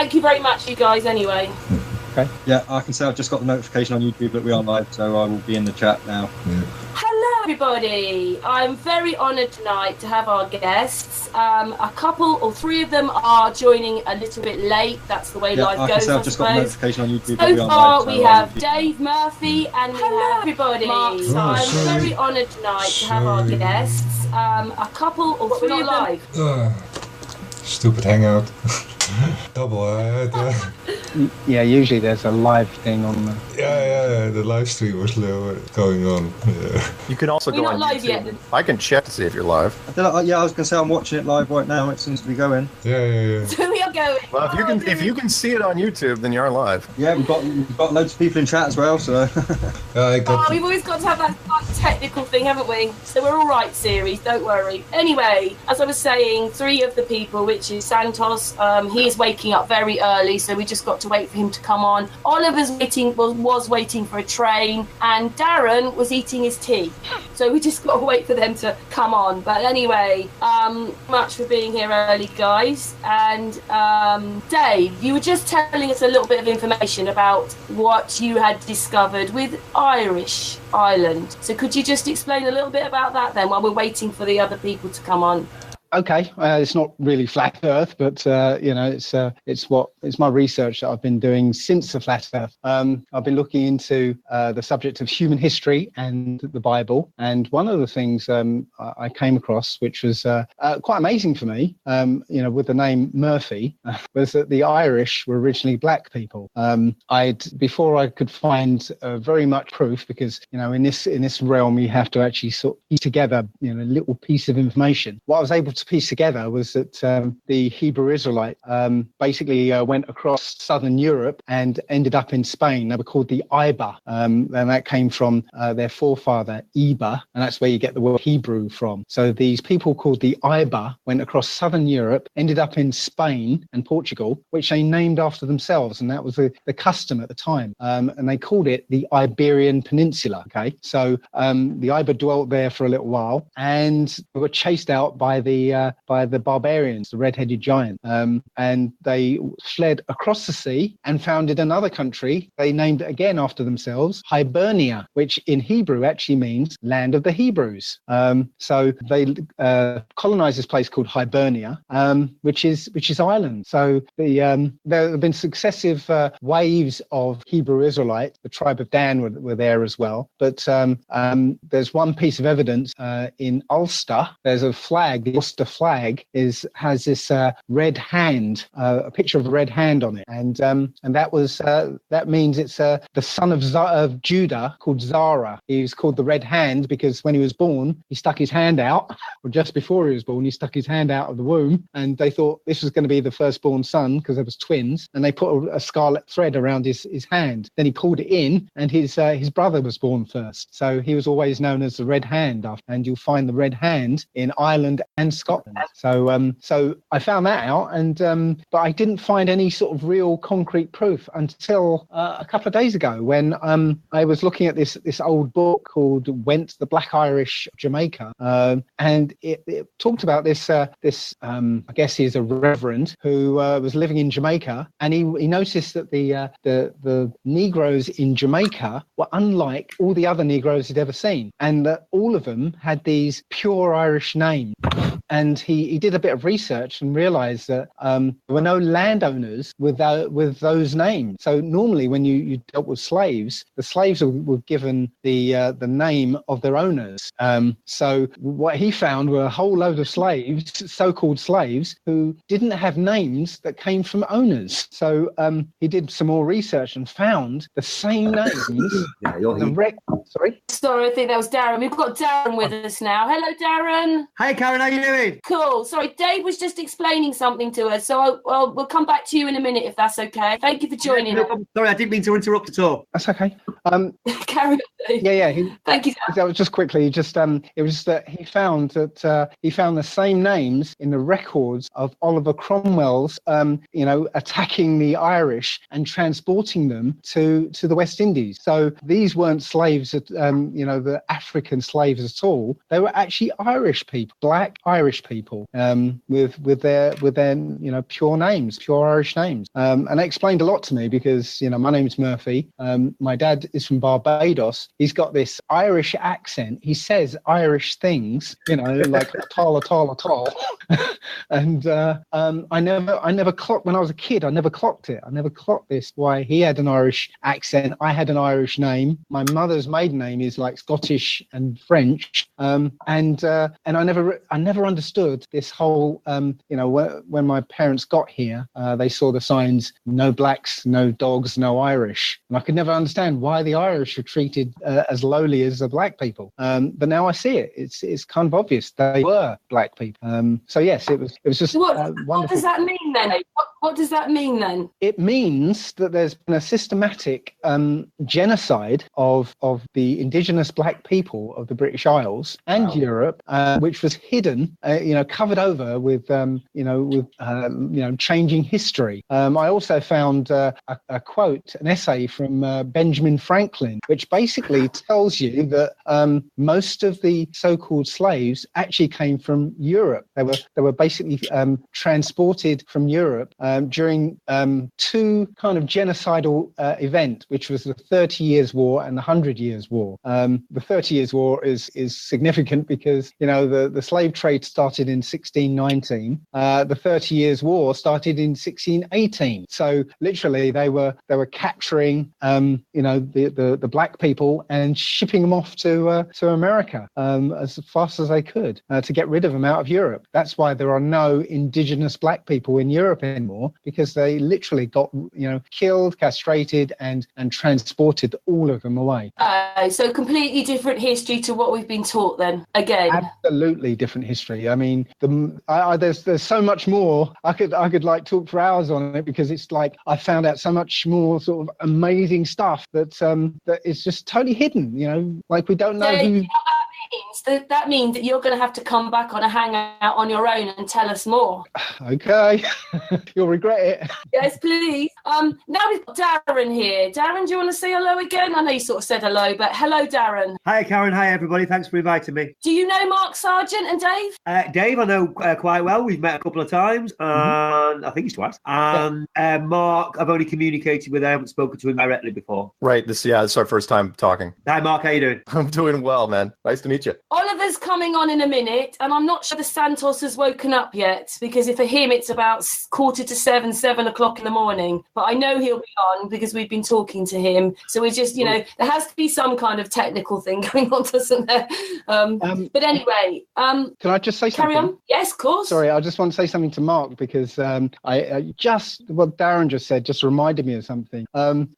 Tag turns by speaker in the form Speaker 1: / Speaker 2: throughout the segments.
Speaker 1: thank you very much, you guys, anyway.
Speaker 2: Okay. Yeah, I can say I've just got the notification on YouTube that we are live, so I will be in the chat now.
Speaker 3: Yeah.
Speaker 1: Hello, everybody. I'm very honoured tonight to have our guests. A couple or three of them are joining a little bit late. That's the way live goes,
Speaker 2: I can say I've
Speaker 1: I
Speaker 2: just
Speaker 1: suppose.
Speaker 2: got the notification on YouTube
Speaker 1: So
Speaker 2: that we are
Speaker 1: far,
Speaker 2: live, so
Speaker 1: we have Dave Murphy and we have everybody. So I'm very honoured tonight to have our guests. A couple or three of them.
Speaker 3: Stupid hangout. Double head.
Speaker 4: Yeah, usually there's a live thing on the...
Speaker 3: Yeah, the live stream was going on. Yeah.
Speaker 5: You can also go on
Speaker 1: live
Speaker 5: YouTube.
Speaker 1: yet.
Speaker 5: I can check to see if you're live.
Speaker 2: I was going to say I'm watching it live right now. It seems to be going.
Speaker 3: Yeah.
Speaker 1: So we are going.
Speaker 5: Well, if you can see it on YouTube, then you are live.
Speaker 2: Yeah, we've got loads of people in chat as well. So.
Speaker 1: We've always got to have that technical thing, haven't we? So we're all right, series. Don't worry. Anyway, as I was saying, three of the people, which is Santos, he is waking up very early, so we just got to wait for him to come on. Oliv was waiting for a train, and Darren was eating his tea. So we just got to wait for them to come on. But anyway, much for being here early, guys. And Dave, you were just telling us a little bit of information about what you had discovered with Irish Island. So could you just explain a little bit about that then, while we're waiting for the other people to come on?
Speaker 4: Okay, it's not really flat Earth, but it's my research that I've been doing since the flat Earth. I've been looking into the subject of human history and the Bible, and one of the things I came across, which was quite amazing for me, with the name Murphy, was that the Irish were originally black people. Before I could find very much proof, because in this realm you have to actually sort of piece together a little piece of information. What I was able to piece together was that the Hebrew Israelite basically went across southern Europe and ended up in Spain. They were called the Iber, and that came from their forefather Eber, and that's where you get the word Hebrew from. So these people called the Iber went across southern Europe, ended up in Spain and Portugal, which they named after themselves, and that was the custom at the time, and they called it the Iberian Peninsula. Okay, so the Iber dwelt there for a little while and were chased out by the barbarians, the red-headed giant, and they fled across the sea and founded another country. They named it again after themselves, Hibernia, which in Hebrew actually means land of the Hebrews. So they colonized this place called Hibernia, which is Ireland. So there have been successive waves of Hebrew Israelites. The tribe of Dan were there as well. But there's one piece of evidence in Ulster. There's a flag, the Ulster flag has this red hand, a picture of a red hand on it, and that means it's the son of Judah called Zara. He was called the Red Hand because when he was born, he stuck his hand out, or just before he was born, he stuck his hand out of the womb, and they thought this was going to be the firstborn son because there was twins, and they put a scarlet thread around his hand. Then he pulled it in, and his brother was born first, so he was always known as the Red Hand. And you'll find the Red Hand in Ireland and Scotland. So I found that out, and but I didn't find any sort of real concrete proof until a couple of days ago when I was looking at this old book called Went the Black Irish of Jamaica, and it talked about this I guess he's a reverend who was living in Jamaica, and he noticed that the Negroes in Jamaica were unlike all the other Negroes he'd ever seen, and that all of them had these pure Irish names. And he did a bit of research and realized that there were no landowners with those names. So normally when you dealt with slaves, the slaves were given the name of their owners. So what he found were a whole load of slaves, so-called slaves, who didn't have names that came from owners. So he did some more research and found the same names.
Speaker 1: Sorry, I think that was Darren. We've got Darren with us now. Hello, Darren.
Speaker 6: Hey, Karen, how you doing?
Speaker 1: Cool. Sorry, Dave was just explaining something to us, so we'll come back to you in a minute if that's okay. Thank you for joining us.
Speaker 6: Sorry, I didn't mean to interrupt at all.
Speaker 4: That's okay.
Speaker 1: Carry on, Dave.
Speaker 4: Yeah.
Speaker 1: Thank you.
Speaker 4: That was just quickly. It was just that he found the same names in the records of Oliver Cromwell's, attacking the Irish and transporting them to the West Indies. So these weren't slaves, the African slaves at all. They were actually Irish people, black Irish Irish people with their pure names, pure Irish names. And they explained a lot to me because my name's Murphy. My dad is from Barbados. He's got this Irish accent. He says Irish things, like tall. And I never clocked when I was a kid. I never clocked it. I never clocked this. Why he had an Irish accent. I had an Irish name. My mother's maiden name is like Scottish and French. And I never understood this whole. When my parents got here, they saw the signs: no blacks, no dogs, no Irish. And I could never understand why the Irish are treated as lowly as the black people. But now I see it. It's kind of obvious they were black people. So yes, it was just wonderful.
Speaker 1: What does that mean then? What does that mean then?
Speaker 4: It means that there's been a systematic genocide of the indigenous black people of the British Isles and Europe, which was hidden, covered over with changing history. I also found a quote, an essay from Benjamin Franklin, which basically tells you that most of the so-called slaves actually came from Europe. They were basically transported from Europe during two kind of genocidal events, which was the 30 Years' War and the 100 Years' War. The 30 Years' War is significant because the slave trade started in 1619. The 30 Years' War started in 1618. So literally, they were capturing the black people and shipping them off to America as fast as they could to get rid of them out of Europe. That's why there are no indigenous black people in Europe anymore, because they literally got killed, castrated, and transported all of them away.
Speaker 1: So completely different history to what we've been taught then. Again,
Speaker 4: absolutely different history. I mean, there's so much more. I could like talk for hours on it, because it's like I found out so much more sort of amazing stuff that is just totally hidden. Like we don't know who.
Speaker 1: That means that you're going to have to come back on a hangout on your own and tell us more.
Speaker 4: Okay. You'll regret it.
Speaker 1: Yes, please. Now we've got Darren here. Darren, do you want to say hello again? I know you sort of said hello, but hello, Darren.
Speaker 6: Hi, Karen. Hi, everybody. Thanks for inviting me.
Speaker 1: Do you know Mark Sargent and Dave?
Speaker 6: Dave, I know quite well. We've met a couple of times, and I think he's twice. And Mark, I've only communicated with him. I haven't spoken to him directly before.
Speaker 5: Right. This is our first time talking.
Speaker 6: Hi, Mark. How you doing?
Speaker 5: I'm doing well, man. Nice to meet you.
Speaker 1: Oliver's coming on in a minute, and I'm not sure the Santos has woken up yet, because for him it's about 6:45, 7 o'clock in the morning. But I know he'll be on because we've been talking to him. So we're just, there has to be some kind of technical thing going on, doesn't there? But anyway,
Speaker 4: can I just say something?
Speaker 1: Carry on. Yes, of course.
Speaker 4: Sorry, I just want to say something to Mark, because what Darren just said just reminded me of something.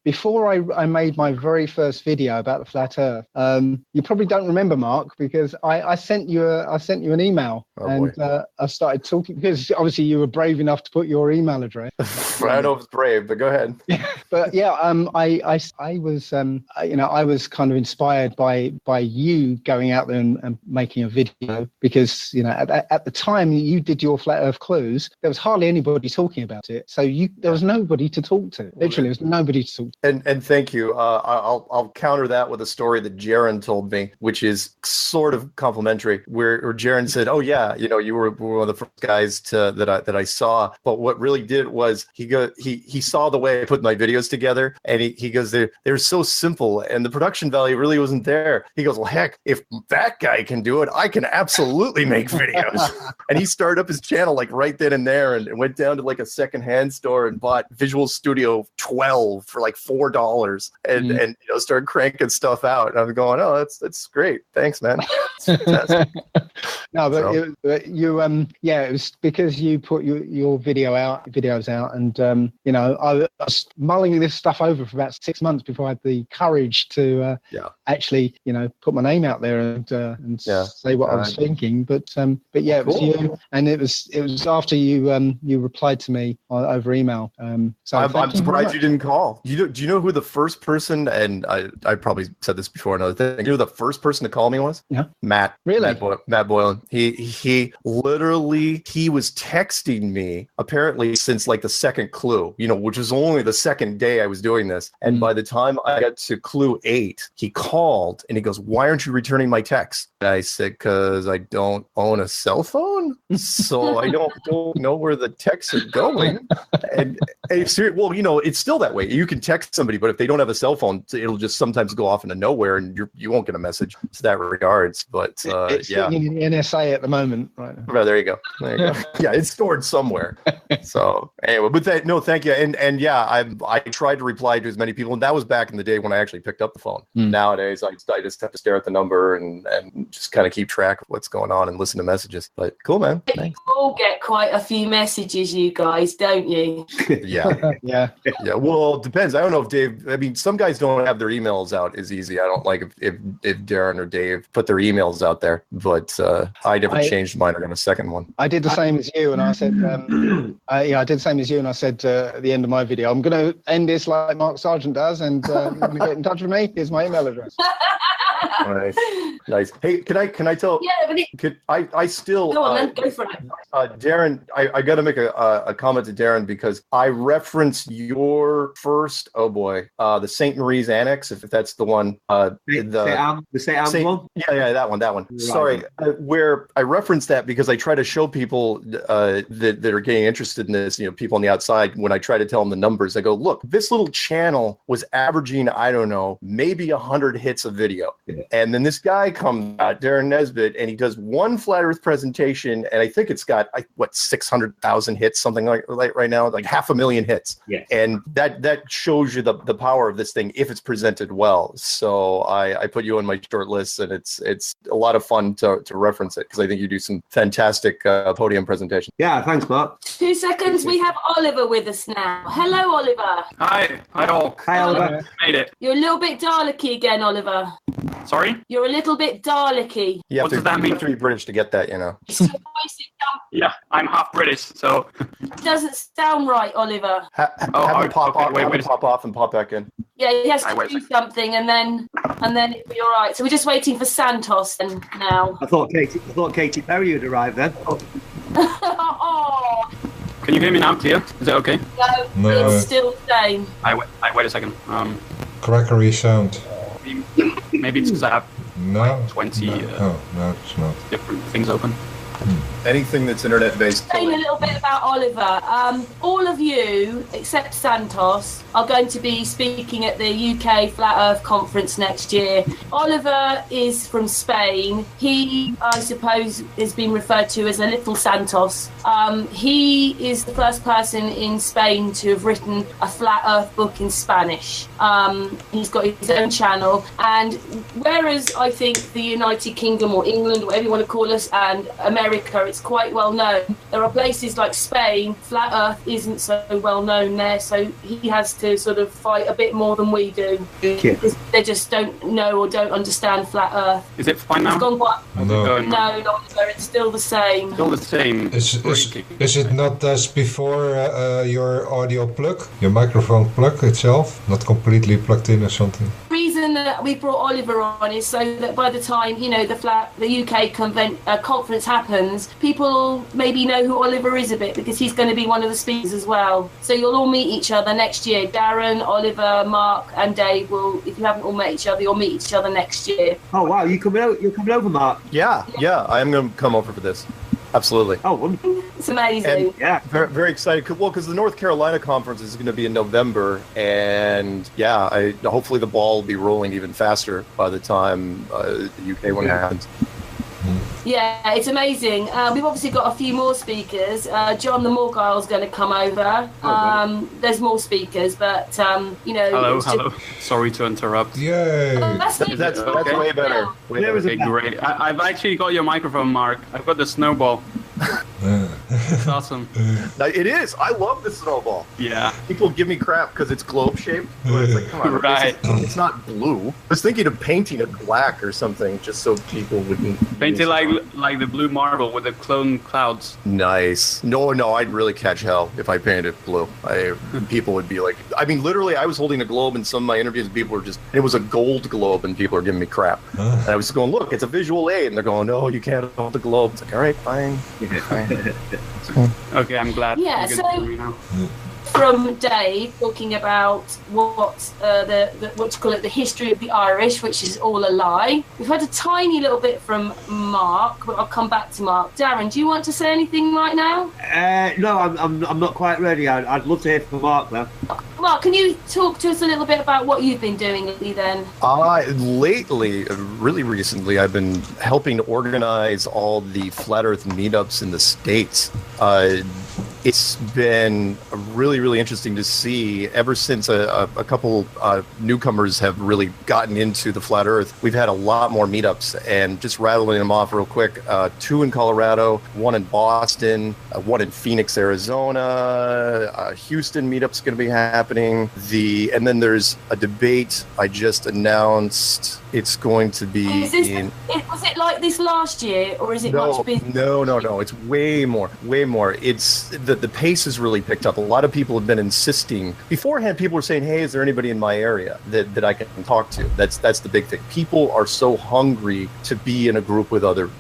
Speaker 4: Before I made my very first video about the flat Earth, you probably don't remember, Mark, because I sent you an email, I started talking, because obviously you were brave enough to put your email address.
Speaker 5: I don't know if it's brave, but go ahead.
Speaker 4: But yeah, I was kind of inspired by you going out there and making a video, because at the time you did your flat Earth clues, there was hardly anybody talking about it. So there was nobody to talk to. Literally, there was nobody to talk to.
Speaker 5: And thank you. I'll counter that with a story that Darren told me, which is sort of complimentary, where Darren said, "Oh yeah, you were one of the first guys that I saw." But what really did was he saw the way I put my videos together, and he goes, they're so simple, and the production value really wasn't there. He goes, "Well, heck, if that guy can do it, I can absolutely make videos." And he started up his channel like right then and there, and went down to like a secondhand store and bought Visual Studio 12 for like $4, and started cranking stuff out. And I'm going, "Oh, that's great. Thanks, man."
Speaker 4: No, but it was because you put your videos out, and I was mulling this stuff over for about 6 months before I had the courage to actually put my name out there and say what I was thinking. But yeah, it was you, and it was after you replied to me over email. So
Speaker 5: I'm surprised you didn't call. Do you know who the first person? And I probably said this before. Another thing. You know who the first person to call me was?
Speaker 4: Yeah.
Speaker 5: Matt.
Speaker 4: Really?
Speaker 5: Matt Boylan. He literally was texting me apparently since like the second clue, which was only the second day I was doing this. And by the time I got to clue 8, he called called and he goes, "Why aren't you returning my text?" And I said, "Because I don't own a cell phone, so I don't know where the texts are going." And well, it's still that way. You can text somebody, but if they don't have a cell phone, it'll just sometimes go off into nowhere, and you won't get a message to that regards. But
Speaker 4: it's sitting in the NSA at the moment, right?
Speaker 5: Well, there you go. Yeah, it's stored somewhere. So anyway, but thank you. And yeah, I tried to reply to as many people, and that was back in the day when I actually picked up the phone. Nowadays, I just have to stare at the number and just kind of keep track of what's going on and listen to messages. But cool, man. Thanks.
Speaker 1: You all get quite a few messages, you guys, don't you?
Speaker 5: Yeah. Well, it depends. I don't know if Dave. I mean, some guys don't have their emails out as easy. I don't like if Darren or Dave put their emails out there, but I never changed mine. I got a second one.
Speaker 4: I did the same as you, and I said, I did the same as you, and I said at the end of my video, I'm going to end this like Mark Sargent does, and you want to get in touch with me? Here's my email address.
Speaker 5: Nice. Hey, can I tell?
Speaker 1: Yeah, but
Speaker 5: I still
Speaker 1: go on then, go for it.
Speaker 5: Darren, I got to make a comment to Darren because I referenced your first. Oh boy, the St. Mary's Annex, if that's the one. The St. Anne's one. Yeah, that one. Right. Sorry, where I referenced that because I try to show people that are getting interested in this. People on the outside. When I try to tell them the numbers, I go, look, this little channel was averaging, I don't know, maybe 100 hits a video. And then this guy comes out, Darren Nesbit, and he does one Flat Earth presentation, and I think it's got 600,000 hits, something like right now, like 500,000 hits. Yeah. And that shows you the power of this thing if it's presented well. So I put you on my short list, and it's a lot of fun to reference it because I think you do some fantastic podium presentations.
Speaker 6: Yeah, thanks, Mark.
Speaker 1: 2 seconds. We have Oliver with us now. Hello, Oliver.
Speaker 7: Hi all.
Speaker 6: Hi, Oliver.
Speaker 7: Made it.
Speaker 1: You're a little bit Dalek-y again, Oliver.
Speaker 7: Sorry?
Speaker 1: You're a little bit Dalek-y.
Speaker 5: What does that mean? You have to be British to get that,
Speaker 7: Yeah, I'm half British, so...
Speaker 1: It doesn't sound right, Oliver.
Speaker 5: Have him pop off and pop back in.
Speaker 1: Yeah, he has to do something, and then it'll be all right. So we're just waiting for Santos now.
Speaker 6: I thought Katy Perry had arrived then.
Speaker 1: Oh.
Speaker 7: Can you hear me now, clear? Is that okay?
Speaker 5: No.
Speaker 1: It's still the same.
Speaker 7: Wait a second.
Speaker 3: Crackery sound.
Speaker 7: Maybe it's because I have 20
Speaker 3: no, it's not.
Speaker 7: different things open.
Speaker 5: Anything that's internet-based.
Speaker 1: Saying a little bit about Oliver. All of you, except Santos, are going to be speaking at the UK Flat Earth Conference next year. Oliver is from Spain. He, I suppose, is being referred to as a little Santos. He is the first person in Spain to have written a Flat Earth book in Spanish. He's got his own channel. And whereas I think the United Kingdom or England, whatever you want to call us, and America, it's quite well known. There are places like Spain, Flat Earth isn't so well known there, so he has to sort of fight a bit more than we do.
Speaker 6: Yeah.
Speaker 1: They just don't know or don't understand Flat Earth.
Speaker 7: Is it fine now?
Speaker 1: It's gone quite...
Speaker 3: No.
Speaker 1: No, not so. It's still the same.
Speaker 7: Still the same.
Speaker 3: Is it not as before your audio plug? Your microphone plug itself? Not completely plugged in or something?
Speaker 1: The reason that we brought Oliver on is so that by the time, the UK conference happens, people maybe know who Oliver is a bit because he's going to be one of the speakers as well. So you'll all meet each other next year. Darren, Oliver, Mark and Dave will, if you haven't all met each other, you'll meet each other next year.
Speaker 6: Oh wow, you're coming over, Mark?
Speaker 5: Yeah, I am going to come over for this. Absolutely.
Speaker 6: Oh, wonderful.
Speaker 1: It's amazing.
Speaker 6: And, yeah.
Speaker 5: Very, very excited. Well, because the North Carolina conference is going to be in November, and hopefully the ball will be rolling even faster by the time the UK one happens.
Speaker 1: Yeah, it's amazing. We've obviously got a few more speakers. John the Morgile's going to come over. There's more speakers, but
Speaker 7: Hello. Sorry to interrupt.
Speaker 3: Yay!
Speaker 5: That's way better.
Speaker 7: Okay, great. I've actually got your microphone, Mark. I've got the snowball. It's awesome.
Speaker 5: It is. I love the snowball.
Speaker 7: Yeah.
Speaker 5: People give me crap because it's globe shaped. But it's like, come on,
Speaker 7: right.
Speaker 5: It's not blue. I was thinking of painting it black or something, just so people wouldn't.
Speaker 7: Paint it like the blue marble with the clone clouds.
Speaker 5: Nice. No, I'd really catch hell if I painted it blue. People would be like, I mean, literally, I was holding a globe in some of my interviews, and people were it was a gold globe, and people were giving me crap. And I was going, look, it's a visual aid, and they're going, no, you can't hold the globe. It's like, all right, fine.
Speaker 7: Okay, I'm glad.
Speaker 1: Yeah,
Speaker 7: you're
Speaker 1: so
Speaker 7: good for me now.
Speaker 1: from Dave talking about the history of the Irish, which is all a lie. We've had a tiny little bit from Mark, but I'll come back to Mark. Darren, do you want to say anything right now?
Speaker 6: No, I'm not quite ready. I'd love to hear from Mark though.
Speaker 1: Mark, can you talk to us a little bit about what you've been doing lately then?
Speaker 5: Lately, really recently, I've been helping to organize all the Flat Earth meetups in the States. It's been really, really interesting to see ever since a couple newcomers have really gotten into the Flat Earth. We've had a lot more meetups, and just rattling them off real quick. 2 in Colorado, 1 in Boston, 1 in Phoenix, Arizona. Houston meetup's going to be happening. And then there's a debate I just announced. It's going to be
Speaker 1: was it like this last year, or is it much bigger?
Speaker 5: No. It's way more. It's the pace has really picked up. A lot of people have been insisting. Beforehand, people were saying, "Hey, is there anybody in my area that I can talk to?" That's the big thing. People are so hungry to be in a group with other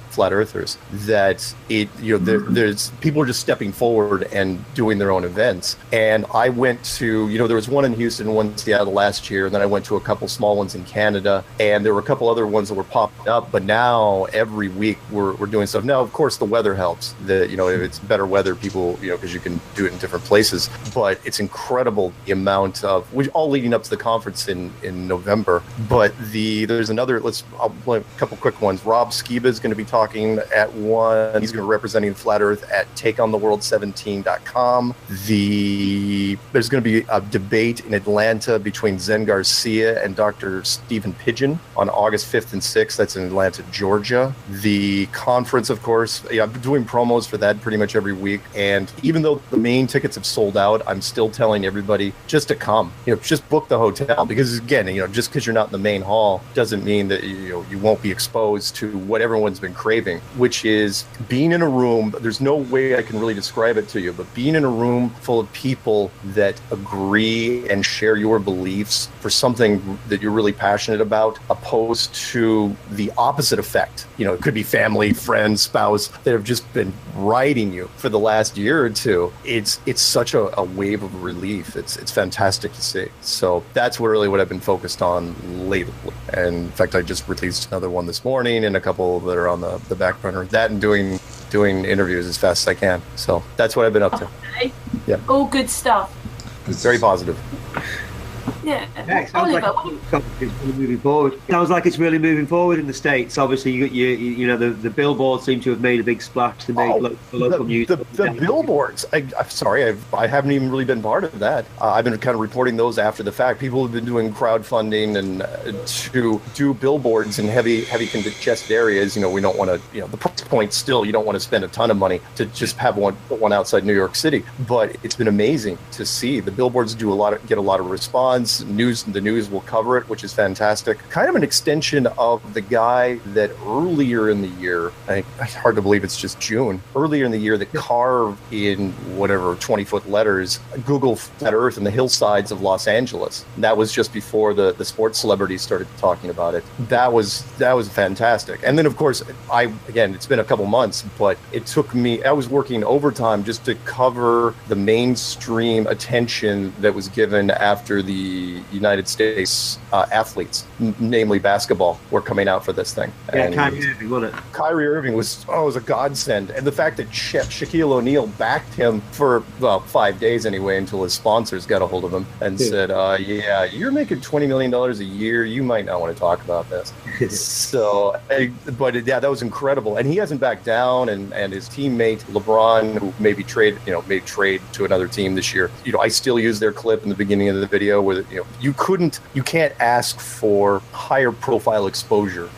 Speaker 5: flat earthers that there's people are just stepping forward and doing their own events. And I went to there was one in Houston, one in Seattle last year, and then I went to a couple small ones in Canada, and there were a couple other ones that were popping up. But now every week we're doing stuff. Now, of course, the weather helps. If it's better weather, people because you can do it in different places. But it's incredible the amount of all leading up to the conference in November. But there's another. I'll play a couple quick ones. Rob Skiba is going to be talking at one. He's going to be representing Flat Earth at takeontheworld17.com. There's going to be a debate in Atlanta between Zen Garcia and Dr. Stephen Pidgeon on August 5th and 6th. That's in Atlanta, Georgia. The conference, of course, I'm doing promos for that pretty much every week. And even though the main tickets have sold out, I'm still telling everybody just to come. Just book the hotel, because again, just because you're not in the main hall doesn't mean that you won't be exposed to what everyone's been craving, which is being in a room. There's no way I can really describe it to you, but being in a room full of people that agree and share your beliefs for something that you're really passionate about, opposed to the opposite effect. It could be family, friends, spouse that have just been riding you for the last year or two. It's such a wave of relief. It's fantastic to see. So that's what I've been focused on lately. And in fact, I just released another one this morning and a couple that are on the back burner. That and doing interviews as fast as I can. So that's what I've been up to.
Speaker 1: Okay.
Speaker 5: Yeah.
Speaker 1: All good stuff.
Speaker 5: It's very positive.
Speaker 1: Yeah.
Speaker 6: It sounds like it's really moving forward. Sounds like it's really moving forward in the States. Obviously, the billboards seem to have made a big splash to make local news.
Speaker 5: The billboards. I'm sorry, I haven't even really been part of that. I've been kind of reporting those after the fact. People have been doing crowdfunding and to do billboards in heavy congested areas. We don't want to. The price point still, you don't want to spend a ton of money to just have one outside New York City. But it's been amazing to see the billboards get a lot of response. The news will cover it, which is fantastic. Kind of an extension of the guy that earlier in the year, it's hard to believe it's just June, earlier in the year that carved in 20-foot letters, Google Flat Earth and the hillsides of Los Angeles. And that was just before the sports celebrities started talking about it. That was fantastic. And then, of course, it's been a couple months, but it took me, I was working overtime just to cover the mainstream attention that was given after the United States athletes, namely basketball, were coming out for this thing.
Speaker 6: Yeah, Kyrie Irving, wasn't it?
Speaker 5: Kyrie Irving was a godsend. And the fact that Shaquille O'Neal backed him for 5 days anyway, until his sponsors got a hold of him and said, you're making $20 million a year. You might not want to talk about this. That was incredible. And he hasn't backed down. And his teammate, LeBron, who maybe trade to another team this year. I still use their clip in the beginning of the video where you can't ask for higher profile exposure,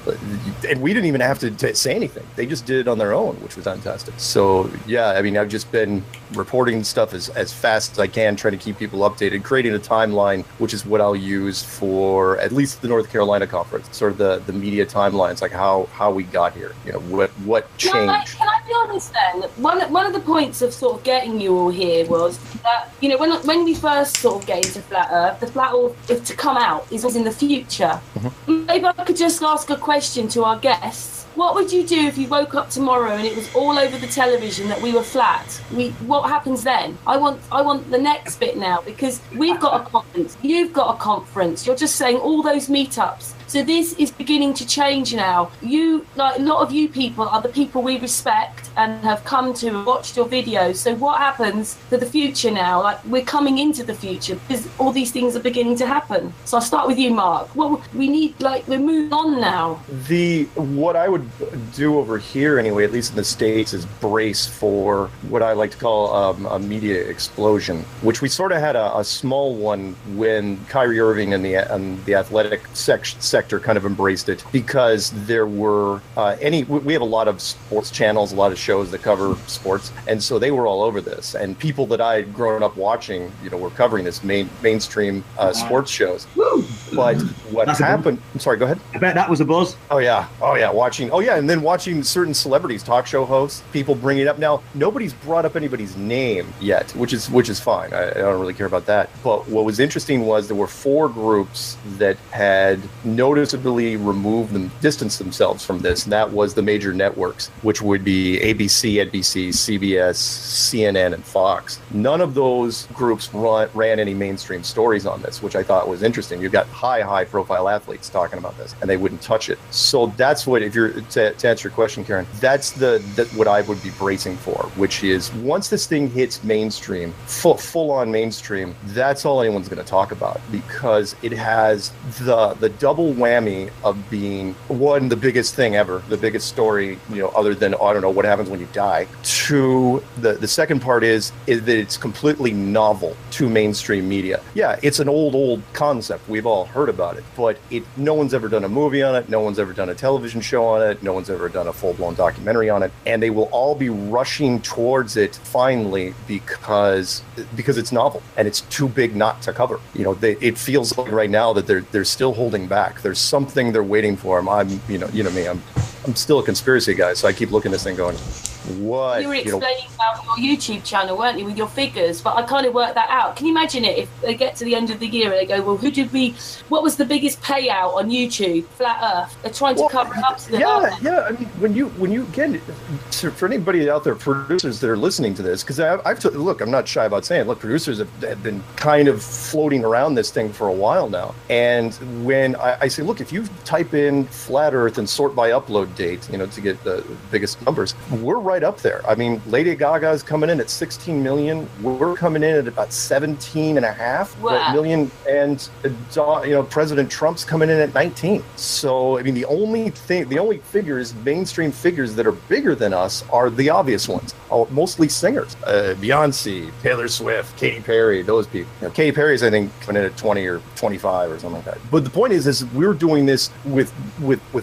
Speaker 5: and we didn't even have to say anything. They just did it on their own, which was fantastic. So I've just been reporting stuff as fast as I can, trying to keep people updated, creating a timeline, which is what I'll use for at least the North Carolina conference, sort of the media timelines, like how we got here, what changed.
Speaker 1: Can I be honest then, one of the points of sort of getting you all here was that, you know, when we first sort of get into Flat Earth, the Flat Earth to come out is in the future. Maybe I could just ask a question to our guests. What would you do if you woke up tomorrow and it was all over the television that we were flat? What happens then? I want the next bit now, because we've got a conference, you've got a conference. You're just saying all those meetups. So this is beginning to change now. You, like a lot of you people, are the people we respect and have come to and watched your videos. So what happens to the future now? Like, we're coming into the future because all these things are beginning to happen. So I'll start with you, Mark. Well, we need, like, we're moving on now.
Speaker 5: What I would do over here anyway, at least in the States, is brace for what I like to call a media explosion, which we sort of had a small one when Kyrie Irving and the athletic sector kind of embraced it, because there were we have a lot of sports channels, a lot of shows that cover sports, and so they were all over this, and people that I had grown up watching, you know, were covering this mainstream sports shows.
Speaker 6: Woo!
Speaker 5: But what happened? I'm sorry, go ahead.
Speaker 6: I bet that was a buzz.
Speaker 5: Oh yeah, and then watching certain celebrities, talk show hosts, people bring it up. Now nobody's brought up anybody's name yet, which is fine. I don't really care about that. But what was interesting was there were 4 groups that had noticeably distanced themselves from this, and that was the major networks, which would be ABC, NBC, CBS, CNN, and Fox. None of those groups ran any mainstream stories on this, which I thought was interesting. You've got high profile athletes talking about this, and they wouldn't touch it. So that's what, if you're to answer your question, Karen, that's what I would be bracing for, which is once this thing hits mainstream, full on mainstream, that's all anyone's going to talk about, because it has the double whammy of being, one, the biggest thing ever, the biggest story, you know, other than, I don't know, what happens when you die. 2, the second part is that it's completely novel to mainstream media. Yeah, it's an old concept. We've all heard about it, but no one's ever done a movie on it. No one's ever done a television show on it. No one's ever done a full-blown documentary on it. And they will all be rushing towards it finally because it's novel and it's too big not to cover. You know, it feels like right now that they're still holding back. There's something they're waiting for. I'm you know me, I'm still a conspiracy guy, so I keep looking at this thing going, what?
Speaker 1: You were explaining about your YouTube channel, weren't you, with your figures? But I kind of worked that out. Can you imagine it if they get to the end of the year and they go, well, what was the biggest payout on YouTube? Flat Earth. They're trying to cover it up to the
Speaker 5: Yeah. I mean, when you again, for anybody out there, producers that are listening to this, because look, I'm not shy about saying it. Look, producers have been kind of floating around this thing for a while now. And when I say, look, if you type in Flat Earth and sort by upload date, you know, to get the biggest numbers, we're right up there. I mean, Lady Gaga's coming in at 16 million. We're coming in at about 17.5 million, and you know, President Trump's coming in at 19. So I mean, the only figures, mainstream figures that are bigger than us are the obvious ones. Mostly singers, Beyonce, Taylor Swift, Katy Perry, those people. You know, Katy Perry's, I think, coming in at 20 or 25 or something like that. But the point is we're doing this with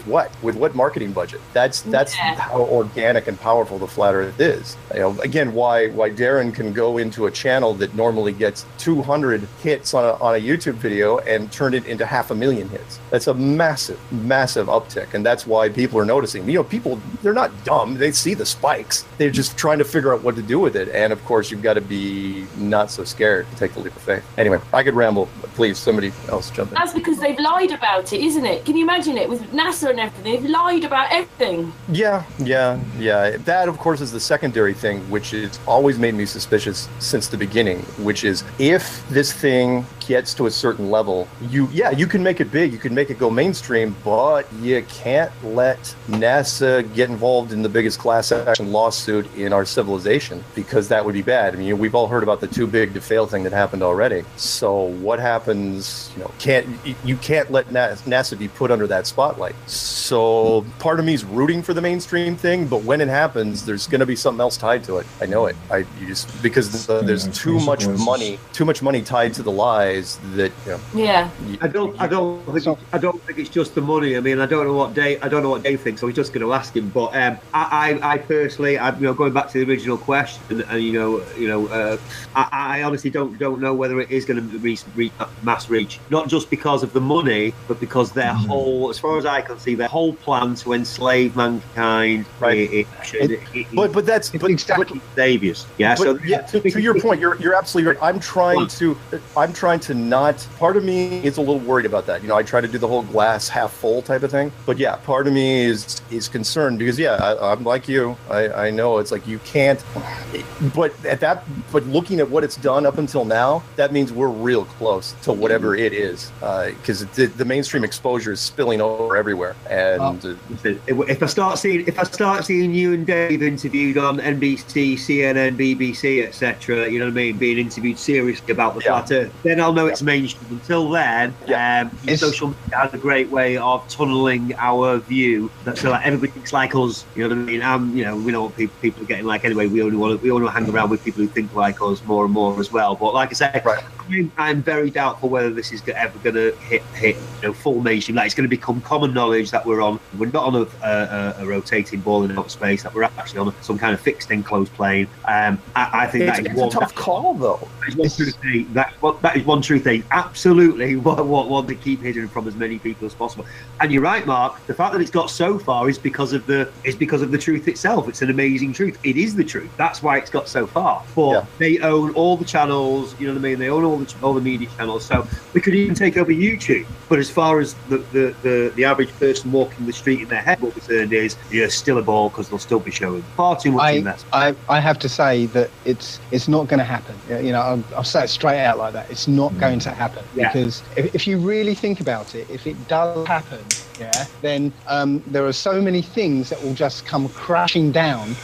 Speaker 5: what marketing budget? That's how organic and powerful the Flat Earth is. You know, again, why Darren can go into a channel that normally gets 200 hits on a YouTube video and turn it into 500,000 hits. That's a massive uptick, and that's why people are noticing. You know, people, they're not dumb. They see the spikes. They're just trying to figure out what to do with it. And of course, you've got to be not so scared to take the leap of faith. Anyway, I could ramble, but please, somebody else jump in.
Speaker 1: That's because they've lied about it, isn't it? Can you imagine it with NASA and everything? They've lied about everything. Yeah.
Speaker 5: That, of course, is the secondary thing, which has always made me suspicious since the beginning, which is if this thing gets to a certain level, you can make it big, you can make it go mainstream, but you can't let NASA get involved in the biggest class action lawsuit in our civilization, because that would be bad. I mean, we've all heard about the too big to fail thing that happened already. So what happens? You know, you can't let NASA be put under that spotlight. So part of me is rooting for the mainstream thing, but when it happens, there's going to be something else tied to it. I know it. Because there's too much money tied to the lies that. You know,
Speaker 1: yeah.
Speaker 6: I don't think it's just the money. I mean, I don't know what Dave thinks. So we're just going to ask him. But I personally, going back to the original question, and I honestly don't know whether it is going to reach mass reach. Not just because of the money, but because their whole, as far as I can see, their whole plan to enslave mankind.
Speaker 5: Right. But that's
Speaker 6: exactly saviors. Yeah. So
Speaker 5: to your point, you're absolutely right. I'm trying to not. Part of me is a little worried about that. I try to do the whole glass half full type of thing. But yeah, part of me is concerned because I'm like you. I know it's like you can't. But looking at what it's done up until now, that means we're real close to whatever it is, because the mainstream exposure is spilling over everywhere. And
Speaker 6: if I start seeing you and Dave interviewed on NBC, CNN, BBC, etc., you know what I mean, being interviewed seriously about the flat Earth, then I'll know it's mainstream. Until then, social media has a great way of tunneling our view. So like everybody thinks like us, you know what I mean? We know what people are getting like anyway. We only want to hang around with people who think like us more and more as well. But like I said, I'm very doubtful whether this is ever going to hit full mainstream. Like it's going to become common knowledge that we're not on a rotating ball in outer space, that we're actually on some kind of fixed enclosed plane. I think it's a tough call, though. That is one true thing. Absolutely, what to keep hidden from as many people as possible. And you're right, Mark. The fact that it's got so far is because of the truth itself. It's an amazing truth. It is the truth. That's why it's got so far. But they own all the channels. You know what I mean? They own all the media channels. So we could even take over YouTube. But as far as the average person walking the street in their head, what concerned is still a ball because they'll still be showing far too much in that.
Speaker 4: I have to say that it's not going to happen. I'll say it straight out like that. It's not going to happen because if you really think about it, if it does happen, then there are so many things that will just come crashing down.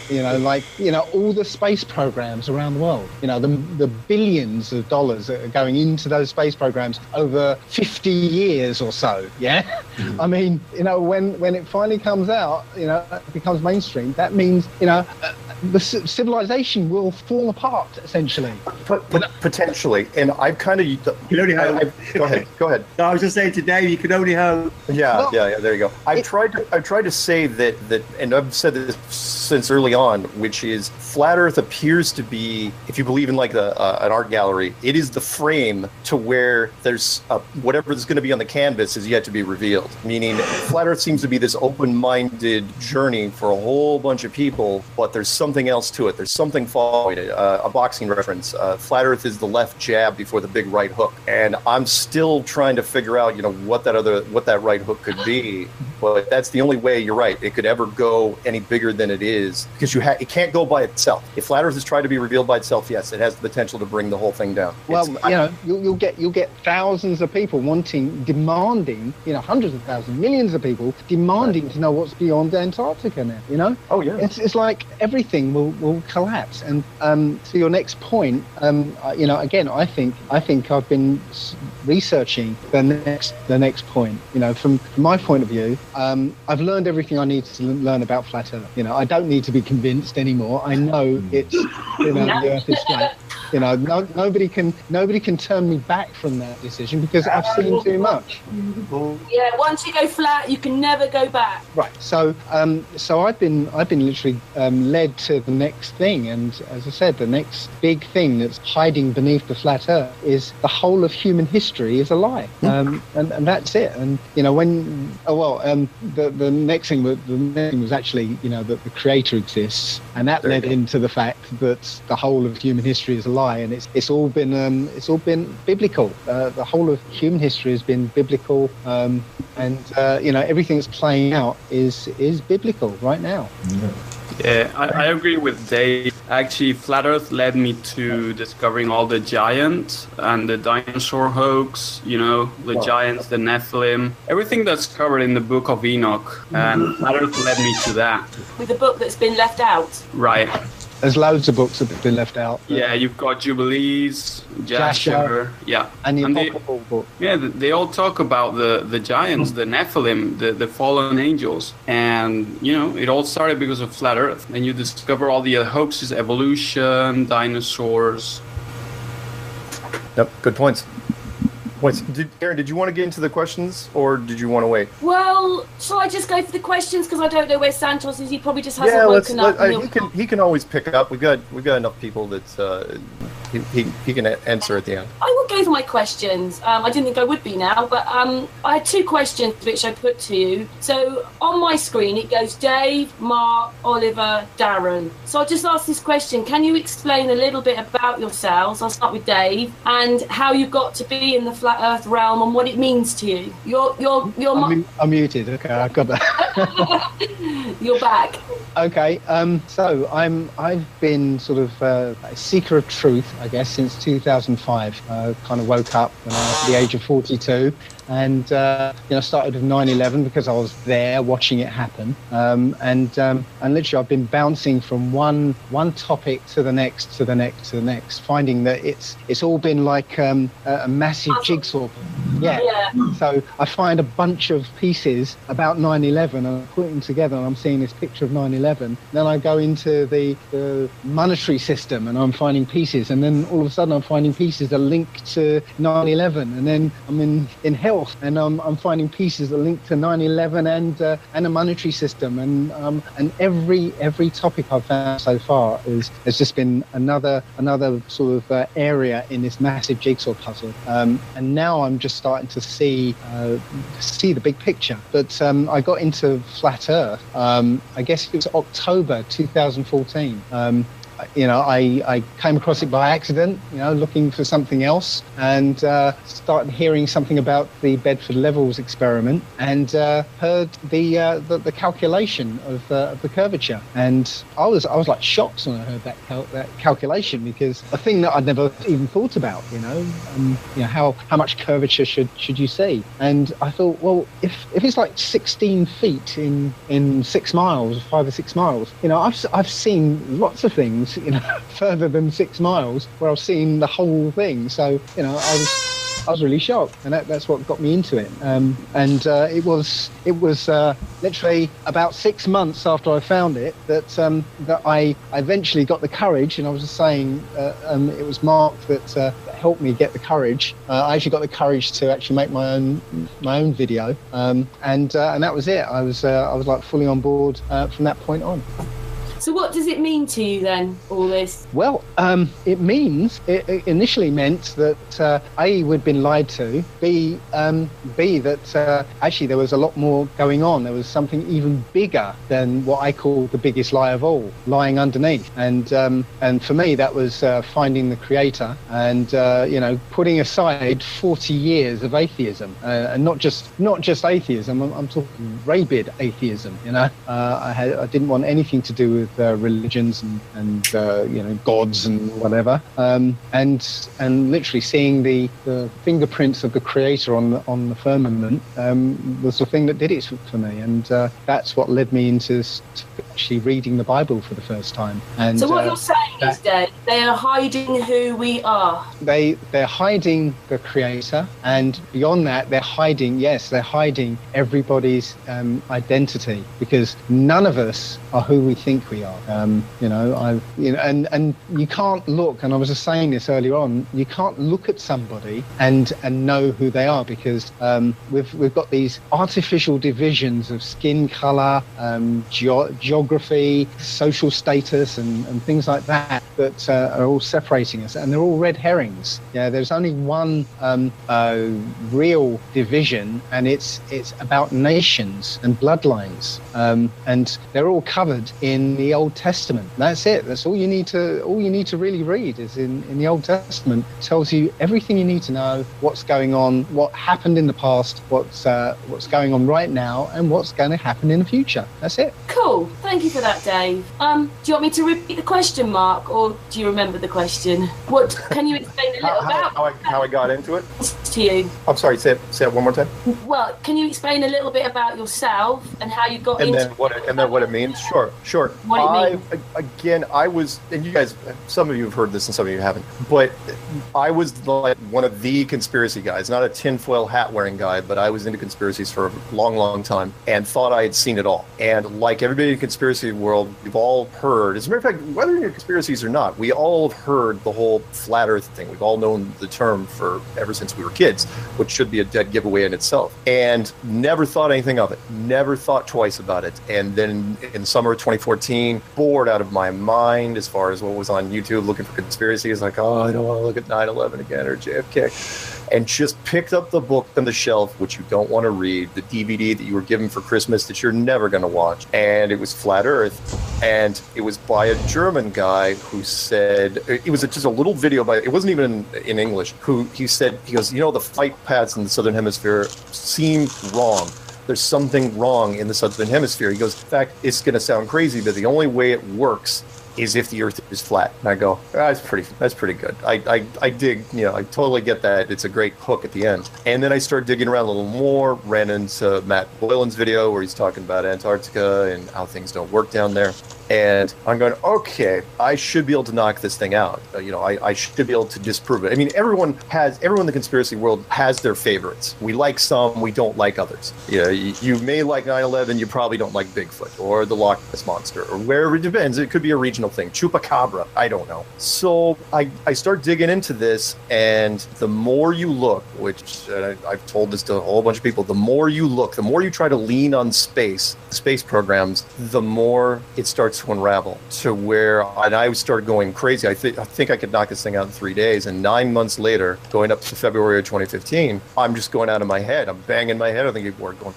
Speaker 4: All the space programs around the world. The billions of dollars that are going into those space programs over 50 years or so. Yeah, I mean, when it finally comes out, it becomes mainstream. That means the civilization will fall apart essentially.
Speaker 5: Potentially, and I've kind of
Speaker 6: go ahead.
Speaker 5: I
Speaker 6: was just saying today, you can only hope.
Speaker 5: Yeah. There you go. I've tried to say that, and I've said this since early on, which is flat Earth appears to be, if you believe in like an art gallery, it is the frame to where there's whatever is going to be on the canvas is yet to be revealed. Meaning, flat Earth seems to be this open-minded journey for a whole bunch of people, but there's something else to it. There's something following it. A boxing reference. Flat Earth is the left jab before the big right hook, and I'm still trying to figure out, what that right hook could be. But that's the only way. You're right. It could ever go any bigger than it is because it can't go by itself. If flat Earth is trying to be revealed by itself, yes, it has the potential to bring the whole thing down.
Speaker 4: Well, you'll get thousands of people demanding, hundreds of thousands, millions of people demanding to know what's beyond Antarctica now.
Speaker 5: Oh yeah.
Speaker 4: It's like everything will collapse. And to your next point, again, I think I've been researching the next point. From my point of view, I've learned everything I need to learn about flat Earth. I don't need to be convinced anymore. I know it's the Earth is flat. Nobody can turn me back from that decision because I've seen too much.
Speaker 1: Yeah, once you go flat, you can never go back.
Speaker 4: Right. So I've been literally led to the next thing, and as I said, the next big thing that's hiding beneath the flat Earth is the whole of human history is a lie, and that's it. And the next thing was actually that the Creator exists, and that led into the fact that the whole of human history is a lie. And it's all been biblical. The whole of human history has been biblical, and everything that's playing out is biblical right now.
Speaker 7: Yeah, I agree with Dave. Actually, Flat Earth led me to discovering all the giants and the dinosaur hoax, the giants, the Nephilim, everything that's covered in the Book of Enoch. And Flat Earth led me to that.
Speaker 1: With the book that's been left out.
Speaker 7: Right.
Speaker 4: There's loads of books that have been left out.
Speaker 7: Yeah, you've got Jubilees, Jasher,
Speaker 4: and the Apocryphal book.
Speaker 7: Yeah, they all talk about the giants, the Nephilim, the fallen angels. And, it all started because of Flat Earth. And you discover all the hoaxes, evolution, dinosaurs.
Speaker 5: Yep, good points. Darren, did you want to get into the questions, or did you want to wait?
Speaker 1: Well, shall I just go for the questions? Because I don't know where Santos is. He probably just hasn't woken up.
Speaker 5: He can always pick up. We've got enough people that he can answer at the end.
Speaker 1: I will go for my questions. I didn't think I would be now, but I had 2 questions which I put to you. So on my screen it goes Dave, Mark, Oliver, Darren. So I'll just ask this question. Can you explain a little bit about yourselves? I'll start with Dave, and how you got to be in the flat Earth realm and what it means to you.
Speaker 4: I'm muted. Okay, I got that.
Speaker 1: You're back.
Speaker 4: Okay, so I've been sort of a seeker of truth, I guess, since 2005. Kind of woke up when I was at the age of 42. And started with 9/11 because I was there watching it happen, and literally I've been bouncing from one topic to the next, finding that it's all been like a massive jigsaw. Yeah. So I find a bunch of pieces about 9/11 and I'm putting them together, and I'm seeing this picture of 9/11. Then I go into the monetary system and I'm finding pieces, and then all of a sudden I'm finding pieces that link to 9/11, and then I'm in health. And I'm finding pieces that link to 9/11 and a monetary system, and every topic I've found so far has just been another sort of area in this massive jigsaw puzzle. And now I'm just starting to see the big picture. But I got into flat Earth. I guess it was October 2014. I came across it by accident, looking for something else, and started hearing something about the Bedford Levels experiment, and heard the calculation of the curvature, and I was like shocked when I heard that calculation, because a thing that I'd never even thought about, how much curvature should you see? And I thought, well, if it's like 16 feet in 6 miles, 5 or 6 miles, I've seen lots of things, further than 6 miles, where I've seen the whole thing. So, I was really shocked, and that's what got me into it. It was literally about 6 months after I found it that I eventually got the courage. And I was just saying, it was Mark that helped me get the courage. I actually got the courage to actually make my own video, and that was it. I was like fully on board from that point on.
Speaker 1: So what does it mean to you then, all this?
Speaker 4: Well, it initially meant that A, we'd been lied to, B, that actually there was a lot more going on. There was something even bigger than what I call the biggest lie of all, lying underneath. And for me, that was finding the Creator and, putting aside 40 years of atheism, and not just atheism. I'm talking rabid atheism, I didn't want anything to do with religions and gods and whatever, and literally seeing the fingerprints of the Creator on the firmament was the thing that did it for me, and that's what led me into actually reading the Bible for the first time. And
Speaker 1: so what you're saying is that they are hiding who we are.
Speaker 4: They're hiding the Creator, and beyond that, they're hiding everybody's identity, because none of us are who we think we are. And you can't look, and I was just saying this earlier on, you can't look at somebody and know who they are, because we've got these artificial divisions of skin color, geography, social status, and things like that are all separating us, and they're all red herrings. There's only one real division, and it's about nations and bloodlines, and they're all covered in the Old Testament. That's it. That's all you need to really read is in the Old Testament. It tells you everything you need to know, what's going on, what happened in the past, what's going on right now, and what's going to happen in the future. That's it.
Speaker 1: Cool. Thank you for that, Dave. Do you want me to repeat the question, Mark, or do you remember the question? What can you explain a little about
Speaker 5: how I got into it?
Speaker 1: To you.
Speaker 5: I'm sorry. Say it one more time.
Speaker 1: Well, can you explain a little bit about yourself and how you got into
Speaker 5: and then what it means? Sure.
Speaker 1: What it means.
Speaker 5: Again, I was, and you guys, some of you have heard this and some of you haven't, but I was like one of the conspiracy guys, not a tinfoil hat wearing guy, but I was into conspiracies for a long, long time and thought I had seen it all. And like everybody in the conspiracy world, we've all heard, as a matter of fact, whether you're conspiracies or not, we all have heard the whole flat earth thing. We've all known the term for ever since we were kids. kids, which should be a dead giveaway in itself. And never thought anything of it. Never thought twice about it. And then in summer of 2014, bored out of my mind as far as what was on YouTube, looking for conspiracies, like, oh, I don't want to look at 9/11 again or JFK. And just picked up the book on the shelf, which you don't want to read, the DVD that you were given for Christmas that you're never going to watch. And it was Flat Earth. And it was by a German guy who said, it was just a little video by, it wasn't even in English, he goes, the flight paths in the Southern Hemisphere seem wrong. There's something wrong in the Southern Hemisphere. He goes, in fact, it's going to sound crazy, but the only way it works is if the Earth is flat. And I go, that's pretty good. I dig, I totally get that. It's a great hook at the end. And then I started digging around a little more, ran into Matt Boylan's video where he's talking about Antarctica and how things don't work down there. And I'm going, okay, I should be able to knock this thing out. I should be able to disprove it. I mean, everyone in the conspiracy world has their favorites. We like some, we don't like others. You may like 9/11, you probably don't like Bigfoot or the Loch Ness Monster or wherever. It depends. It could be a regional thing. Chupacabra, I don't know. So I start digging into this, and the more you look, which I've told this to a whole bunch of people, the more you look, the more you try to lean on space programs, the more it starts to unravel to where, and I started going crazy. I think I could knock this thing out in 3 days, and 9 months later, going up to February of 2015, I'm just going out of my head. I'm banging my head on the keyboard going,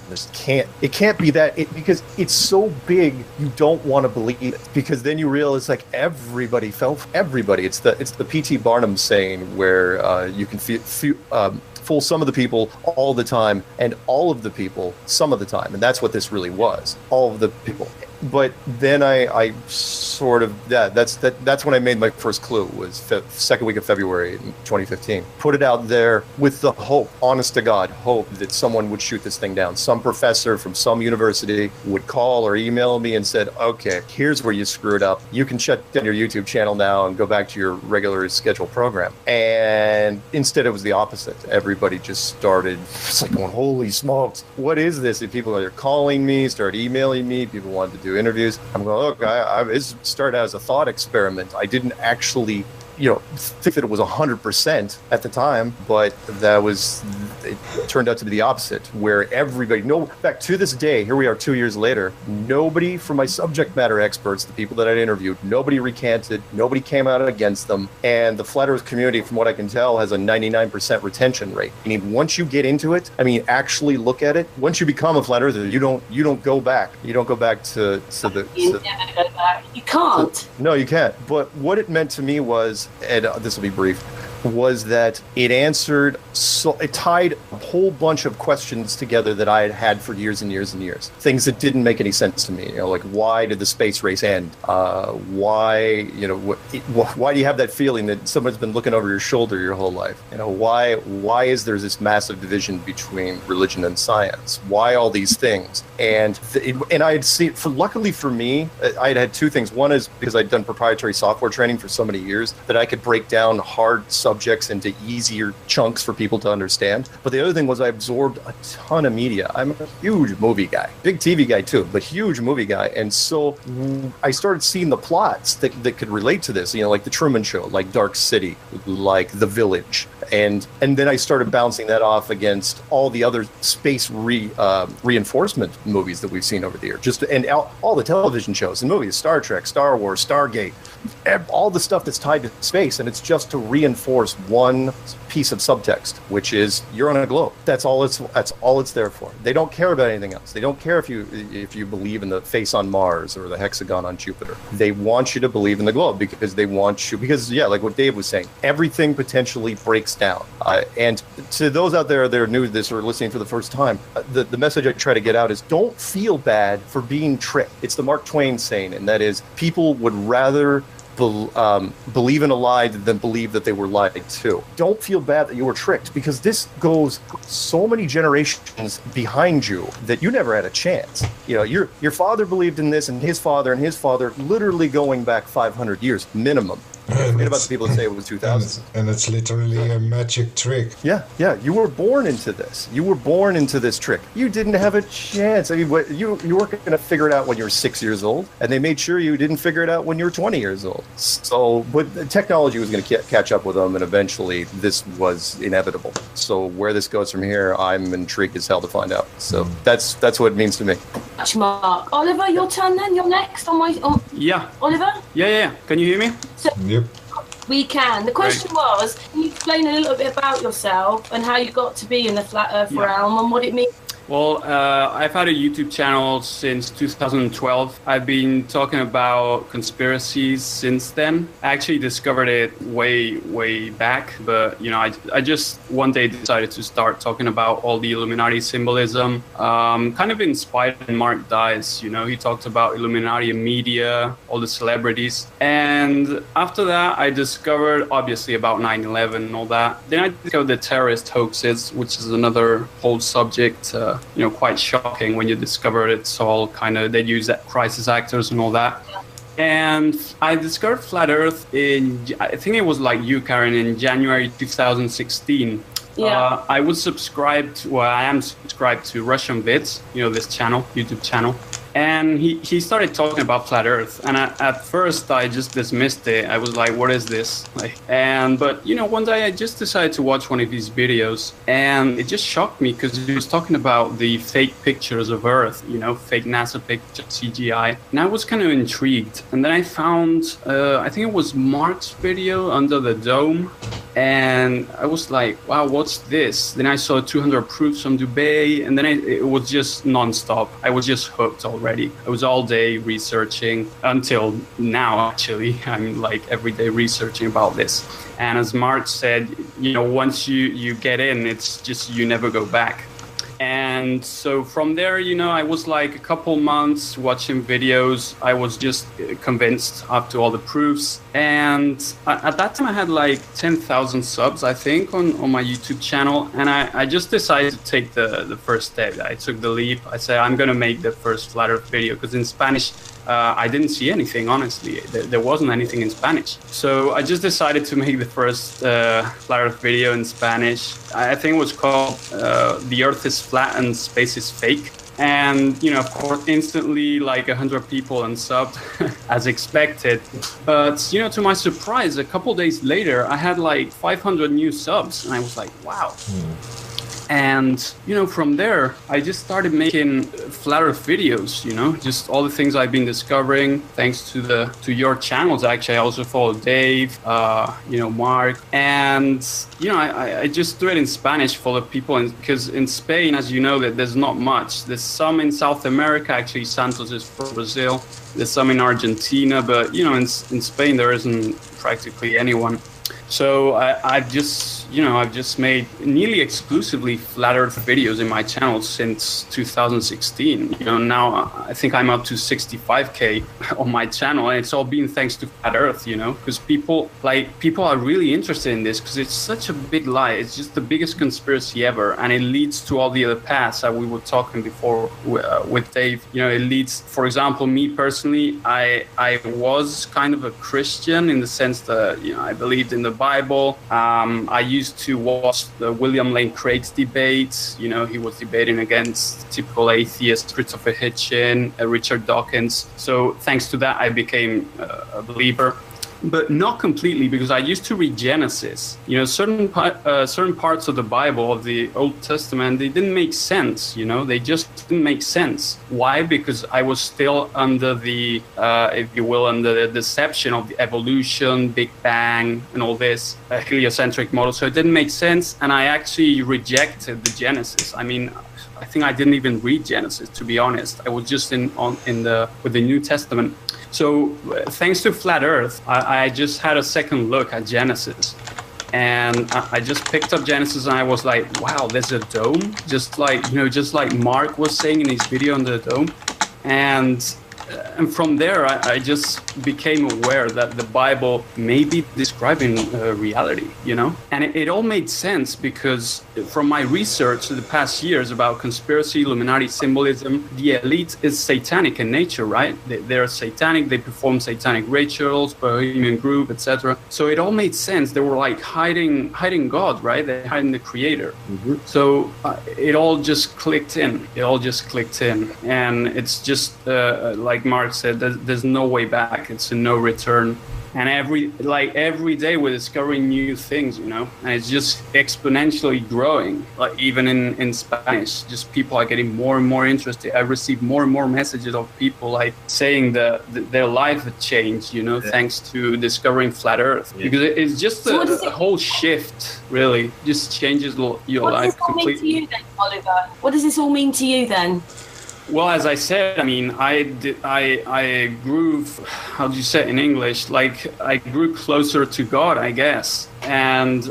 Speaker 5: it can't be that, because it's so big, you don't want to believe it, because then you realize like everybody fell for everybody. It's the P.T. Barnum saying where you can fool some of the people all the time and all of the people some of the time, and that's what this really was, all of the people. But then I sort of, that's when I made my first clue, was second week of February in 2015. Put it out there with the hope, honest to God, hope that someone would shoot this thing down. Some professor from some university would call or email me and said, okay, here's where you screwed up. You can shut down your YouTube channel now and go back to your regular scheduled program. And instead it was the opposite. Everybody just started, it's like going, holy smokes, what is this? And people are calling me, started emailing me, people wanted to do interviews. I'm going, look, it started out as a thought experiment. I didn't actually think that it was 100% at the time, but it turned out to be the opposite, where everybody, in fact, to this day, here we are 2 years later, nobody from my subject matter experts, the people that I interviewed, nobody recanted, nobody came out against them, and the Flat Earth community, from what I can tell, has a 99% retention rate. Meaning, once you get into it, actually look at it, once you become a Flat Earther, you don't go back. You don't go back to the...
Speaker 1: You never go back. You can't.
Speaker 5: No, you can't. But what it meant to me was, and this will be brief, was that it tied a whole bunch of questions together that I had had for years and years and years. Things that didn't make any sense to me. Like, why did the space race end? Why do you have that feeling that someone's been looking over your shoulder your whole life? Why is there this massive division between religion and science? Why all these things? And I had seen, luckily for me, I had two things. One is because I'd done proprietary software training for so many years that I could break down hard subjects into easier chunks for people to understand. But the other thing was I absorbed a ton of media. I'm a huge movie guy, big TV guy too, but huge movie guy. And so I started seeing the plots that could relate to this, like The Truman Show, like Dark City, like The Village. And then I started bouncing that off against all the other space reinforcement movies that we've seen over the years. And all the television shows and movies, Star Trek, Star Wars, Stargate, all the stuff that's tied to space, and it's just to reinforce one piece of subtext, which is you're on a globe. That's all it's there for. They don't care about anything else. They don't care if you believe in the face on Mars or the hexagon on Jupiter. They want you to believe in the globe because like what Dave was saying, everything potentially breaks down. And to those out there that are new to this or listening for the first time, the message I try to get out is don't feel bad for being tricked. It's the Mark Twain saying, and that is, people would rather believe in a lie than believe that they were lied to. Don't feel bad that you were tricked, because this goes so many generations behind you that you never had a chance. Your father believed in this, and his father, literally going back 500 years minimum. Forget about the people that say it was 2000.
Speaker 3: And it's literally a magic trick.
Speaker 5: Yeah. You were born into this. You were born into this trick. You didn't have a chance. I mean, you weren't going to figure it out when you were 6 years old, and they made sure you didn't figure it out when you were 20 years old. So, but the technology was going to catch up with them, and eventually this was inevitable. So where this goes from here, I'm intrigued as hell to find out. So that's what it means to me.
Speaker 1: Mark. Oliver, your turn then. You're next on my...
Speaker 7: Yeah.
Speaker 1: Oliver?
Speaker 7: Yeah. Can you hear me?
Speaker 3: Yep.
Speaker 1: We can. The question was, can you explain a little bit about yourself and how you got to be in the Flat Earth realm and what it means?
Speaker 7: Well, I've had a YouTube channel since 2012. I've been talking about conspiracies since then. I actually discovered it way back, but I just one day decided to start talking about all the Illuminati symbolism. Kind of inspired by Mark Dice. He talked about Illuminati and media, all the celebrities, and after that, I discovered obviously about 9/11 and all that. Then I discovered the terrorist hoaxes, which is another whole subject. Quite shocking when you discover it's all they use that crisis actors and all that. And I discovered Flat Earth I think it was like you, Karen, in January 2016.
Speaker 1: Yeah.
Speaker 7: I am subscribed to Russian Vids, this YouTube channel. And he started talking about Flat Earth, and at first I just dismissed it. I was like, "What is this?" But one day I just decided to watch one of his videos, and it just shocked me because he was talking about the fake pictures of Earth, fake NASA pictures, CGI, and I was kind of intrigued. And then I found, I think it was Mark's video Under the Dome, and I was like, "Wow, what's this?" Then I saw 200 proofs from Dubai, and then it was just nonstop. I was just hooked already. I was all day researching until now, actually. I'm like every day researching about this. And as Mark said, once you get in, it's just you never go back. And so from there, I was like a couple months watching videos. I was just convinced after all the proofs. And at that time, I had like 10,000 subs, I think, on my YouTube channel. And I just decided to take the first step. I took the leap. I said, I'm going to make the first Flat Earth video, because in Spanish, I didn't see anything, honestly. There wasn't anything in Spanish. So I just decided to make the first Flat Earth video in Spanish. I think it was called The Earth is Flat and Space is Fake. And, of course, instantly like 100 people unsubbed, as expected. But, to my surprise, a couple days later, I had like 500 new subs. And I was like, wow. And, from there, I just started making Flat Earth videos, just all the things I've been discovering thanks to your channels. Actually, I also follow Dave, Mark, and, I just do it in Spanish for the people, because in Spain, as you know, that there's not much. There's some in South America. Actually, Santos is from Brazil. There's some in Argentina, but, in Spain, there isn't practically anyone. So I've just made nearly exclusively Flat Earth videos in my channel since 2016. Now I think I'm up to 65K on my channel, and it's all been thanks to Flat Earth, because people are really interested in this, because it's such a big lie. It's just the biggest conspiracy ever, and it leads to all the other paths that we were talking before with Dave. It leads, for example, me personally, I was kind of a Christian in the sense that, I believed in the Bible. I used to watch the William Lane Craig's debates. He was debating against typical atheists, Christopher Hitchin, Richard Dawkins. So thanks to that, I became a believer. But not completely, because I used to read Genesis. Certain parts of the Bible, of the Old Testament, they didn't make sense. They just didn't make sense. Why? Because I was still under the, if you will, under the deception of the evolution, Big Bang, and all this heliocentric model. So it didn't make sense, and I actually rejected the Genesis. I mean, I think I didn't even read Genesis, to be honest. I was just with the New Testament. So thanks to Flat Earth, I just had a second look at Genesis. And I just picked up Genesis, and I was like, wow, there's a dome? Just like Mark was saying in his video on the dome. And from there, I just became aware that the Bible may be describing reality, And it all made sense, because from my research the past years about conspiracy, Illuminati symbolism, the elite is satanic in nature, right? They're satanic, they perform satanic rituals, Bohemian group, etc. So it all made sense. They were like hiding God, right? They're hiding the creator.
Speaker 6: Mm-hmm.
Speaker 7: So it all just clicked in. And it's just like Mark said, there's no way back. It's a no return. And every day we're discovering new things, you know, and it's just exponentially growing. Like even in Spanish, just people are getting more and more interested. I receive more and more messages of people like saying that their life had changed, you know, thanks to discovering flat Earth. Yeah. Because it's just a whole shift, really, just changes your life completely.
Speaker 1: What does this all mean to you then, Oliver? What does this all mean to you then?
Speaker 7: Well, as I said, I mean, I grew, how do you say it in English? Like I grew closer to God, I guess. And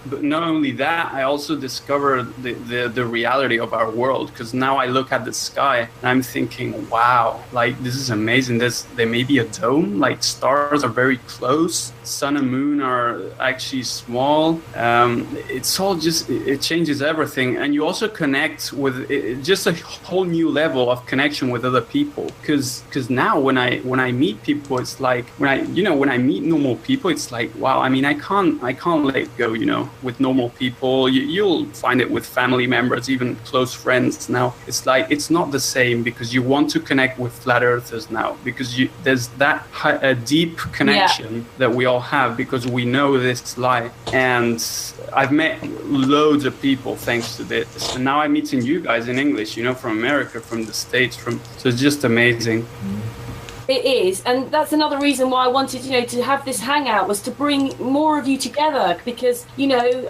Speaker 7: but not only that, I also discovered the reality of our world, because now I look at the sky and I'm thinking, wow, like this is amazing. There may be a dome, like stars are very close, sun and moon are actually small. It's all just, it changes everything. And you also connect with just a whole new level of connection with other people, because now when I meet people, it's like when I meet normal people, it's like, wow, I mean, I can't let go, you know, with normal people. You'll find it with family members, even close friends now. It's like, it's not the same, because you want to connect with flat earthers now, because there's that a deep connection that we all have, because we know this lie. And I've met loads of people thanks to this. And now I'm meeting you guys in English, you know, from America, from the States, so it's just amazing.
Speaker 1: It is, and that's another reason why I wanted, you know, to have this hangout, was to bring more of you together, because, you know,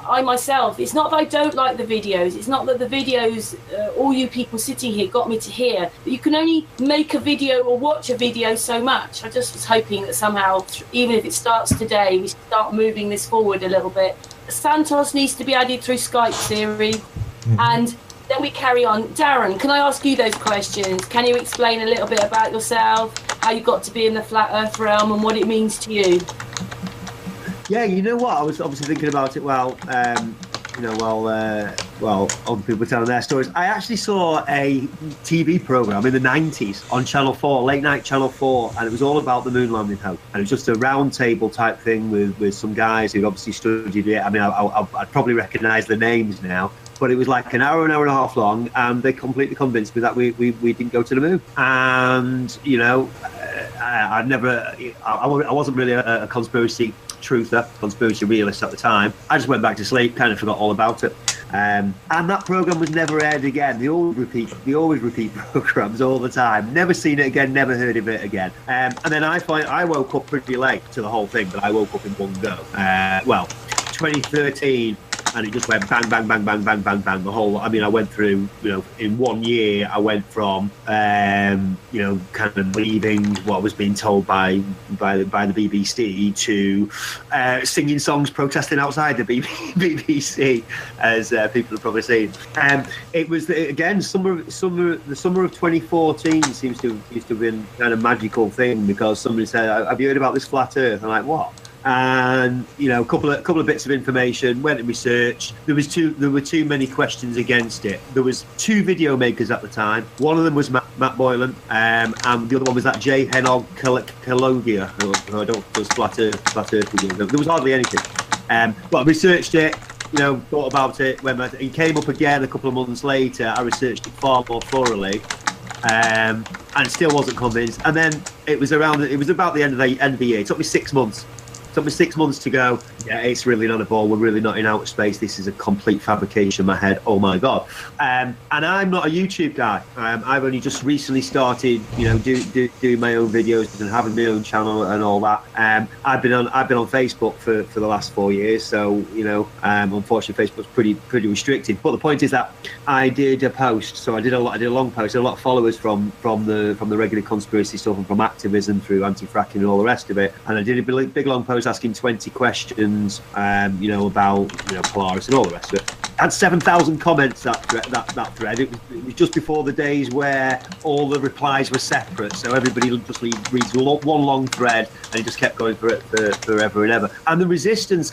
Speaker 1: I myself, it's not that I don't like the videos, it's not that the videos, all you people sitting here got me to here, but you can only make a video or watch a video so much. I just was hoping that somehow, even if it starts today, we start moving this forward a little bit. Santos needs to be added through Skype series, and then we carry on. Darren, can I ask you those questions? Can you explain a little bit about yourself, how you got to be in the flat earth realm and what it means to you?
Speaker 6: Yeah, you know what? I was obviously thinking about it while other people were telling their stories. I actually saw a TV program in the 90s on Channel 4, late night Channel 4, and it was all about the moon landing hoax. And it was just a round table type thing with some guys who'd obviously studied it. I mean, I'd probably recognise the names now. But it was like an hour and a half long, and they completely convinced me that we didn't go to the moon. And, you know, I wasn't really a conspiracy truther, conspiracy realist at the time. I just went back to sleep, kind of forgot all about it. And that program was never aired again. They always repeat programs all the time. Never seen it again, never heard of it again. And then I woke up pretty late to the whole thing, but I woke up in one go. 2013. And it just went bang, bang, bang, bang, bang, bang, bang. The whole, I mean, I went through, you know, in 1 year, I went from, you know, kind of believing what was being told by the BBC to singing songs protesting outside the BBC, as people have probably seen. It was, again, the summer of 2014 seems to have been kind of magical thing, because somebody said, have you heard about this flat earth? I'm like, what? And, you know, a couple of bits of information, went and researched. There were too many questions against it. There was 2 video makers at the time. One of them was Matt Boylan, and the other one was that J. Hennog Kalogia, who I don't was flat earth again. There was hardly anything. But I researched it, you know, thought about it. When it came up again a couple of months later, I researched it far more thoroughly. And still wasn't convinced. And then it was about the end of the year. It took me 6 months. Took me 6 months to go, yeah, it's really not a ball. We're really not in outer space. This is a complete fabrication in my head. Oh, my God. And I'm not a YouTube guy. I've only just recently started, you know, doing my own videos and having my own channel and all that. I've been on Facebook for the last 4 years. So, you know, unfortunately, Facebook's pretty restricted. But the point is that I did a post. So I did a long post. I had a lot of followers from the regular conspiracy stuff and from activism through anti-fracking and all the rest of it. And I did a big long post asking 20 questions, you know, about, you know, Polaris and all the rest of it. had 7,000 comments. That thread. It was just before the days where all the replies were separate, so everybody just reads one long thread, and it just kept going forever and ever. And the resistance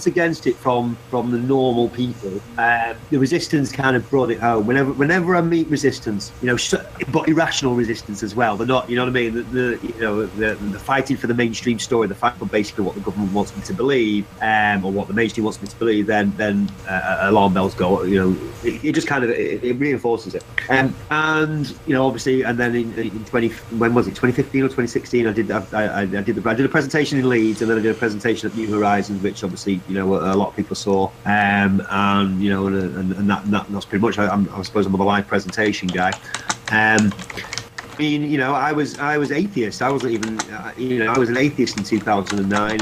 Speaker 6: against it from the normal people, the resistance kind of brought it home. Whenever I meet resistance, but irrational resistance as well. They're not, you know what I mean? The fighting for the mainstream story, the fight for basically what the government wants me to believe, or what the mainstream wants me to believe. Then alarm bells go. It just kind of it reinforces it. And obviously, and then in 2015 or 2016, I did a presentation in Leeds, and then I did a presentation at New Horizons, which obviously a lot of people saw. And that's pretty much. I suppose I'm a live presentation guy. I was atheist. I wasn't even, I was an atheist in 2009.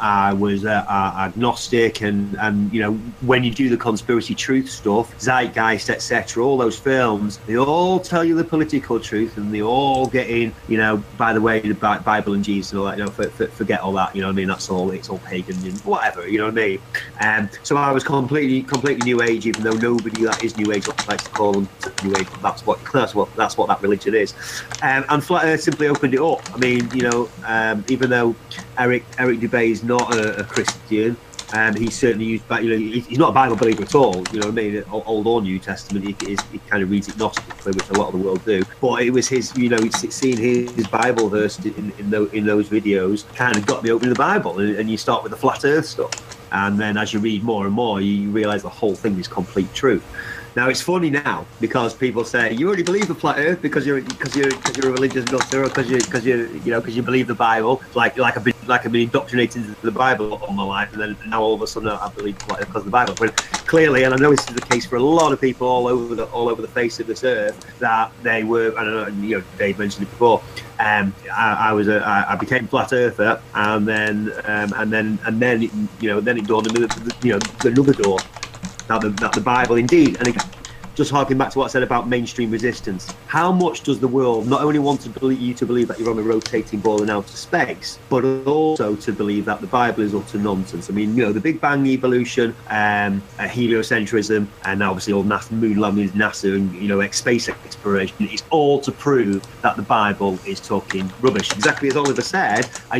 Speaker 6: I was agnostic, and when you do the conspiracy truth stuff, Zeitgeist, etc., all those films, they all tell you the political truth, and they all get in, by the way, the Bible and Jesus and all that, forget all that, it's all pagan and whatever, you know what I mean? So I was completely New Age, even though nobody that is New Age likes to call them New Age. That's what that religion is. And Flat Earth simply opened it up. I mean, even though Eric Dubay is not a Christian, he certainly used, he's not a Bible believer at all. You know what I mean? Old or New Testament, he kind of reads it gnostically, which a lot of the world do. But it was his, seeing his Bible verse in those videos kind of got me opening the Bible, and you start with the flat Earth stuff, and then as you read more and more, you realise the whole thing is complete truth. Now it's funny now because people say you already believe the flat Earth because you're a religious nutter, or because you believe the Bible. Like I've been indoctrinated into the Bible all my life, and then now all of a sudden I believe the flat Earth because of the Bible. But clearly, and I know this is the case for a lot of people all over the face of this earth, that they were. I don't know. Dave mentioned it before. I became flat earther, and then it dawned on me that another door. That the Bible, indeed, and again, just harking back to what I said about mainstream resistance, how much does the world not only want you to believe that you're on a rotating ball in outer space, but also to believe that the Bible is utter nonsense? I mean, the Big Bang, evolution, heliocentrism, and obviously all NASA, moon landings, NASA, and space exploration, is all to prove that the Bible is talking rubbish. Exactly as Oliver said, I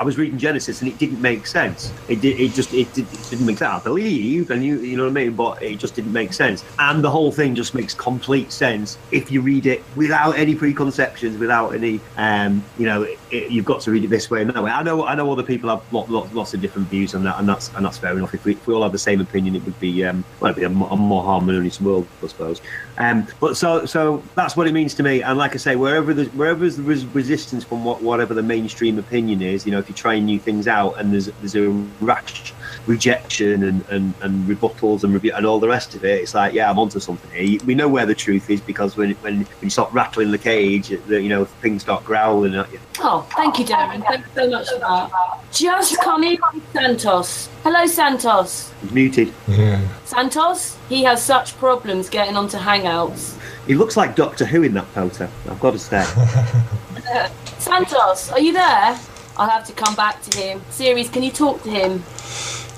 Speaker 6: was reading Genesis and it didn't make sense. It didn't make sense. I believed, and you know what I mean, but it just didn't make sense. And the whole thing just makes complete sense if you read it without any preconceptions, without any you've got to read it this way and that way. I know other people have lots of different views on that, and that's fair enough. If we all have the same opinion, it would be a more harmonious world, I suppose. But so that's what it means to me. And like I say, wherever there's resistance from whatever the mainstream opinion is, if you try new things out, and there's a rash rejection and rebuttals and all the rest of it, it's like, yeah, I'm onto something here. We know where the truth is, because when you start rattling the cage, things start growling at you.
Speaker 1: Oh, thank you, Darren. Thanks so much for that. Just come in, Santos. Hello, Santos.
Speaker 6: He's muted.
Speaker 3: Yeah.
Speaker 1: Santos, he has such problems getting onto Hangouts.
Speaker 6: He looks like Doctor Who in that photo, I've got to say.
Speaker 1: Santos, are you there? I'll have to come back to him. Series, can you talk to him?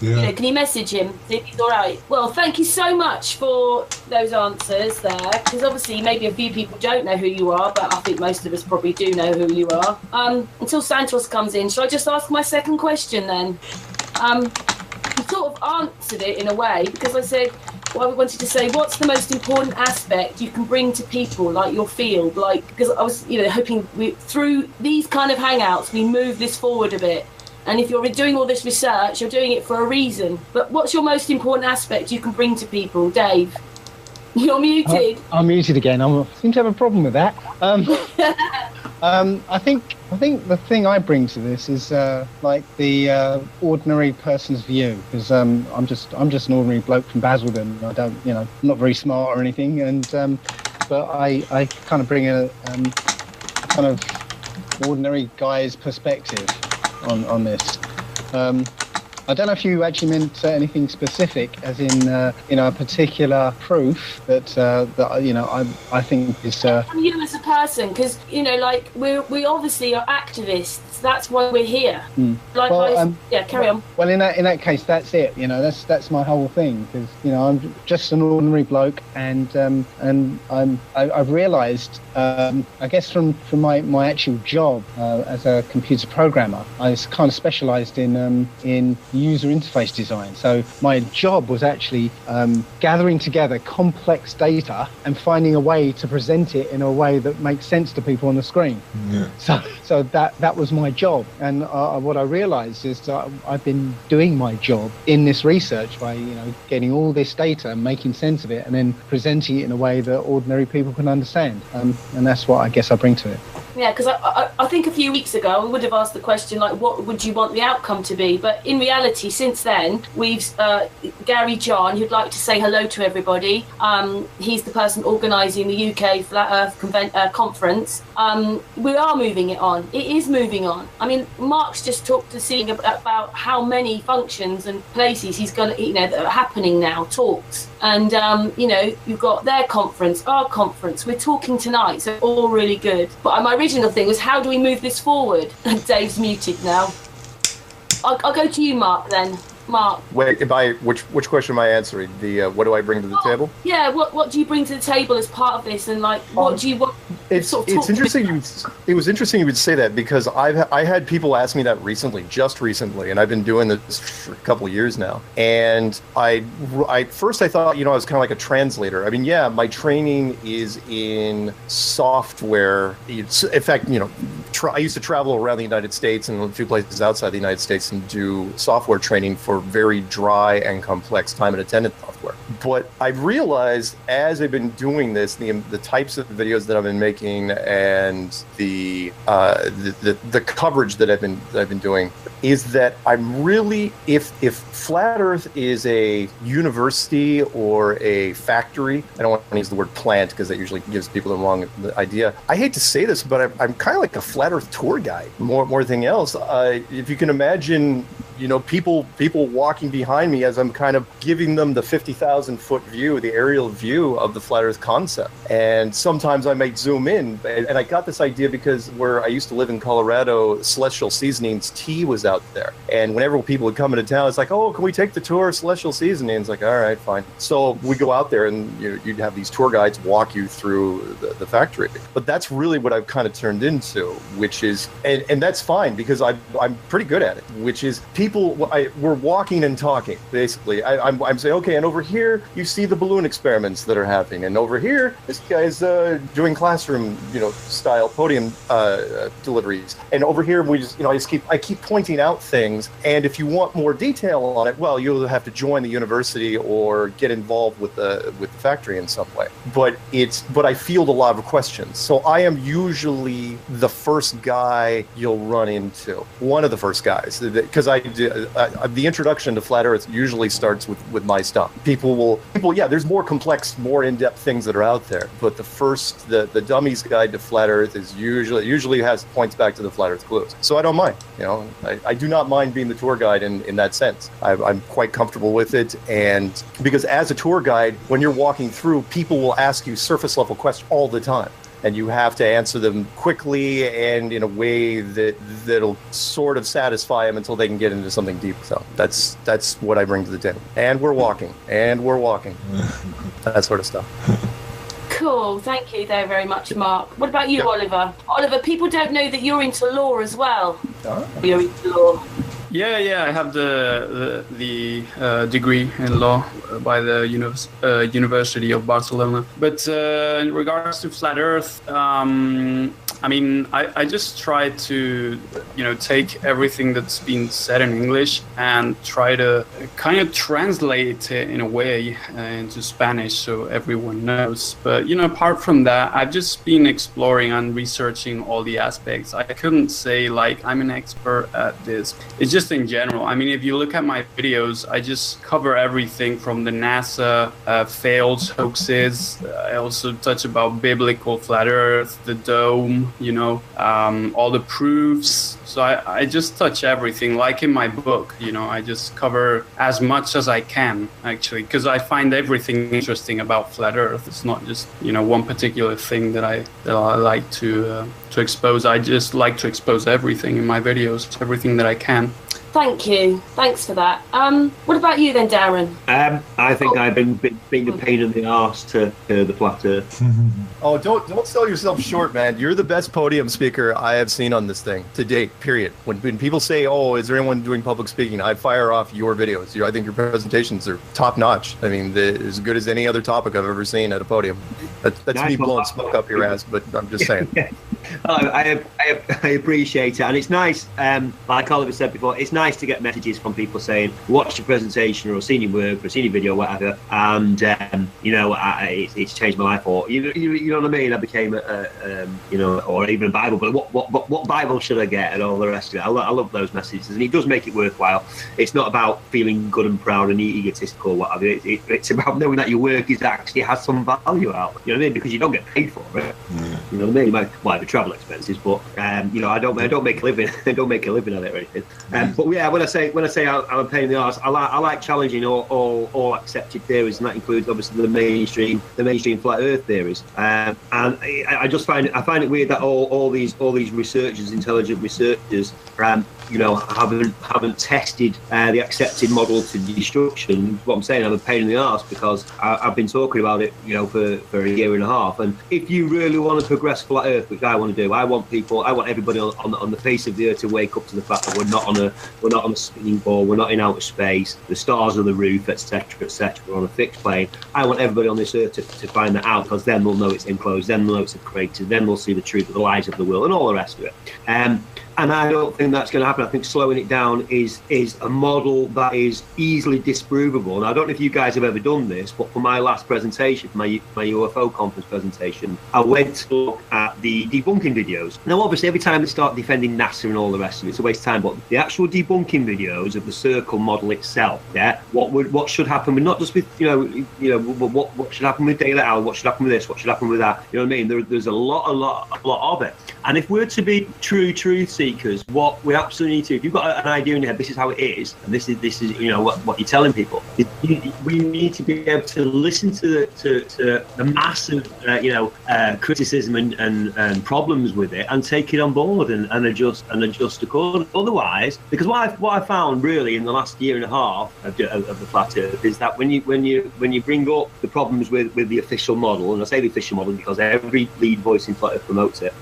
Speaker 3: Yeah.
Speaker 1: Can you message him, see if he's all right? Well, thank you so much for those answers there, because obviously maybe a few people don't know who you are, but I think most of us probably do know who you are. Until Santos comes in, shall I just ask my second question then? You sort of answered it in a way, because I said, I wanted to say, what's the most important aspect you can bring to people, like your field? Because I was, hoping through these kind of hangouts, we move this forward a bit. And if you're doing all this research, you're doing it for a reason. But what's your most important aspect you can bring to people, Dave? You're muted.
Speaker 4: I'm muted again. I seem to have a problem with that. I think the thing I bring to this is like the ordinary person's view, because I'm just an ordinary bloke from Basildon. I don't, I'm not very smart or anything, and but I kind of bring a kind of ordinary guy's perspective on this. I don't know if you actually meant anything specific, as in a particular proof that I think is.
Speaker 1: From you as a person, because like we obviously are activists. That's why we're here. Carry on.
Speaker 4: Well, in that case, that's it. That's my whole thing, because I'm just an ordinary bloke, and I've realised, I guess from my actual job as a computer programmer, I was kind of specialised in user interface design. So my job was actually gathering together complex data and finding a way to present it in a way that makes sense to people on the screen.
Speaker 3: Yeah.
Speaker 4: So that was my job, and what I realised is that I've been doing my job in this research by getting all this data, making sense of it, and then presenting it in a way that ordinary people can understand, and that's what I guess I bring to it.
Speaker 1: Yeah, because I think a few weeks ago we would have asked the question, like, what would you want the outcome to be? But in reality, since then, we've Gary John, who'd like to say hello to everybody. He's the person organising the UK Flat Earth conference. We are moving it on. It is moving on. I mean, Mark's just talked to seeing about how many functions and places he's going to, that are happening now, talks. And, you've got their conference, our conference. We're talking tonight, so all really good. But my original thing was, how do we move this forward? Dave's muted now. I'll go to you, Mark, then. Mark.
Speaker 5: Wait, which question am I answering? The what do I bring to the table?
Speaker 1: Yeah, what do you bring to the table as part of this, and like what do you want?
Speaker 5: It's interesting. It was interesting you would say that, because I had people ask me that just recently, and I've been doing this for a couple of years now. And I first I thought I was kind of like a translator. I mean, yeah, my training is in software. In fact, I used to travel around the United States and a few places outside the United States and do software training for very dry and complex time and attendance software. But I've realized as I've been doing this, the types of videos that I've been making and the coverage that I've been doing is that I'm really, if Flat Earth is a university or a factory, I don't want to use the word plant because that usually gives people the wrong idea. I hate to say this, but I'm kind of like a Flat Earth tour guide more than else. If you can imagine, people walking behind me as I'm kind of giving them the 50,000-foot view, the aerial view of the Flat Earth concept. And sometimes I might zoom in. And I got this idea because where I used to live in Colorado, Celestial Seasonings tea was out there. And whenever people would come into town, it's like, oh, can we take the tour of Celestial Seasonings? Like, all right, fine. So we go out there and you'd have these tour guides walk you through the factory. But that's really what I've kind of turned into, which is, and that's fine because I'm pretty good at it, which is we're walking and talking, basically. I'm saying, okay, and over here, you see the balloon experiments that are happening. And over here, this guy's doing classroom, style podium deliveries. And over here, we just, I keep pointing out things. And if you want more detail on it, well, you'll have to join the university or get involved with the factory in some way. But I field a lot of questions. So I am usually the first guy you'll run into. One of the first guys, because the introduction to Flat Earth usually starts with my stuff. People, there's more complex, more in-depth things that are out there. But the dummy's guide to Flat Earth is usually has points back to the Flat Earth clues. So I don't mind. I do not mind being the tour guide in that sense. I'm quite comfortable with it. And because as a tour guide, when you're walking through, people will ask you surface level questions all the time. And you have to answer them quickly and in a way that'll sort of satisfy them until they can get into something deep. So that's what I bring to the table. And we're walking. That sort of stuff.
Speaker 1: Cool. Thank you there very much, Mark. What about you, Oliver? Oliver, people don't know that you're into law as well. Oh. You're into law.
Speaker 7: Yeah, I have the degree in law by the University of Barcelona. But in regards to Flat Earth, I just try to, take everything that's been said in English and try to kind of translate it in a way into Spanish so everyone knows. But, apart from that, I've just been exploring and researching all the aspects. I couldn't say, I'm an expert at this. It's just in general. If you look at my videos, I just cover everything from the NASA failed hoaxes. I also touch about biblical Flat Earth, the dome, you know, all the proofs. So I just touch everything, like in my book, you know, I just cover as much as I can, actually, because I find everything interesting about flat Earth. It's not just, you know, one particular thing that I like to expose. I just like to expose everything in my videos, everything that I can.
Speaker 1: Thank you. Thanks for that. What about you then, Darren?
Speaker 6: I think I've been a pain in the arse to the flat Earth.
Speaker 5: Oh, don't sell yourself short, man. You're the best podium speaker I have seen on this thing to date, period. When people say, oh, is there anyone doing public speaking? I fire off your videos. I think your presentations are top notch. I mean, as good as any other topic I've ever seen at a podium. That's me blowing smoke up your ass, but I'm just saying.
Speaker 6: I appreciate it, and it's nice. Like Oliver said before, it's nice to get messages from people saying, "Watch your presentation," or "Seen your work," or "Seen your video," whatever. And you know, it's changed my life. Or you know what I mean? I became you know, or even a Bible. But what Bible should I get, and all the rest of it. I love those messages, and it does make it worthwhile. It's not about feeling good and proud and egotistical or whatever. It's about knowing that your work actually has some value out. You know what I mean? Because you don't get paid for it. You know what I mean? You might have travel expenses, but you know, I don't make a living. I don't make a living at it or anything. But yeah, when I say I'm a pain in the arse, I like challenging all accepted theories, and that includes obviously the mainstream flat Earth theories. And I just find it weird that all these researchers, intelligent researchers, you know, haven't tested the accepted model to destruction. What I'm saying, I'm a pain in the arse because I've been talking about it, you know, for a year and a half. And if you really want to progress flat Earth, which I want to do, I want everybody on the face of the Earth to wake up to the fact that we're not on a spinning ball, we're not in outer space, the stars are the roof, etc., etc. We're on a fixed plane. I want everybody on this Earth to find that out, because then they'll know it's enclosed, then they'll know it's a crater, then they'll see the truth of the lies of the world and all the rest of it. And I don't think that's going to happen. I think slowing it down is a model that is easily disprovable. And I don't know if you guys have ever done this, but for my last presentation, for my UFO conference presentation, I went to look at the debunking videos. Now, obviously, every time they start defending NASA and all the rest of it, it's a waste of time. But the actual debunking videos of the circle model itself, yeah, what should happen with, not just with what should happen with daylight hour, what should happen with this, what should happen with that. You know what I mean? There's a lot of it. And if we're to be true truth seekers, what we absolutely need to, if you've got an idea in your head, this is how it is, and this is you know what you're telling people. We need to be able to listen to the massive criticism and problems with it, and take it on board and adjust accordingly. Otherwise, because what I found really in the last year and a half of the flat Earth is that when you bring up the problems with the official model, and I say the official model because every lead voice in flat Earth promotes it,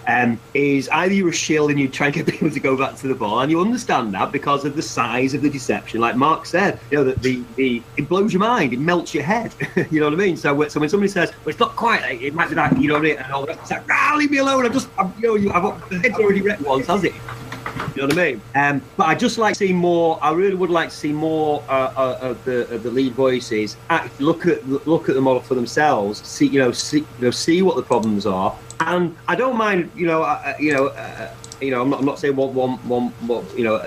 Speaker 6: is either you're a shill and you try and get people to go back to the ball, and you understand that because of the size of the deception. Like Mark said, you know, that it blows your mind, it melts your head. You know what I mean? So when somebody says, well, it's not quite, it might be that, you know what I mean, and all that, it's like, leave me alone. The head's already wrecked once, has it? You know what I mean? But I just like to see more. I really would like to see more of the lead voices look at the model for themselves. See what the problems are. And I don't mind, I'm not saying one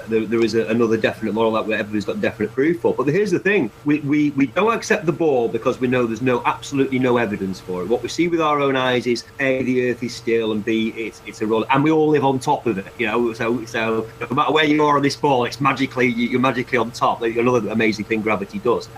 Speaker 6: there is another definite model that everybody's got definite proof for. But here's the thing: we don't accept the ball because we know there's absolutely no evidence for it. What we see with our own eyes is A, the Earth is still, and B, it's a roll, and we all live on top of it. You know, so no matter where you are on this ball, you're magically on top. Another amazing thing gravity does.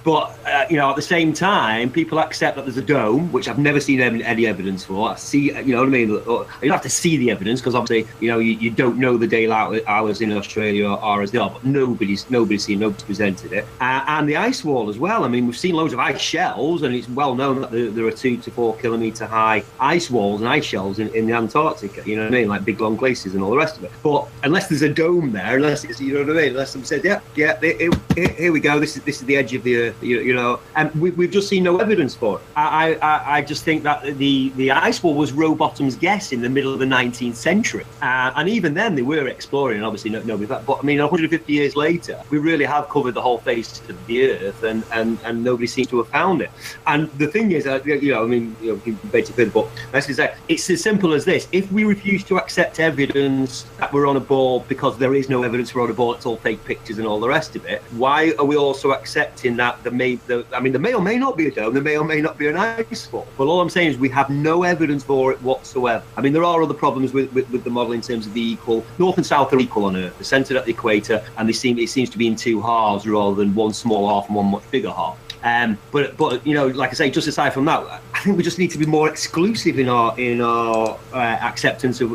Speaker 6: But at the same time, people accept that there's a dome, which I've never seen any evidence for. I see, you know what I mean? You have to see the evidence because obviously, you don't know the daylight hours in Australia are as they are, but nobody's presented it. And the ice wall as well. I mean, we've seen loads of ice shelves, and it's well known that there are 2 to 4 kilometre high ice walls and ice shelves in the Antarctica. You know what I mean? Like big long glaciers and all the rest of it. But unless there's a dome there, unless it's, you know what I mean? Unless someone said, here we go. This is the edge of the Earth. And we've just seen no evidence for it. I just think that the ice wall was Rowbottom's guess in the middle of the 19th century. And even then, they were exploring, and obviously nobody. But I mean, 150 years later, we really have covered the whole face of the Earth, and nobody seems to have found it. And the thing is, you can debate it further, but let's just say it's as simple as this: if we refuse to accept evidence that we're on a ball because there is no evidence we're on a ball, it's all fake pictures and all the rest of it, why are we also accepting that the may or may not be a dome, there may or may not be an ice fall? Well, all I'm saying is we have no evidence for it whatsoever. I mean, there are other problems with the model in terms of the equal. North and South are equal on Earth. They're centered at the equator, and it seems to be in two halves rather than one small half and one much bigger half. But like I say, just aside from that, I think we just need to be more exclusive in our acceptance of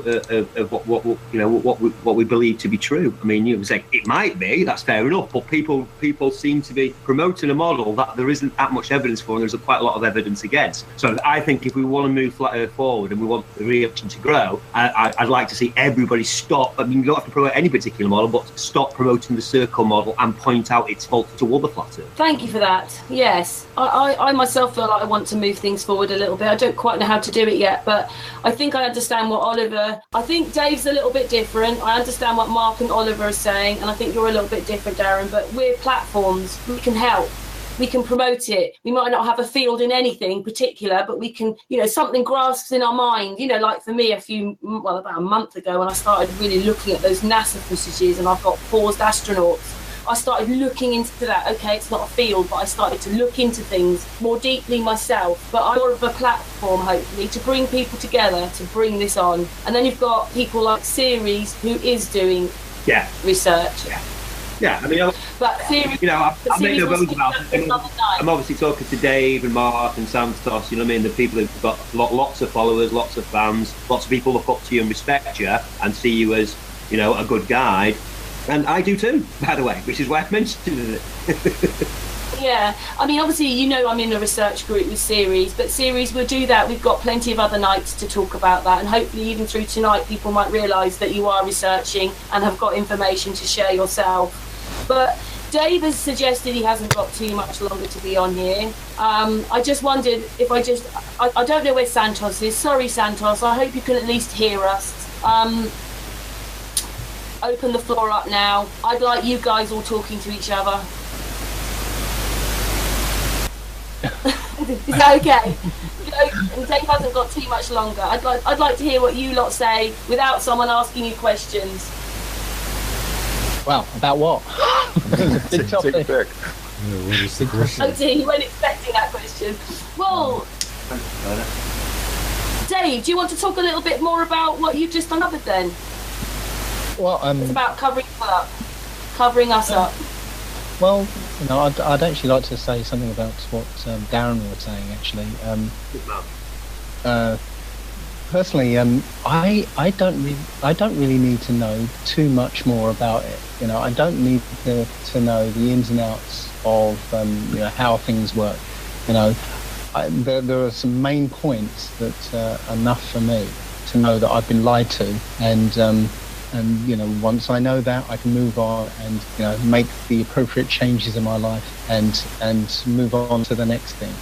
Speaker 6: what we believe to be true. I mean, you can say it might be, that's fair enough, but people seem to be promoting a model that there isn't that much evidence for, and there's quite a lot of evidence against. So I think if we want to move Flat Earth forward and we want the reaction to grow, I'd like to see everybody stop. I mean, you don't have to promote any particular model, but stop promoting the circle model and point out its faults to other flat Earth.
Speaker 1: Thank you for that. Yes, I myself feel like I want to move things forward a little bit. I don't quite know how to do it yet, but I think I understand what Oliver... I think Dave's a little bit different. I understand what Mark and Oliver are saying, and I think you're a little bit different, Darren, but we're platforms. We can help. We can promote it. We might not have a field in anything particular, but we can, something grasps in our mind. Like for me, about a month ago, when I started really looking at those NASA footages, and I've got paused astronauts, I started looking into that. Okay, it's not a field, but I started to look into things more deeply myself. But I'm more of a platform, hopefully, to bring people together to bring this on. And then you've got people like Ceres, who is doing research.
Speaker 6: Yeah, I mean,
Speaker 1: but Ceres,
Speaker 6: I make no bones about it. I'm obviously talking to Dave and Mark and Santos, the people who've got lots of followers, lots of fans, lots of people look up to you and respect you and see you as, a good guide. And I do too, by the way, which is why I've mentioned it.
Speaker 1: Yeah, I mean, obviously, I'm in a research group with Ceres, but Ceres will do that. We've got plenty of other nights to talk about that, and hopefully even through tonight, people might realise that you are researching and have got information to share yourself. But Dave has suggested he hasn't got too much longer to be on here. I just wondered if I don't know where Santos is. Sorry, Santos, I hope you can at least hear us. Open the floor up now. I'd like you guys all talking to each other. Is that okay? Dave hasn't got too much longer. I'd like to hear what you lot say without someone asking you questions.
Speaker 4: Well, about what?
Speaker 5: Big topic.
Speaker 3: What is the question?
Speaker 1: Oh dear, you weren't expecting that question. Well, Dave, do you want to talk a little bit more about what you've just uncovered then?
Speaker 4: Well,
Speaker 1: it's about covering us up.
Speaker 4: Well, I'd actually like to say something about what Darren was saying. Actually, personally, I don't really need to know too much more about it. I don't need to know the ins and outs of how things work. There are some main points that are enough for me to know that I've been lied to, and once I know that, I can move on and make the appropriate changes in my life and move on to the next thing.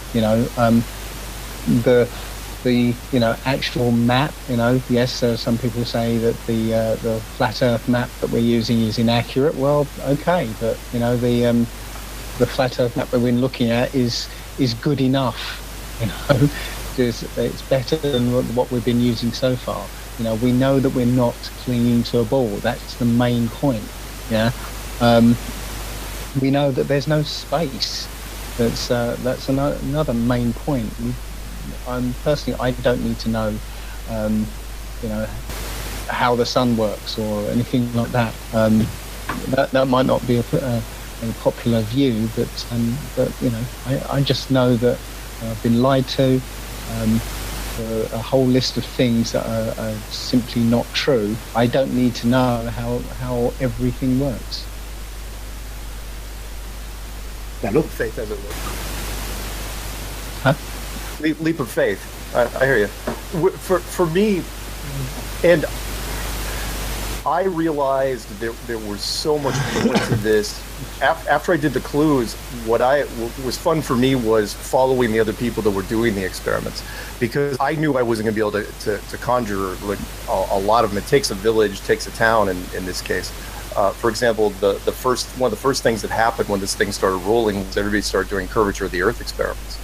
Speaker 4: The actual map. Yes, there are some people say that the flat Earth map that we're using is inaccurate. Well, okay, but the flat Earth map that we're looking at is good enough. It's better than what we've been using so far. We know that we're not clinging to a ball. That's the main point. We know that there's no space. That's another main point. Personally, I don't need to know, how the sun works or anything like that. That might not be a popular view, but I just know that I've been lied to. A whole list of things that are simply not true. I don't need to know how everything works.
Speaker 5: Faith as it
Speaker 4: Huh?
Speaker 5: leap of faith. I hear you. For me, and I realized there was so much more to this. After I did the clues, what was fun for me was following the other people that were doing the experiments, because I knew I wasn't going to be able to conjure like a lot of them. It takes a village, takes a town in this case. For example, one of the first things that happened when this thing started rolling was everybody started doing curvature of the Earth experiments.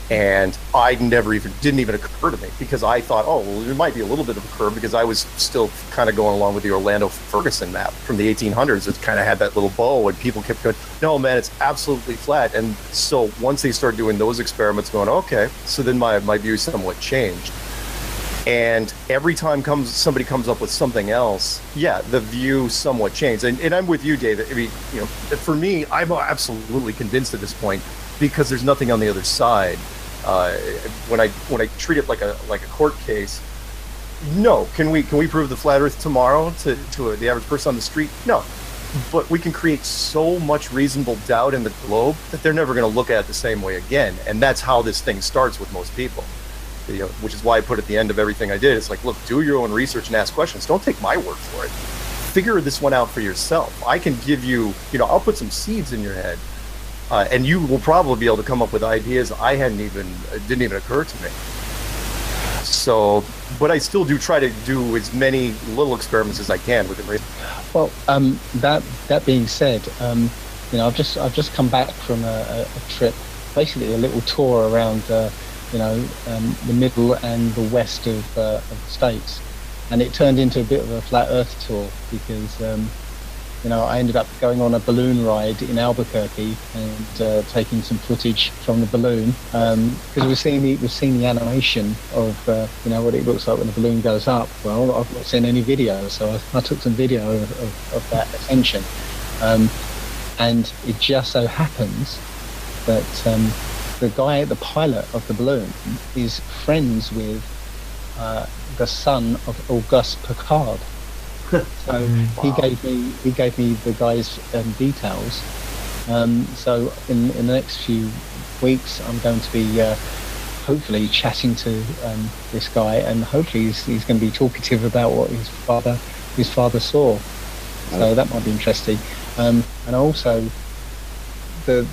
Speaker 5: And I didn't even occur to me, because I thought, oh, well, there might be a little bit of a curve, because I was still kind of going along with the Orlando Ferguson map from the 1800s. It kind of had that little bow, and people kept going, no, man, it's absolutely flat. And so once they started doing those experiments, going, okay, so then my view somewhat changed. And every time somebody comes up with something else, yeah, the view somewhat changed. And I'm with you, David. I mean, for me, I'm absolutely convinced at this point, because there's nothing on the other side. When I treat it like a court case, no. Can we prove the flat Earth tomorrow to the average person on the street? No. But we can create so much reasonable doubt in the globe that they're never going to look at it the same way again. And that's how this thing starts with most people. Which is why I put at the end of everything I did, it's like, look, do your own research and ask questions. Don't take my word for it. Figure this one out for yourself. I can give you, I'll put some seeds in your head. And you will probably be able to come up with ideas didn't even occur to me. So, but I still do try to do as many little experiments as I can within reason.
Speaker 4: Well, that being said, I've just come back from a trip, basically a little tour around, the middle and the west of the States, and it turned into a bit of a flat Earth tour, because I ended up going on a balloon ride in Albuquerque and taking some footage from the balloon, because we've seen the animation of what it looks like when the balloon goes up. Well, I've not seen any video, so I took some video of that ascension, and it just so happens that the pilot of the balloon is friends with the son of Auguste Piccard. So he gave me the guy's details. So in the next few weeks, I'm going to be hopefully chatting to this guy, and hopefully he's going to be talkative about what his father saw. So that might be interesting. And also the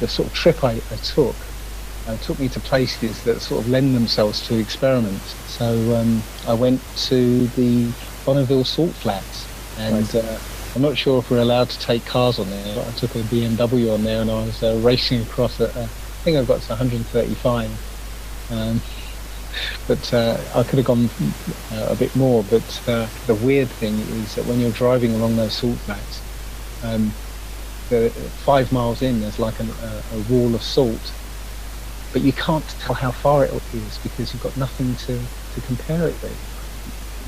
Speaker 4: sort of trip I took me to places that sort of lend themselves to experiments. So I went to the Bonneville Salt Flats, and I'm not sure if we're allowed to take cars on there, but I took a BMW on there, and I was racing across at, I think I got to 135, but I could have gone a bit more. But the weird thing is that when you're driving along those salt flats, 5 miles in, there's like a wall of salt, but you can't tell how far it is because you've got nothing to compare it with.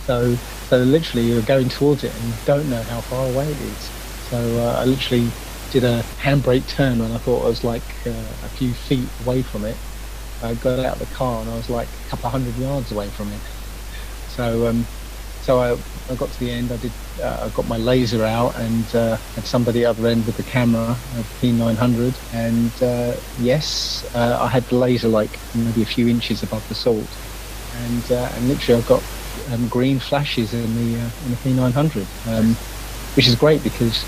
Speaker 4: So literally you're going towards it and you don't know how far away it is. So I literally did a handbrake turn when I thought I was like a few feet away from it. I got out of the car and I was like a couple of 100 yards away from it. So I got to the end. I got my laser out and had somebody at the other end with the camera, a P900, and yes, I had the laser like maybe a few inches above the salt, and literally I've got green flashes in the P900, which is great because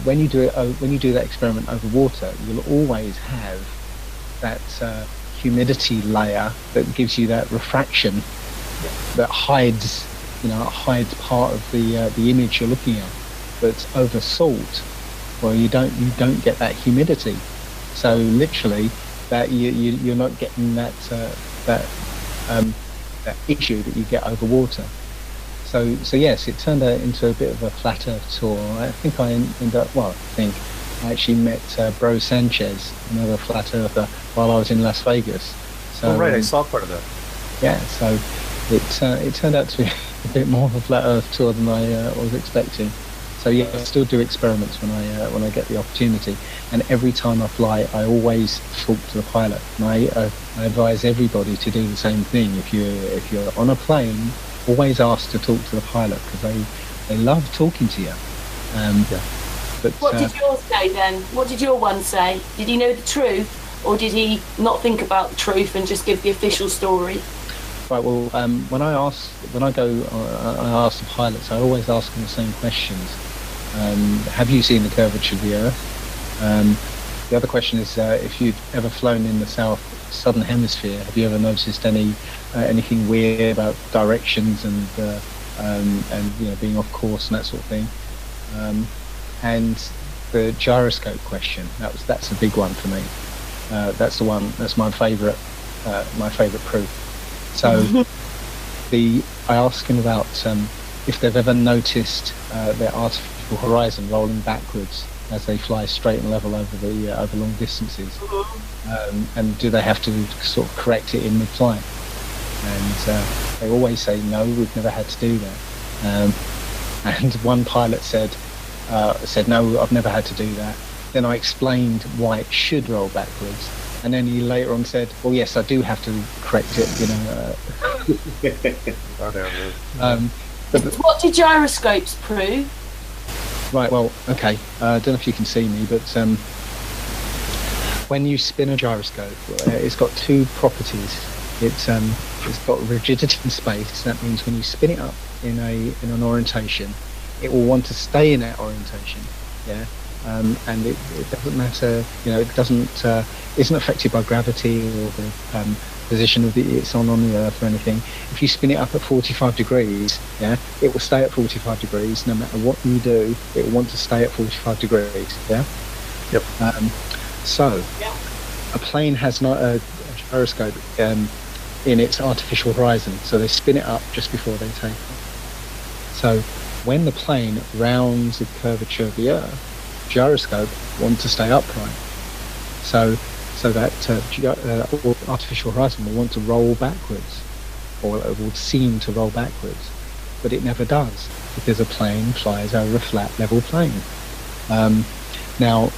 Speaker 4: when you do that experiment over water, you'll always have that humidity layer that gives you that refraction that hides part of the image you're looking at. But over salt, well, you don't get that humidity, so literally that you're not getting that issue that you get over water. So yes, it turned out into a bit of a flat Earth tour. I think I actually met Bro Sanchez, another flat earther, while I was in Las Vegas. So,
Speaker 5: I saw part of that.
Speaker 4: Yeah, so it turned out to be a bit more of a flat Earth tour than I was expecting. So yeah, I still do experiments when I get the opportunity, and every time I fly, I always talk to the pilot. And I advise everybody to do the same thing. If you're on a plane, always ask to talk to the pilot because they love talking to you. But
Speaker 1: what did yours say then? What did your one say? Did he know the truth, or did he not think about the truth and just give the official story?
Speaker 4: Right. Well, when I ask the pilots, I always ask them the same questions. Have you seen the curvature of the Earth? The other question is, if you've ever flown in the southern hemisphere, have you ever noticed anything weird about directions and being off course and that sort of thing? And the gyroscope question, that's a big one for me. That's the one. That's my favourite. My favourite proof. So I ask them about if they've ever noticed their artificial horizon rolling backwards as they fly straight and level over long distances, and do they have to sort of correct it in mid-flight? And they always say no, we've never had to do that. And one pilot said no, I've never had to do that. Then I explained why it should roll backwards, and then he later on said, well, yes, I do have to correct it,
Speaker 1: What do gyroscopes prove?
Speaker 4: Right, well, okay, I don't know if you can see me, but when you spin a gyroscope, it's got two properties. It's got rigidity in space. That means when you spin it up in an orientation, it will want to stay in that orientation, yeah. And it doesn't matter, it isn't affected by gravity or the position of it's on the Earth or anything. If you spin it up at 45 degrees, yeah, it will stay at 45 degrees no matter what you do. It will want to stay at 45 degrees, yeah.
Speaker 5: Yep.
Speaker 4: So, a plane has not a gyroscope in its artificial horizon, so they spin it up just before they take off. So, when the plane rounds the curvature of the Earth, gyroscope want to stay upright, so that artificial horizon will want to roll backwards, or it will seem to roll backwards, but it never does, because a plane flies over a flat level plane. Now,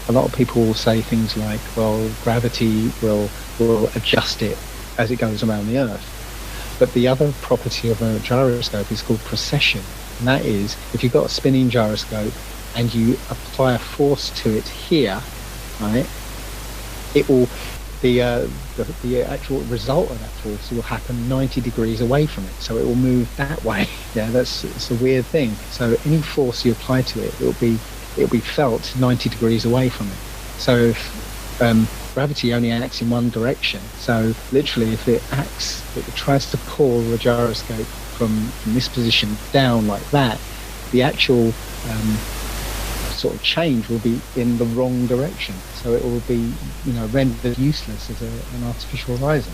Speaker 4: a lot of people will say things like, well, gravity will adjust it as it goes around the Earth, but the other property of a gyroscope is called precession, and that is, if you've got a spinning gyroscope and you apply a force to it here, right, it will, the actual result of that force will happen 90 degrees away from it, so it will move that way. Yeah, it's a weird thing. So any force you apply to it, it'll be felt 90 degrees away from it. So if gravity only acts in one direction, so literally if it tries to pull the gyroscope from this position down like that, the actual sort of change will be in the wrong direction, so it will be rendered useless as an artificial horizon.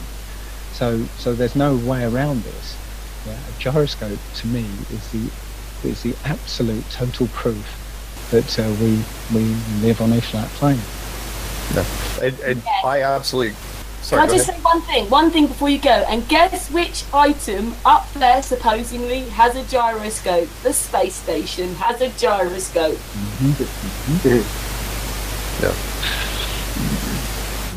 Speaker 4: So there's no way around this. Yeah? A gyroscope to me is the absolute total proof that we live on a flat plane.
Speaker 5: And I absolutely. Sorry,
Speaker 1: Can I just say one thing before you go? And guess which item up there supposedly has a gyroscope? The space station has a gyroscope.
Speaker 5: Yeah.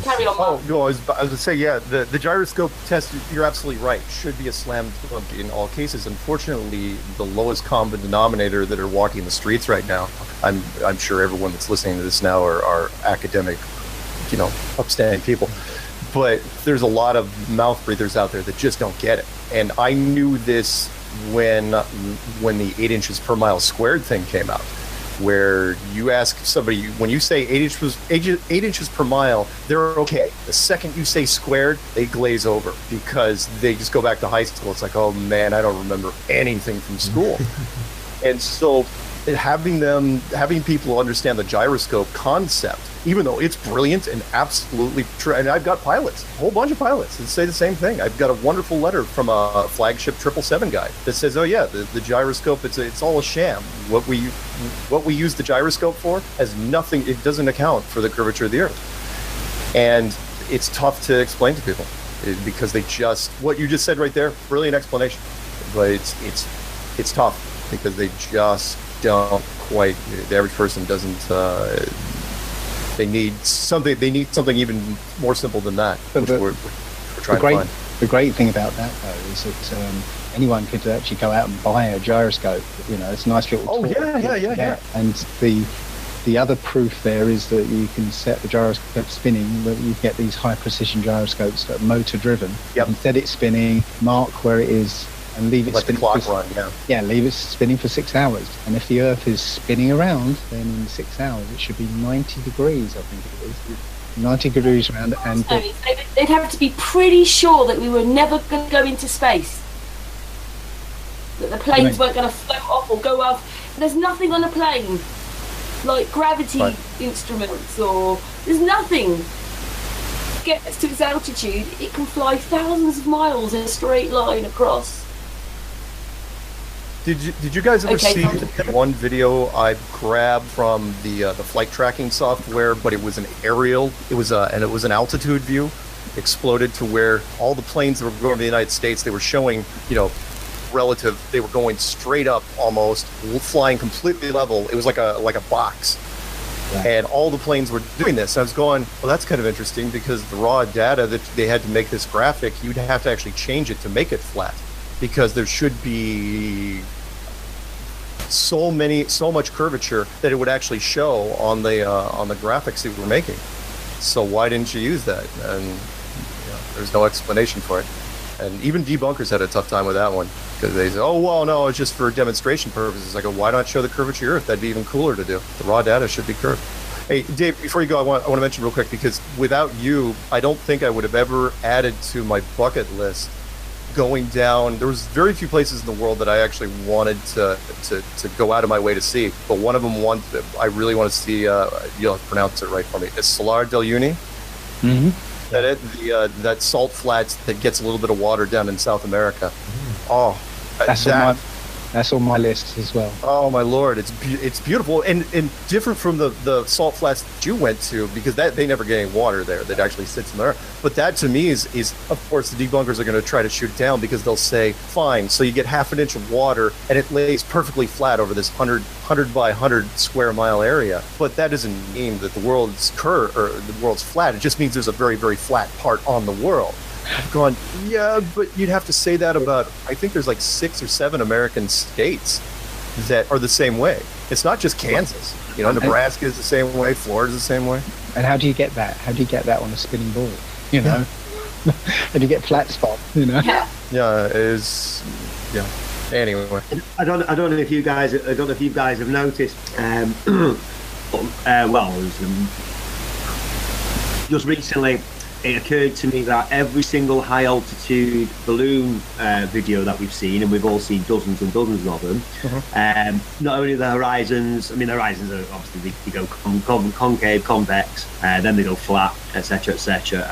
Speaker 1: Carry on, Mark.
Speaker 5: Oh, no, I was going to say, yeah, the gyroscope test, you're absolutely right, should be a slam dunk in all cases. Unfortunately, the lowest common denominator that are walking the streets right now, I'm sure everyone that's listening to this now are academic, upstanding people. But there's a lot of mouth breathers out there that just don't get it. And I knew this when the 8 inches per mile squared thing came out, where you ask somebody, when you say 8 inches per mile, they're okay. The second you say squared, they glaze over because they just go back to high school. It's like, oh man, I don't remember anything from school. And so having people understand the gyroscope concept, even though it's brilliant and absolutely true, and I've got pilots, a whole bunch of pilots that say the same thing. I've got a wonderful letter from a flagship 777 guy that says, oh yeah, the gyroscope, it's all a sham. What we use the gyroscope for has nothing, it doesn't account for the curvature of the Earth. And it's tough to explain to people because they just, what you just said right there, brilliant explanation, but it's tough because they just don't quite, the average person doesn't, they need something even more simple than that, which we're trying to find.
Speaker 4: The great thing about that though is that anyone could actually go out and buy a gyroscope. It's a nice little tool.
Speaker 5: Yeah.
Speaker 4: And the other proof there is that you can set the gyroscope spinning, that you get these high precision gyroscopes that are motor driven.
Speaker 5: Yep.
Speaker 4: You can set it spinning, mark where it is, and leave it
Speaker 5: Let the
Speaker 4: spinning.
Speaker 5: clock run, yeah.
Speaker 4: Yeah, leave it spinning for 6 hours. And if the Earth is spinning around, then in 6 hours it should be 90 degrees, I think it is. 90 degrees around, and
Speaker 1: So they'd have to be pretty sure that we were never going to go into space. That the planes weren't going to float off or go off. There's nothing on a plane, like gravity instruments, or there's nothing. Gets to its altitude, it can fly thousands of miles in a straight line across.
Speaker 5: Did you guys ever see that one video I grabbed from the flight tracking software? But it was an aerial. It was an altitude view, exploded to where all the planes that were going to the United States, they were showing, relative. They were going straight up, almost flying completely level. It was like a box. Yeah. And all the planes were doing this. I was going, well, that's kind of interesting, because the raw data that they had to make this graphic, you'd have to actually change it to make it flat, because there should be so much curvature that it would actually show on the graphics that we were making. So why didn't you use that? And there's no explanation for it. And even debunkers had a tough time with that one, because they said, oh, well, no, it's just for demonstration purposes. I go, why not show the curvature of the Earth? That'd be even cooler to do. The raw data should be curved. Hey, Dave, before you go, I want to mention real quick, because without you, I don't think I would have ever added to my bucket list going down. There was very few places in the world that I actually wanted to go out of my way to see, but one of them I really want to see, you'll have to pronounce it right for me, it's Salar del Uyuni.
Speaker 4: Mm-hmm.
Speaker 5: That salt flats that gets a little bit of water down in South America. Oh,
Speaker 4: that's on my list as well.
Speaker 5: Oh my Lord, it's beautiful and different from the salt flats that you went to, because they never get any water there. That actually sits in there. But that to me is of course the debunkers are going to try to shoot down, because they'll say, fine, so you get half an inch of water and it lays perfectly flat over this 100 by 100 square mile area. But that doesn't mean that the world's curved or the world's flat. It just means there's a very, very flat part on the world. I've gone, yeah, but you'd have to say that about, I think there's like 6 or 7 American states that are the same way. It's not just Kansas. Nebraska is the same way, Florida's the same way.
Speaker 4: And how do you get that? How do you get that on a spinning board? How do you get flat spot?
Speaker 5: Yeah, it is. Yeah. Anyway,
Speaker 6: I don't know if you guys have noticed. Just recently, it occurred to me that every single high altitude balloon video that we've seen, and we've all seen dozens and dozens of them, not only the horizons, the horizons are obviously they go concave, convex, then they go flat, etc., etc.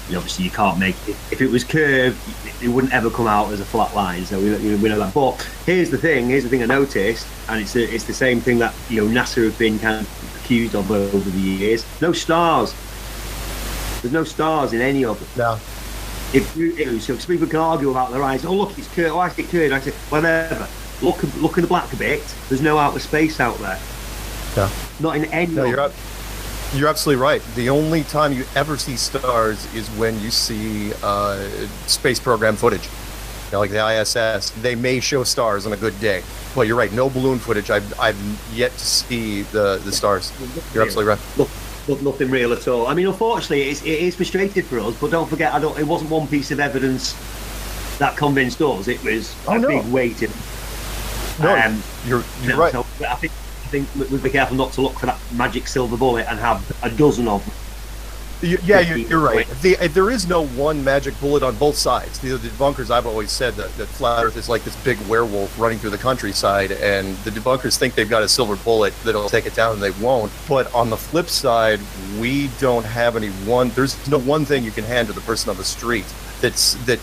Speaker 6: Obviously you can't make if it was curved, it wouldn't ever come out as a flat line. So we know that. But here's the thing I noticed, and it's the same thing that NASA have been kind of accused of over the years. No stars. There's no stars in any of them.
Speaker 5: No.
Speaker 6: So people can argue about the horizon. Oh, look, it's curved. Why is it curved? I say, whatever. Look in the black bit. There's no outer space out there.
Speaker 5: Yeah.
Speaker 6: Not in any.
Speaker 5: No, you're absolutely right. The only time you ever see stars is when you see space program footage. Like the ISS, they may show stars on a good day. Well, you're right. No balloon footage. I've yet to see the stars. You're absolutely right.
Speaker 6: But nothing real at all. Unfortunately, it is frustrating for us. But don't forget, it wasn't one piece of evidence that convinced us. It was big weight.
Speaker 5: No, you're right.
Speaker 6: So I think we'd be careful not to look for that magic silver bullet and have a dozen of them.
Speaker 5: You're right. There is no one magic bullet on both sides. The debunkers, I've always said that flat Earth is like this big werewolf running through the countryside, and the debunkers think they've got a silver bullet that'll take it down, and they won't. But on the flip side, we don't have there's no one thing you can hand to the person on the street that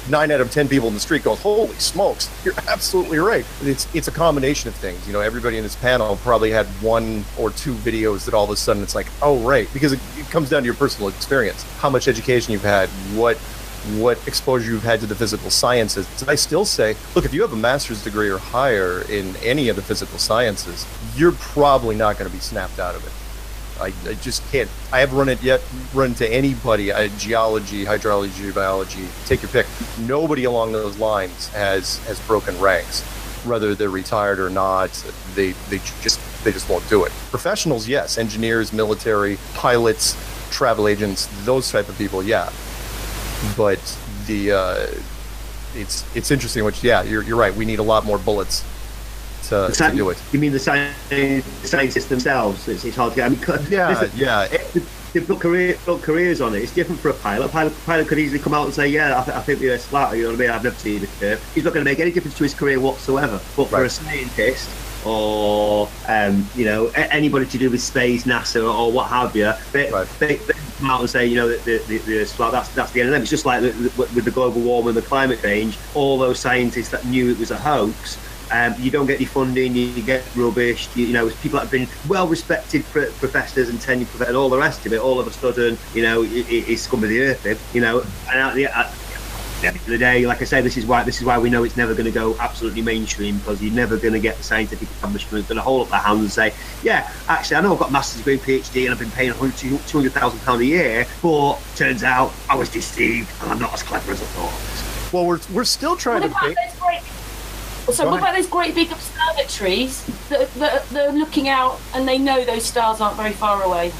Speaker 5: 9 out of 10 people in the street goes, holy smokes, you're absolutely right. It's a combination of things. Everybody in this panel probably had 1 or 2 videos that all of a sudden it's like, oh right, because it comes down to your personal experience, how much education you've had, what exposure you've had to the physical sciences. And I still say, look, if you have a master's degree or higher in any of the physical sciences, you're probably not going to be snapped out of it. I just can't. I haven't run into anybody, geology, hydrology, biology, take your pick. Nobody along those lines has broken ranks. Whether they're retired or not, they just won't do it. Professionals, yes. Engineers, military, pilots, travel agents, those type of people, yeah. But it's interesting. Which, yeah, you're right. We need a lot more bullets to do it.
Speaker 6: You mean the scientists themselves? It's hard to get. I mean, they've got careers on it. It's different for a pilot. A pilot could easily come out and say, "Yeah, I think the Earth's flat." You know what I mean? I've never seen the curve. He's not going to make any difference to his career whatsoever. But for a scientist, or anybody to do with space, NASA, or what have you, they come out and say, the Earth's flat. That's the end of them. It's just like with the global warming, the climate change. All those scientists that knew it was a hoax. You don't get any funding, you get rubbish. People that have been well-respected professors and tenured professors and all the rest of it, all of a sudden, it's scum of the earth. And at the end of the day, like I say, this is why we know it's never going to go absolutely mainstream, because you're never going to get the scientific establishment going to hold up their hands and say, yeah, actually, I know I've got a master's degree, PhD, and I've been paying £200,000 a year, but turns out I was deceived and I'm not as clever as I thought.
Speaker 5: Well, we're still trying to.
Speaker 1: So what about those great big observatories that they're looking out and they know those stars aren't very far away?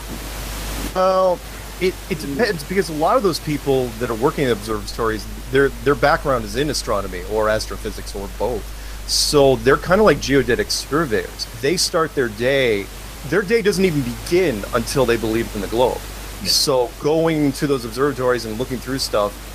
Speaker 5: Well, it depends, because a lot of those people that are working in observatories, their background is in astronomy or astrophysics or both. So they're kind of like geodetic surveyors. They start their day doesn't even begin until they believe in the globe. So going to those observatories and looking through stuff.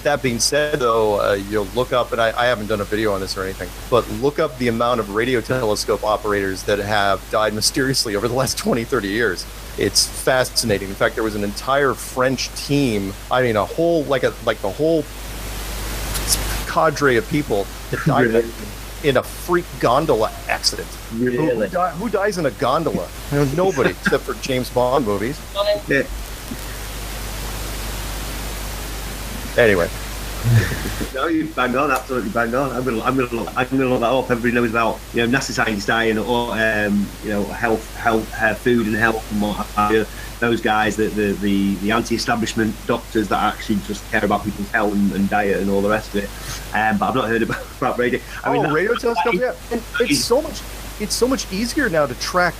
Speaker 5: That being said, though, you'll look up, and I haven't done a video on this or anything, but look up the amount of radio telescope operators that have died mysteriously over the last 20, 30 years. It's fascinating. In fact, there was an entire French team, the whole cadre of people that died in a freak gondola accident.
Speaker 6: Really?
Speaker 5: Who dies in a gondola? Nobody, except for James Bond movies.
Speaker 6: Yeah.
Speaker 5: Anyway,
Speaker 6: no, you bang on, absolutely bang on. I'm gonna look that up. Everybody knows about NASA scientists dying, or health, food and health, and what have you. Those guys, the anti-establishment doctors that actually just care about people's health and diet and all the rest of it. But I've not heard about radio.
Speaker 5: Radio telescope, yeah. And it's so much easier now to track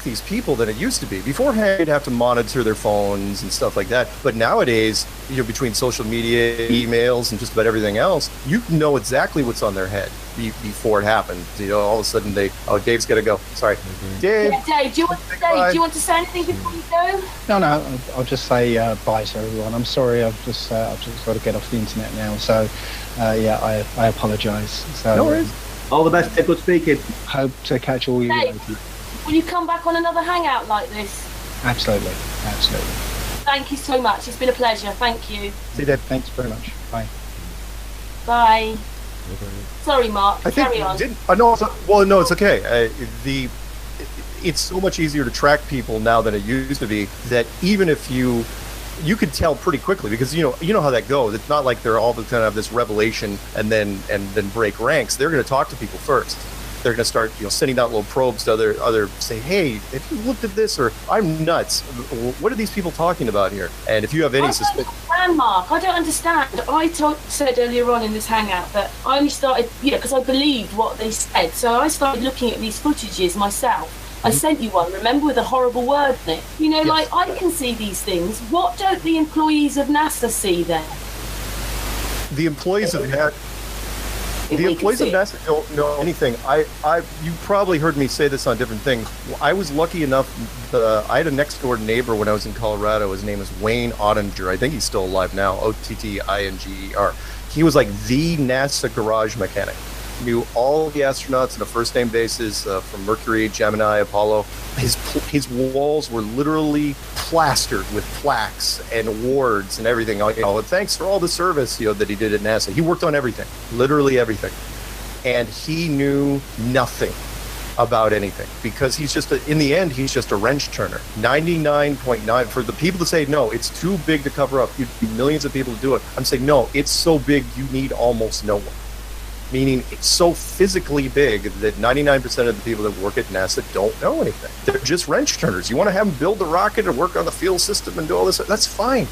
Speaker 5: these people than it used to be. Beforehand, you'd have to monitor their phones and stuff like that. But nowadays, between social media, emails, and just about everything else, you know exactly what's on their head before it happens. All of a sudden Dave's got to go. Sorry, Dave.
Speaker 1: Yeah, Dave, do you want to say anything before you go?
Speaker 4: No, I'll just say bye to everyone. I'm sorry, I've just got to get off the internet now. So, I apologise. So,
Speaker 5: no worries.
Speaker 6: All the best, Dave. Good speaking.
Speaker 4: Hope to catch all you later.
Speaker 1: Will you come back on another hangout like this?
Speaker 4: Absolutely.
Speaker 1: Thank you so much. It's been a pleasure. Thank you.
Speaker 5: See you, Dave.
Speaker 4: Thanks very much. Bye.
Speaker 1: Bye. Sorry, Mark. Carry on.
Speaker 5: No, it's okay. It's so much easier to track people now than it used to be, that even if you could tell pretty quickly, because you know how that goes. It's not like they're all going to have this revelation and then break ranks. They're going to talk to people first. They're going to start sending out little probes to other say, hey, have you looked at this? Or I'm nuts. What are these people talking about here? And if you have any suspicion,
Speaker 1: Mark, I don't understand. I said earlier on in this hangout that I only started, because I believed what they said. So I started looking at these footages myself. I sent you one, remember, with a horrible word in it. Yes. Like, I can see these things. What don't the employees of NASA see then?
Speaker 5: The employees of NASA don't know anything. You probably heard me say this on different things. I was lucky enough, I had a next door neighbor when I was in Colorado. His name is Wayne Ottinger. I think he's still alive now, Ottinger. He was like the NASA garage mechanic. Knew all the astronauts on the first name basis from Mercury, Gemini, Apollo. His walls were literally plastered with plaques and awards and everything. Thanks for all the service that he did at NASA. He worked on everything, literally everything, and he knew nothing about anything, because he's just in the end he's just a wrench turner. 99.9 for the people to say no, it's too big to cover up. You'd need millions of people to do it. I'm saying no, it's so big you need almost no one. Meaning it's so physically big that 99% of the people that work at NASA don't know anything. They're just wrench turners. You want to have them build the rocket and work on the fuel system and do all this, that's fine.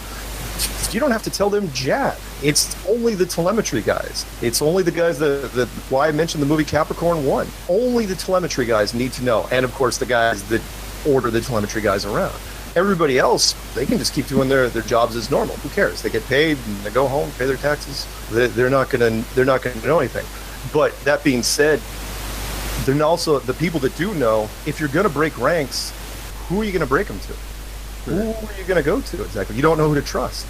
Speaker 5: you don't have to tell them jack. It's only the telemetry guys. It's only the guys that why I mentioned the movie Capricorn 1. Only the telemetry guys need to know. And of course the guys that order the telemetry guys around. Everybody else, they can just keep doing their jobs as normal. Who cares? They get paid and they go home, pay their taxes. They're not gonna know anything. But that being said, then also the people that do know, if you're gonna break ranks, who are you gonna break them to? Who are you gonna go to exactly? You don't know who to trust.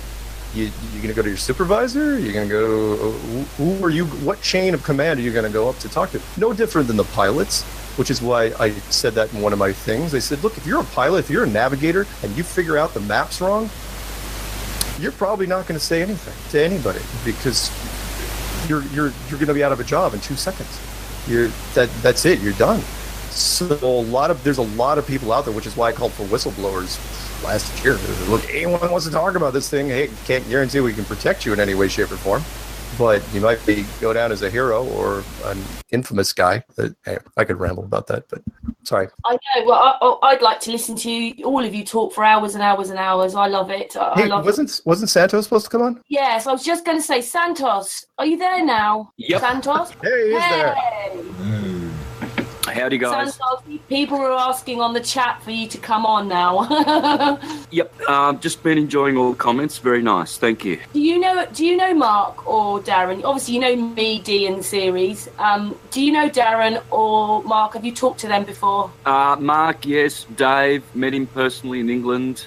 Speaker 5: You're gonna go to your supervisor? You're gonna go who are you? What chain of command are you gonna go up to talk to? No different than the pilots. Which is why I said that in one of my things. They said, look, if you're a pilot, if you're a navigator, and you figure out the maps wrong, you're probably not going to say anything to anybody because you're going to be out of a job in 2 seconds. That's it. You're done. So there's a lot of people out there, which is why I called for whistleblowers last year. Look, anyone wants to talk about this thing, hey, can't guarantee we can protect you in any way, shape, or form. But you might go down as a hero or an infamous guy. I could ramble about that, but sorry.
Speaker 1: I know. Well, I'd like to listen to you, all of you talk for hours and hours and hours. I love it.
Speaker 5: Hey, wasn't Santos supposed to come on?
Speaker 1: Yes, I was just going to say, Santos, are you there now?
Speaker 7: Yep.
Speaker 1: Santos?
Speaker 5: Hey, he's there.
Speaker 7: Howdy, guys.
Speaker 1: Santos, people were asking on the chat for you to come on now.
Speaker 7: Yep, just been enjoying all the comments. Very nice, thank you.
Speaker 1: Do you know Mark or Darren? Obviously, you know me, Dee, and the series. Do you know Darren or Mark? Have you talked to them before?
Speaker 7: Mark, yes. Dave, met him personally in England.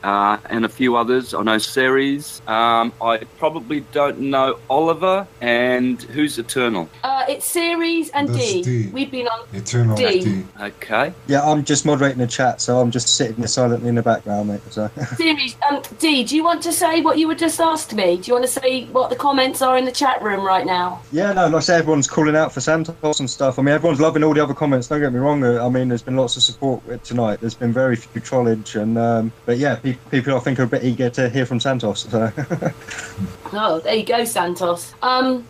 Speaker 7: And a few others. I know Ceres. I probably don't know Oliver. And who's Eternal?
Speaker 1: It's Ceres and D. We've been on
Speaker 3: Eternal D.
Speaker 7: Okay.
Speaker 2: Yeah, I'm just moderating the chat, so I'm just sitting there silently in the background, mate. So.
Speaker 1: Ceres, D, do you want to say what you were just asked me? Do you want to say what the comments are in the chat room right now?
Speaker 2: Yeah, no, like I say, everyone's calling out for Santos and stuff. I mean, everyone's loving all the other comments. Don't get me wrong. I mean, there's been lots of support tonight. There's been very few trollage, and but yeah, people I think are a bit eager to hear from Santos. So.
Speaker 1: Oh, there you go, Santos.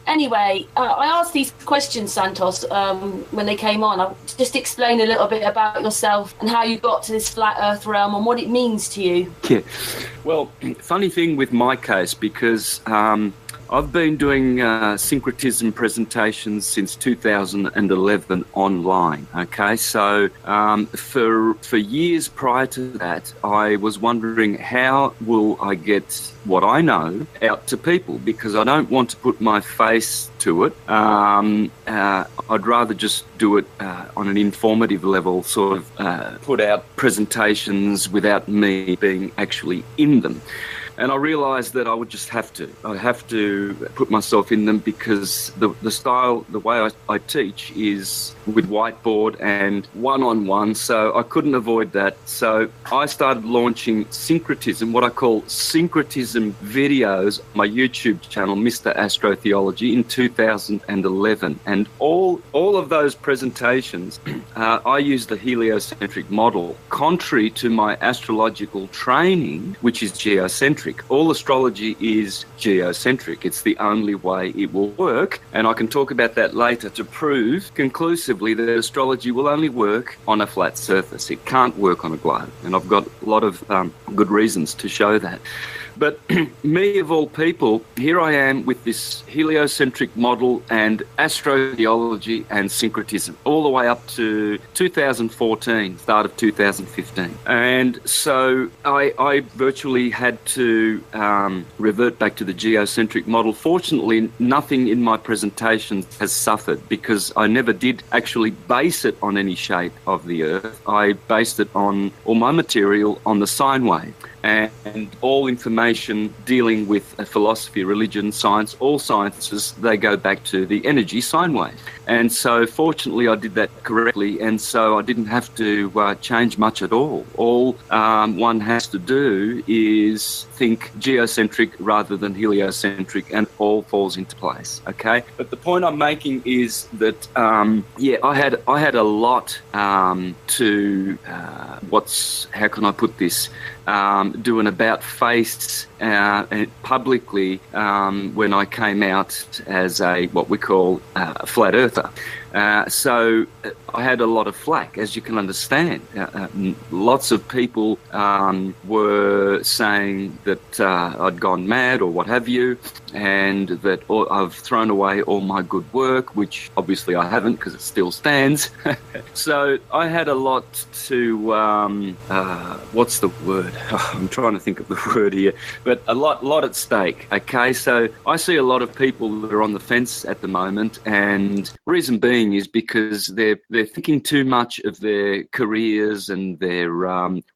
Speaker 1: Anyway, I asked these questions, Santos, when they came on. I'll just explain a little bit about yourself and how you got to this flat Earth realm and what it means to you.
Speaker 7: Yeah. Well, funny thing with my case, because I've been doing syncretism presentations since 2011 online. Okay, so for years prior to that, I was wondering how will I get what I know out to people, because I don't want to put my face to it. I'd rather just do it on an informative level, sort of put out presentations without me being actually in them. And I realised that I would just have to. I have to put myself in them because the style, the way I teach is with whiteboard and one-on-one, so I couldn't avoid that. So I started launching syncretism, what I call syncretism videos, on my YouTube channel, Mr. Astrotheology, in 2011. And all of those presentations, I used the heliocentric model, contrary to my astrological training, which is geocentric. All astrology is geocentric. It's the only way it will work, and I can talk about that later to prove conclusively that astrology will only work on a flat surface. It can't work on a globe, and I've got a lot of good reasons to show that. But me, of all people, here I am with this heliocentric model and astrotheology and syncretism, all the way up to 2014, start of 2015. And so I virtually had to revert back to the geocentric model. Fortunately, nothing in my presentations has suffered because I never did actually base it on any shape of the Earth. I based it on all my material on the sine wave. And all information dealing with philosophy, religion, science, all sciences, they go back to the energy sine wave. And so fortunately I did that correctly, and so I didn't have to change much at all. All one has to do is think geocentric rather than heliocentric, and all falls into place, okay? But the point I'm making is that, I had a lot to, how can I put this? Do an about face publicly when I came out as what we call a flat earther.
Speaker 8: So I had a lot of flack, as you can understand. Lots of people were saying that I'd gone mad or what have you, and that I've thrown away all my good work, which obviously I haven't because it still stands. So I had a lot to, what's the word? I'm trying to think of the word here, but a lot at stake. Okay, so I see a lot of people that are on the fence at the moment, and reason being is because they're thinking too much of their careers and their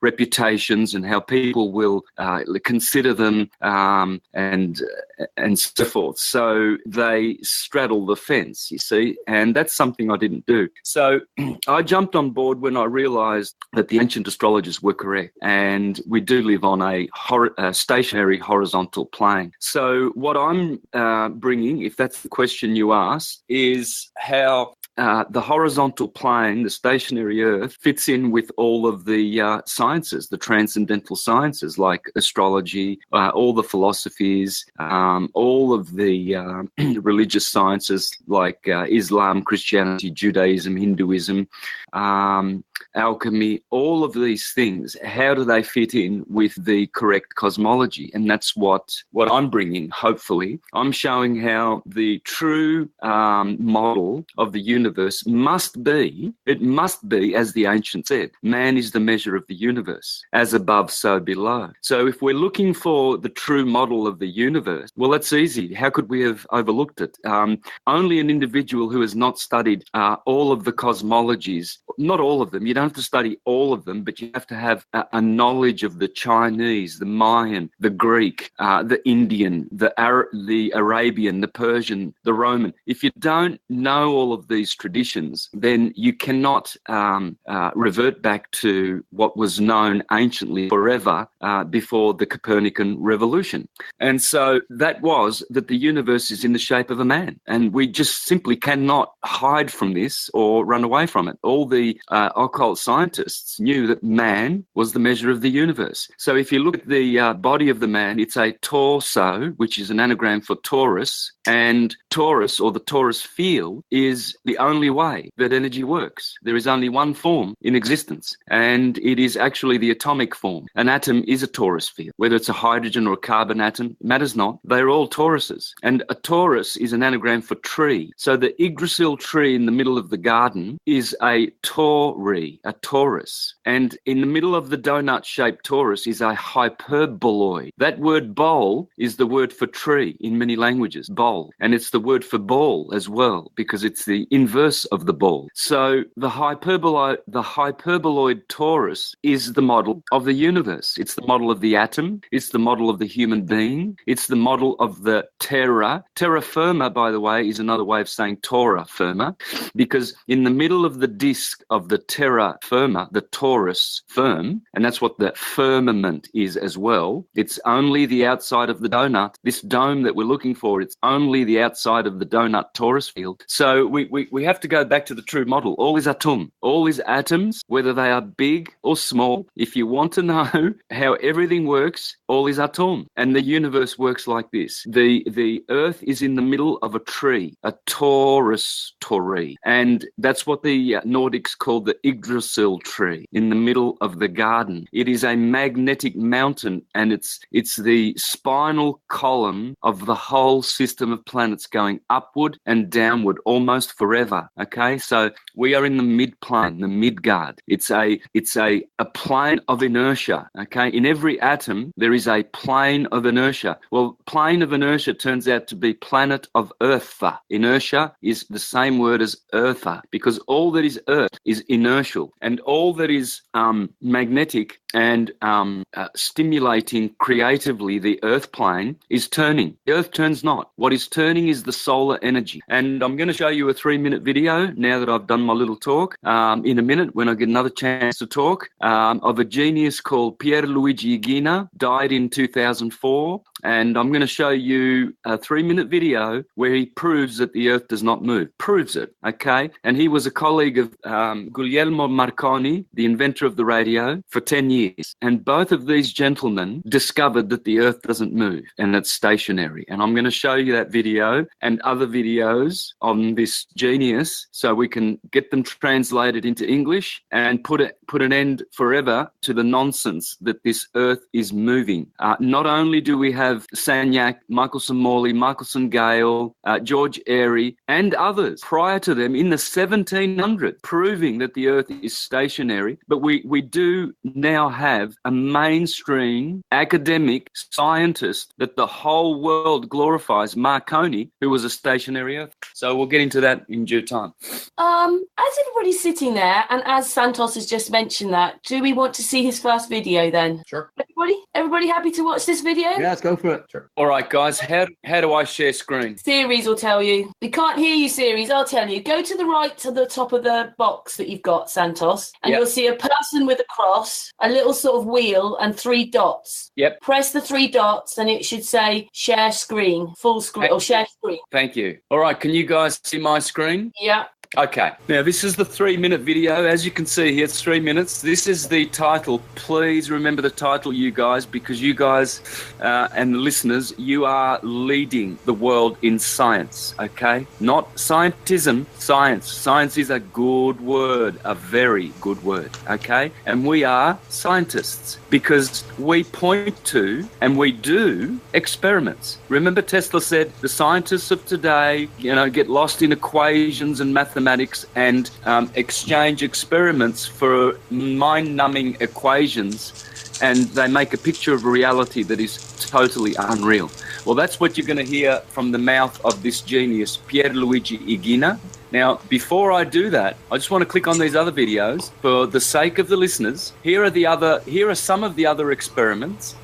Speaker 8: reputations and how people will consider them and so forth. So they straddle the fence, you see, and that's something I didn't do. So I jumped on board when I realised that the ancient astrologers were correct, and we do live on a stationary horizontal plane. So what I'm bringing, if that's the question you asked, is how the horizontal plane, the stationary Earth, fits in with all of the sciences, the transcendental sciences like astrology, all the philosophies, all of the religious sciences like Islam, Christianity, Judaism, Hinduism, alchemy, all of these things. How do they fit in with the correct cosmology? And that's what I'm bringing, hopefully. I'm showing how the true model of the universe must be, as the ancient said, man is the measure of the universe, as above, so below. So if we're looking for the true model of the universe, well, that's easy. How could we have overlooked it? Only an individual who has not studied all of the cosmologies, not all of them, you don't have to study all of them, but you have to have a knowledge of the Chinese, the Mayan, the Greek, the Indian, the Arabian, the Persian, the Roman. If you don't know all of these traditions, then you cannot revert back to what was known anciently forever before the Copernican revolution. And so that was that the universe is in the shape of a man, and we just simply cannot hide from this or run away from it. All the occult scientists knew that man was the measure of the universe. So if you look at the body of the man, it's a torso, which is an anagram for Taurus, and Taurus, or the Taurus field, is the only way that energy works. There is only one form in existence, and it is actually the atomic form. An atom is a torus field. Whether it's a hydrogen or a carbon atom, matters not. They're all toruses. And a torus is an anagram for tree. So the Yggdrasil tree in the middle of the garden is a tauri, a torus. And in the middle of the donut-shaped torus is a hyperboloid. That word bol is the word for tree in many languages, bol. And it's the word for ball as well, because it's the inverse of the ball. So the hyperboloid torus is the model of the universe. It's the model of the atom. It's the model of the human being. It's the model of the terra. Terra firma, by the way, is another way of saying Torah firma, because in the middle of the disk of the terra firma, the torus firm, and that's what the firmament is as well. It's only the outside of the donut. This dome that we're looking for, it's only the outside of the donut torus field. So we have to go back to the true model. All is atum. All is atoms, whether they are big or small. If you want to know how everything works, all is atom. And the universe works like this. The earth is in the middle of a tree, a Taurus tori. And that's what the Nordics called the Yggdrasil tree, in the middle of the garden. It is a magnetic mountain, and it's the spinal column of the whole system of planets going upward and downward almost forever. Okay, so we are in the mid-plane, the Midgard. It's a plane of inertia. Okay, in every atom there is a plane of inertia. Well, plane of inertia turns out to be planet of Eartha. Inertia is the same word as Eartha, because all that is Earth is inertial, and all that is magnetic and stimulating creatively the Earth plane is turning. The Earth turns not. What is turning is the solar energy. And I'm going to show you a 3-minute video now that I've done my little talk, in a minute when I get another chance to talk, of a genius called Pierluigi Gina, died in 2004. and I'm going to show you a 3-minute video where he proves that the Earth does not move. Proves it, okay? And he was a colleague of Guglielmo Marconi, the inventor of the radio, for 10 years. And both of these gentlemen discovered that the Earth doesn't move and it's stationary. And I'm going to show you that video and other videos on this genius so we can get them translated into English and put an end forever to the nonsense that this Earth is moving. Not only do we have Sagnac, Michelson-Morley, Michelson-Gale, George Airy, and others prior to them in the 1700s proving that the Earth is stationary, but we do now have a mainstream academic scientist that the whole world glorifies, Marconi, who was a stationary Earth. So we'll get into that in due time.
Speaker 1: As everybody's sitting there, and as Santos has just mentioned that, do we want to see his first video then?
Speaker 5: Sure.
Speaker 1: Everybody happy to watch this video?
Speaker 6: Yeah, let's go for it.
Speaker 5: Sure.
Speaker 8: All right, guys, how do I share screen?
Speaker 1: Series will tell you. We can't hear you, Series. I'll tell you. Go to the right to the top of the box that you've got, Santos, and
Speaker 8: Yep.
Speaker 1: you'll see a person with a cross, a little sort of wheel, and 3 dots.
Speaker 8: Yep.
Speaker 1: Press the 3 dots, and it should say share screen, full screen, or share screen.
Speaker 8: Thank you. All right, can you guys see my screen?
Speaker 1: Yeah.
Speaker 8: Okay, now this is the 3-minute video. As you can see here, it's 3 minutes. This is the title. Please remember the title, you guys, because you guys and the listeners, you are leading the world in science, okay? Not scientism, science. Science is a good word, a very good word, okay? And we are scientists because we point to and we do experiments. Remember Tesla said the scientists of today, get lost in equations and mathematics and exchange experiments for mind-numbing equations, and they make a picture of reality that is totally unreal. Well, that's what you're going to hear from the mouth of this genius, Pierluigi Igina. Now, before I do that, I just want to click on these other videos for the sake of the listeners. Here are some of the other experiments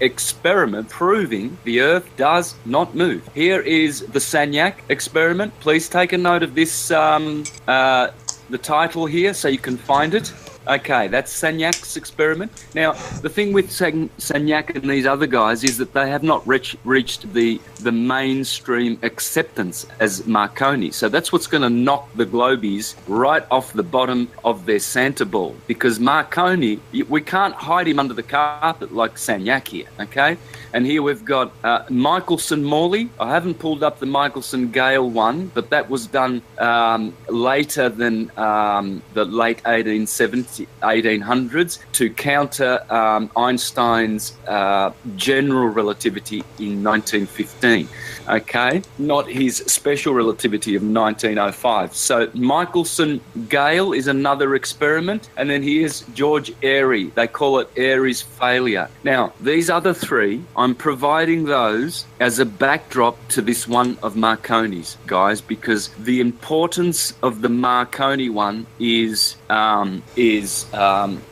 Speaker 8: proving the Earth does not move. Here is the Sagnac experiment. Please take a note of this, the title here so you can find it. Okay, that's Sagnac's experiment. Now, the thing with Sagnac and these other guys is that they have not reached the mainstream acceptance as Marconi. So that's what's going to knock the globies right off the bottom of their Santa ball. Because Marconi, we can't hide him under the carpet like Sagnac here, okay? And here we've got Michelson-Morley. I haven't pulled up the Michelson-Gale one, but that was done later than the late 1800s to counter Einstein's general relativity in 1915. Okay, not his special relativity of 1905. So Michelson-Gale is another experiment, and then here's George Airy. They call it Airy's failure. Now, these other 3, I'm providing those as a backdrop to this one of Marconi's, guys, because the importance of the Marconi one is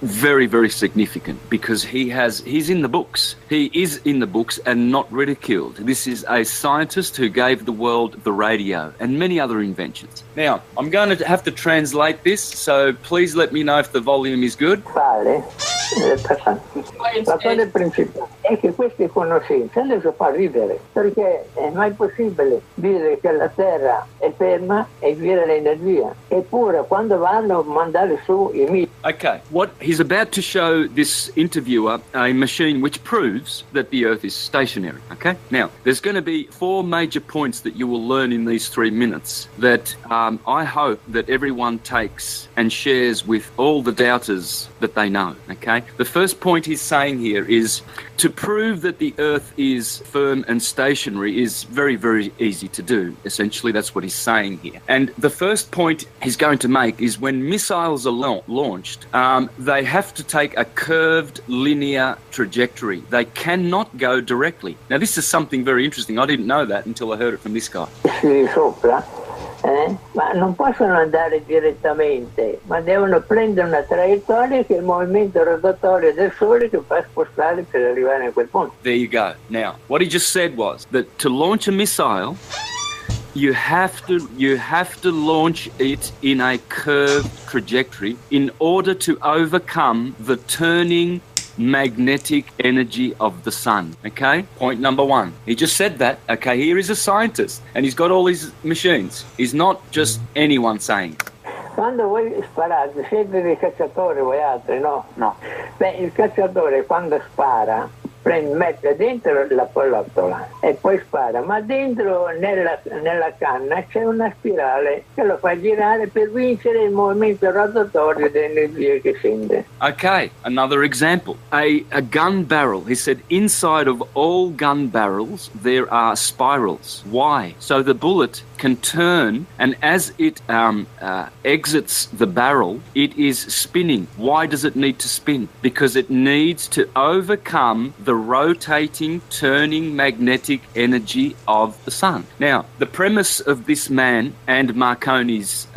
Speaker 8: very, very significant because he's in the books. He is in the books and not ridiculed. This is a scientist who gave the world the radio and many other inventions. Now, I'm going to have to translate this, so please let me know if the volume is good.
Speaker 9: La cosa principale è che queste conoscenze adesso fa ridere, perché è mai possibile dire che la Terra è ferma e viene l'energia, eppure quando vanno a mandare su i missili.
Speaker 8: Okay, what he's about to show this interviewer a machine which proves that the Earth is stationary, okay? Now, there's going to be 4 major points that you will learn in these 3 minutes that I hope that everyone takes and shares with all the doubters that they know, okay? The first point he's saying here is to prove that the Earth is firm and stationary is very, very easy to do. Essentially, that's what he's saying here. And the first point he's going to make is when missiles are launched, they have to take a curved linear trajectory. They cannot go directly. Now, this is something very interesting. I didn't know that until I heard it from this guy.
Speaker 9: Ma non possono andare direttamente, ma devono prendere una traiettoria che è il movimento rotatorio del Sole che fa spostare per arrivare a quel punto.
Speaker 8: There you go. Now, what he just said was that to launch a missile, you have to launch it in a curved trajectory in order to overcome the turning magnetic energy of the sun. Okay, point number one. He just said that. Okay, here is a scientist and he's got all these machines. He's not just anyone saying it.
Speaker 9: Quando voi sparate, siete dei cacciatori voi altri, no? No. Beh, il cacciatore quando spara mette dentro la pallottola e poi spara, ma dentro nella canna c'è una spirale che lo fa girare per vincere il movimento rotatorio dell'energia che sente.
Speaker 8: Okay, another example. A gun barrel. He said inside of all gun barrels there are spirals. Why? So the bullet can turn, and as it exits the barrel, it is spinning. Why does it need to spin? Because it needs to overcome the rotating, turning magnetic energy of the sun. Now, the premise of this man and Marconi's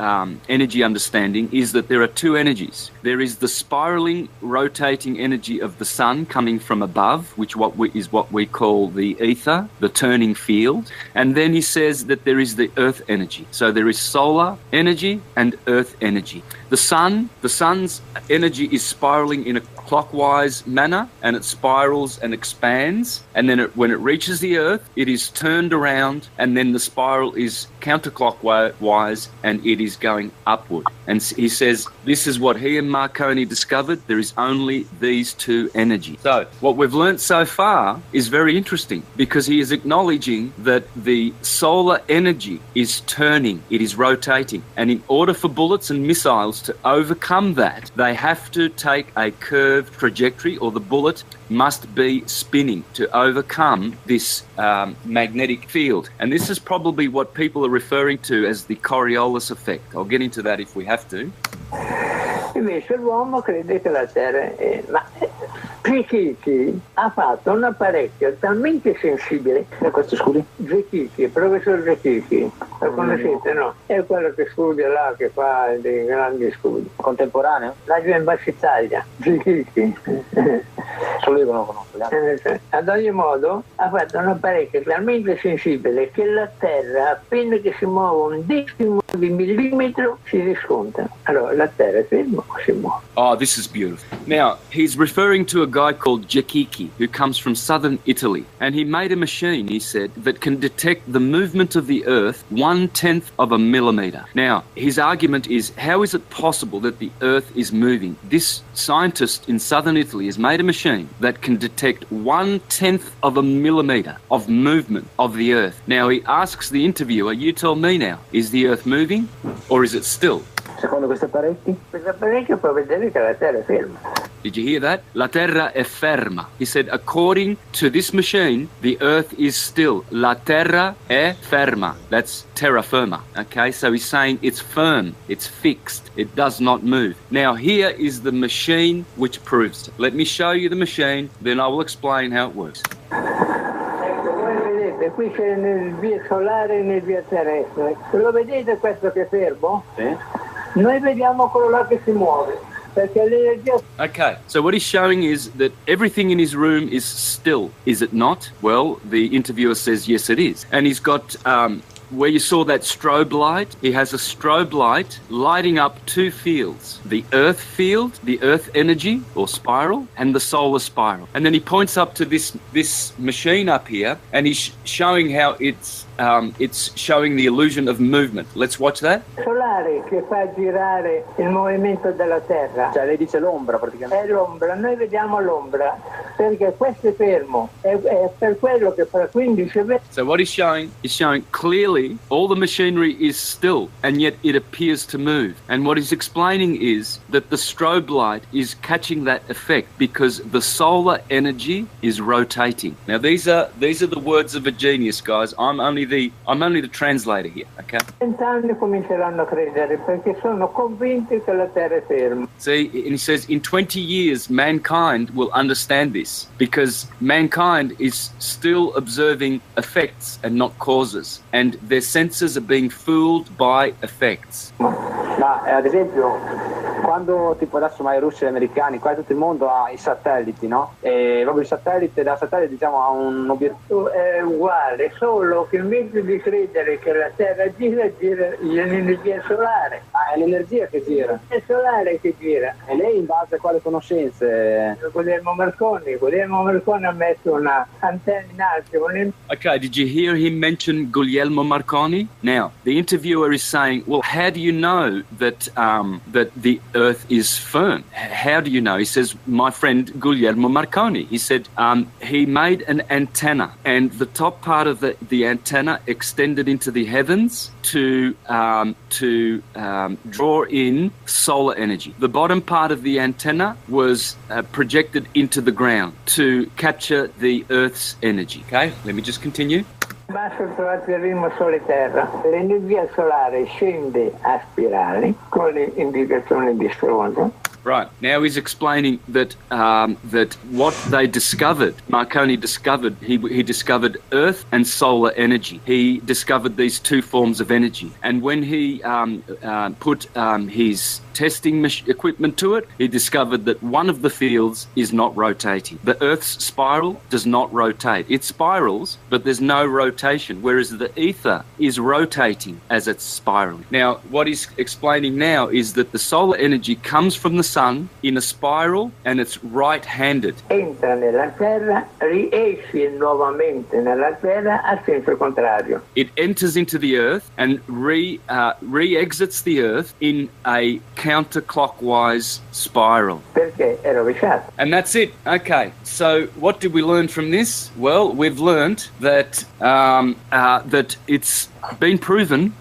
Speaker 8: energy understanding is that there are two energies. There is the spiraling, rotating energy of the sun coming from above, which is what we call the ether, the turning field. And then he says that there is the earth energy. So there is solar energy and earth energy. The sun's energy is spiraling in a clockwise manner, and it spirals and expands, and then when it reaches the earth, it is turned around, and then the spiral is counterclockwise and it is going upward. And he says this is what he and Marconi discovered. There is only these two energies. So what we've learnt so far is very interesting, because he is acknowledging that the solar energy is turning, it is rotating, and in order for bullets and missiles to overcome that, they have to take a curved trajectory, or the bullet must be spinning to overcome this magnetic field. And this is probably what people are referring to as the Coriolis effect. I'll get into that if we have to.
Speaker 9: Invece l'uomo crede che la Terra è... Ma Zecchicchi ha fatto un apparecchio talmente sensibile...
Speaker 10: Questo scusi?
Speaker 9: Zecchicchi, il professor Zecchicchi, lo conoscete, no? È quello che studia là, che fa dei grandi studi.
Speaker 10: Contemporaneo?
Speaker 9: Laggiù in Bassa Italia, Zecchicchi.
Speaker 10: Solo io non conosco.
Speaker 9: Ad ogni modo ha fatto un apparecchio talmente sensibile che la Terra, appena che si muove un decimo di millimetro, si riscontra. Allora la Terra è ferma o si muove?
Speaker 8: Oh, this is beautiful. Now, he's referring to a guy called Zecchicchi, who comes from southern Italy. And he made a machine, he said, that can detect the movement of the Earth 1/10 of a millimeter. Now, his argument is, how is it possible that the Earth is moving? This scientist in southern Italy has made a machine that can detect 1/10 of a millimeter of movement of the Earth. Now, he asks the interviewer, you tell me now, is the Earth moving or is it still?
Speaker 10: Secondo questi apparecchi?
Speaker 9: Questo apparecchio può vedere che la Terra è ferma.
Speaker 8: Did you hear that? La terra è ferma. He said, according to this machine, the earth is still. La terra è ferma. That's terra firma. Okay, so he's saying it's firm, it's fixed, it does not move. Now, here is the machine which proves it. Let me show you the machine, then I will explain how it works.
Speaker 9: Ecco, voi vedete, qui c'è energia solare e energia terrestre. Lo vedete questo che è fermo?
Speaker 10: Sì.
Speaker 9: Noi vediamo quello là che si muove.
Speaker 8: Okay, so what he's showing is that everything in his room is still, is it not? Well, the interviewer says yes, it is. And he's got, where you saw that strobe light, he has a strobe light lighting up two fields, the earth field, the earth energy or spiral, and the solar spiral. And then he points up to this machine up here, and he's showing how it's showing the illusion of movement. Let's watch that.
Speaker 9: Solare che fa girare il movimento della Terra.
Speaker 10: Cioè lei dice l'ombra praticamente.
Speaker 9: È l'ombra, noi vediamo l'ombra perché questo è fermo, è per quello che fa 15.
Speaker 8: So what he's showing clearly all the machinery is still and yet it appears to move. And what he's explaining is that the strobe light is catching that effect because the solar energy is rotating. Now these are the words of a genius, guys. I'm only the translator here, okay?
Speaker 9: 20 anni cominceranno a credere perché sono convinti che la Terra è ferma.
Speaker 8: See, and he says in 20 years mankind will understand this because mankind is still observing effects and not causes, and their senses are being fooled by effects.
Speaker 10: Ma ad esempio Quando tipo adesso mai i russi e gli americani, qua tutto il mondo ha i satelliti, no? E proprio il satellite, da satellite diciamo ha un obiettivo.
Speaker 9: È uguale, solo che invece di credere che la Terra gira, gira l'energia solare.
Speaker 10: Ah, è l'energia che gira.
Speaker 9: È il solare che gira.
Speaker 10: E lei in base a quale conoscenze?
Speaker 9: Guglielmo Marconi ha messo una antenna in alto.
Speaker 8: Okay, did you hear him mention Guglielmo Marconi? Now, the interviewer is saying, well, how do you know that that the Earth is firm? How do you know? He says, my friend Guglielmo Marconi. He said he made an antenna, and the top part of the antenna extended into the heavens to draw in solar energy. The bottom part of the antenna was projected into the ground to capture the Earth's energy. Okay, let me just continue.
Speaker 9: Basso il relativismo Sole-Terra. L'energia solare scende a spirale con le indicazioni di sfronto.
Speaker 8: Right, now he's explaining that that what they discovered, Marconi discovered, he discovered Earth and solar energy. He discovered these two forms of energy. And when he put his testing equipment to it, he discovered that one of the fields is not rotating. The Earth's spiral does not rotate. It spirals, but there's no rotation, whereas the ether is rotating as it's spiraling. Now, what he's explaining now is that the solar energy comes from the sun in a spiral, and it's right-handed.
Speaker 9: Entra nella Terra, riesce nuovamente nella Terra a senso contrario.
Speaker 8: It enters into the Earth and re-exits the Earth in a counterclockwise spiral.
Speaker 9: Perché è rovesciato.
Speaker 8: And that's it. Okay, so what did we learn from this? Well, we've learned that that it's been proven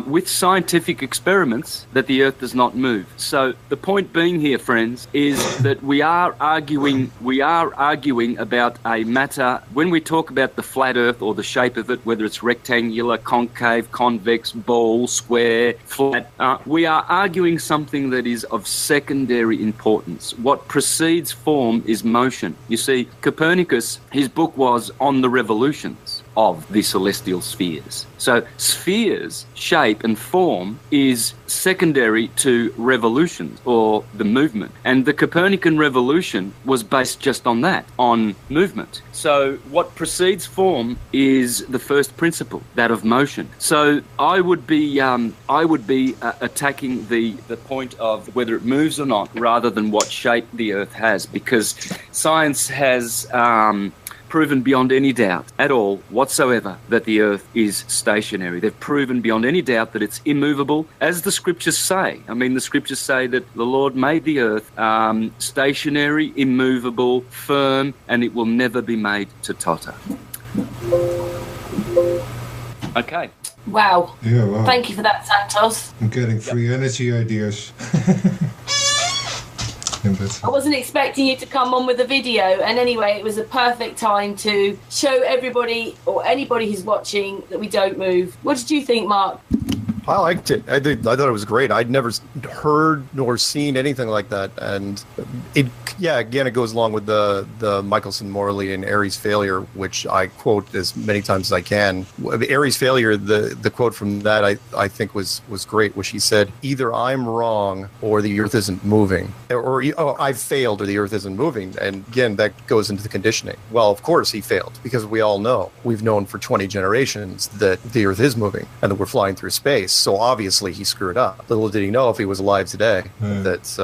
Speaker 8: with scientific experiments that the Earth does not move. So the point being here, friends, is that we are arguing about a matter. When we talk about the flat Earth or the shape of it, whether it's rectangular, concave, convex, ball, square, flat, we are arguing something that is of secondary importance. What precedes form is motion. You see, Copernicus, his book was on the revolutions of the celestial spheres. So spheres, shape and form is secondary to revolutions or the movement. And the Copernican revolution was based just on that, on movement. So what precedes form is the first principle, that of motion. So I would be attacking the point of whether it moves or not, rather than what shape the Earth has, because science has proven beyond any doubt at all whatsoever that the Earth is stationary. They've proven beyond any doubt that it's immovable, as the scriptures say. I mean, the scriptures say that the Lord made the Earth stationary, immovable, firm, and it will never be made to totter. Okay.
Speaker 1: Wow.
Speaker 3: Yeah, wow.
Speaker 1: Thank you for that, Santos.
Speaker 3: I'm getting free energy ideas.
Speaker 1: I wasn't expecting you to come on with a video, and anyway, it was a perfect time to show everybody or anybody who's watching that we don't move. What did you think, Mark?
Speaker 5: I liked it. I thought it was great. I'd never heard nor seen anything like that, and it goes along with the Michelson, Morley, and Airy's failure, which I quote as many times as I can. Airy's failure, the quote from that I think was great, where she said, "Either I'm wrong or the Earth isn't moving, or I've failed or the Earth isn't moving." And again, that goes into the conditioning. Well, of course he failed, because we all know, we've known for 20 generations that the Earth is moving and that we're flying through space. So obviously he screwed up. Little did he know, if he was alive today, that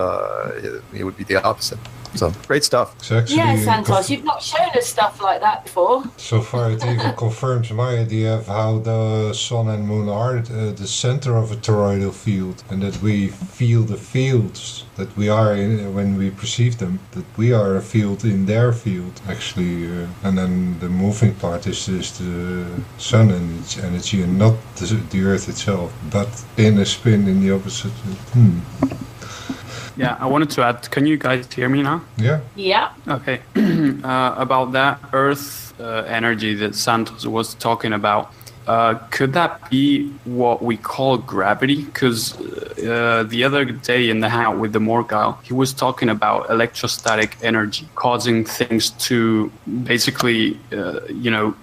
Speaker 5: it would be the opposite. So, great stuff.
Speaker 1: Yeah, Santos, you've not shown us stuff like that before.
Speaker 3: So far it even confirms my idea of how the sun and moon are the center of a toroidal field, and that we feel the fields that we are in when we perceive them, that we are a field in their field, actually. And then the moving part is the sun and its energy, and not the Earth itself, but in a spin in the opposite.
Speaker 7: Yeah, I wanted to add, can you guys hear me now?
Speaker 3: Yeah.
Speaker 1: Yeah.
Speaker 7: Okay. About that Earth energy that Santos was talking about, could that be what we call gravity? Because the other day in the hat with the Morgile, he was talking about electrostatic energy causing things to basically,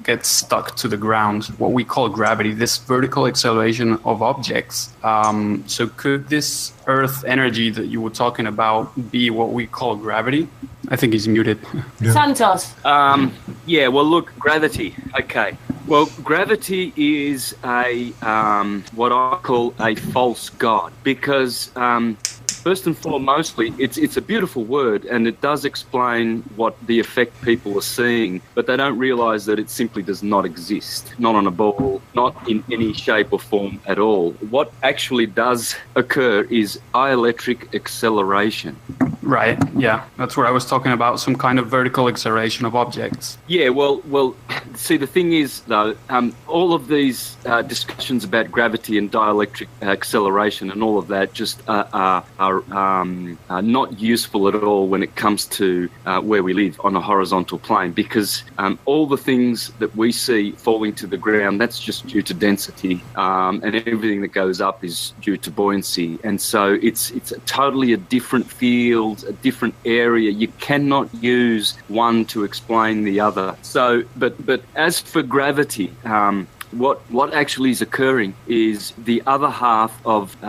Speaker 7: get stuck to the ground. What we call gravity, this vertical acceleration of objects. So could this Earth energy that you were talking about be what we call gravity? I think he's muted.
Speaker 1: Yeah. Santos.
Speaker 8: Yeah. Well, look, gravity. Okay. Well, gravity is what I call a false god because. First and foremostly, it's a beautiful word, and it does explain what the effect people are seeing, but they don't realise that it simply does not exist, not on a ball, not in any shape or form at all. What actually does occur is dielectric acceleration.
Speaker 7: Right, yeah, that's what I was talking about, some kind of vertical acceleration of objects.
Speaker 8: Yeah, well, see, the thing is, though, all of these discussions about gravity and dielectric acceleration and all of that just are not useful at all when it comes to where we live on a horizontal plane, because all the things that we see falling to the ground, that's just due to density, and everything that goes up is due to buoyancy. And so it's totally a different field, a different area. You cannot use one to explain the other. So, but as for gravity, what actually is occurring is the other half of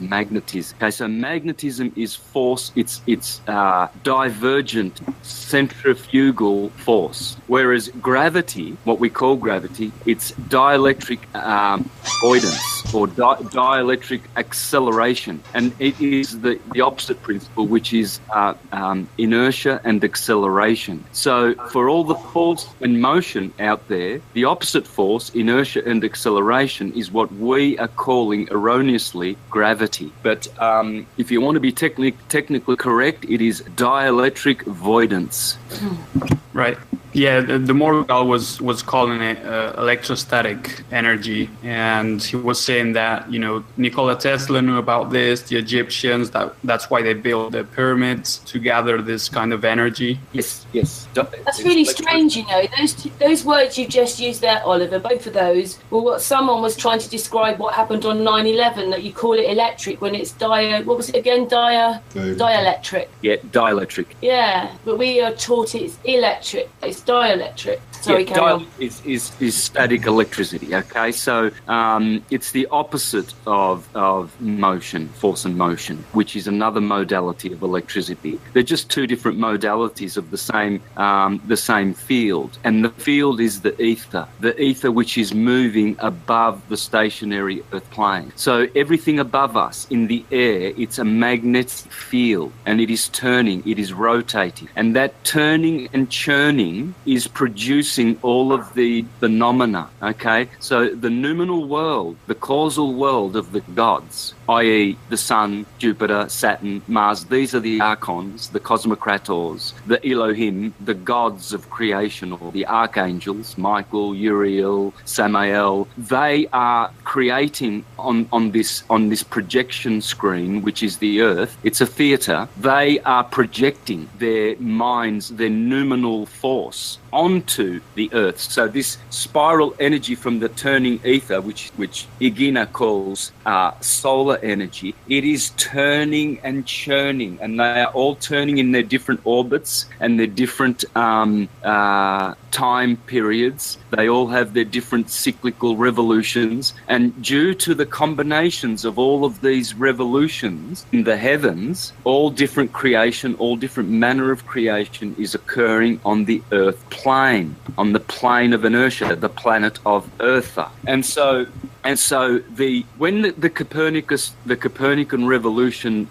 Speaker 8: magnetism. Okay, so magnetism is force. It's divergent centrifugal force, whereas gravity, what we call gravity, it's dielectric avoidance or dielectric acceleration, and it is the opposite principle, which is inertia and acceleration. So for all the force and motion out there, the opposite force, inertia and acceleration, is what we are calling erroneously gravity. But if you want to be technically correct, it is dielectric voidance.
Speaker 7: Right. Yeah, the Morgile was calling it electrostatic energy, and he was saying that Nikola Tesla knew about this. The Egyptians, that's why they built the pyramids to gather this kind of energy.
Speaker 8: Yes.
Speaker 1: That's really strange. Those words you just used there, Oliver. Both of those were what someone was trying to describe what happened on 9/11. That you call it electric when it's what was it again? Dielectric.
Speaker 8: Yeah, dielectric.
Speaker 1: Yeah, but we are taught it's electric. It's dielectric. Sorry,
Speaker 8: is static electricity. Okay, so it's the opposite of motion, force and motion, which is another modality of electricity. They're just two different modalities of the same field, and the field is the ether which is moving above the stationary Earth plane. So everything above us in the air, it's a magnetic field, and it is turning, it is rotating, and that turning and churning is producing all of the phenomena. Okay, so the noumenal world, the causal world of the gods, i.e. the Sun, Jupiter, Saturn, Mars, these are the archons, the cosmocrators, the Elohim, the gods of creation, or the archangels, Michael, Uriel, Samael. They are creating on this projection screen, which is the Earth. It's a theatre. They are projecting their minds, their noumenal force onto the Earth. So this spiral energy from the turning ether, which Igina calls solar energy, it is turning and churning, and they are all turning in their different orbits and their different time periods. They all have their different cyclical revolutions, and due to the combinations of all of these revolutions in the heavens, all different creation, all different manner of creation is occurring on the Earth plane, on the plane of inertia, the planet of Eartha. And so when the Copernican revolution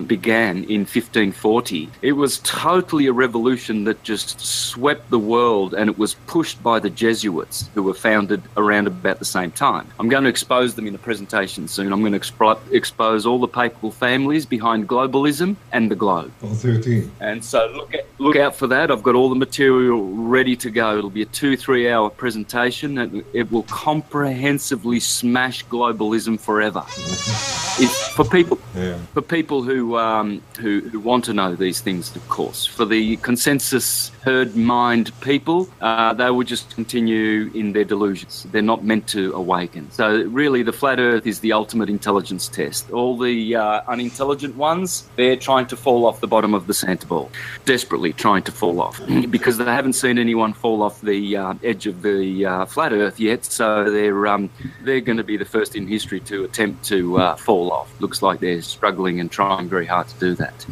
Speaker 8: began in 1540, it was totally a revolution that just swept the world, and it was pushed by the Jesuits, who were founded around about the same time. I'm going to expose them in a presentation soon. I'm going to expose all the papal families behind globalism and the globe.
Speaker 3: All 13.
Speaker 8: And so look out for that. I've got all the material ready to go. It'll be a 2-3 hour presentation, and it will comprehensively smash globalism forever. For people who want to know these things, of course. For the consensus herd mind people, they will just continue in their delusions. They're not meant to awaken. So really, the flat Earth is the ultimate intelligence test. All the unintelligent ones, they're trying to fall off the bottom of the Santa ball, desperately trying to fall off, because they haven't seen anyone fall off the edge of the flat Earth yet. So they're going to be the first in history to attempt to fall off. Looks like they're struggling and trying very hard to do that,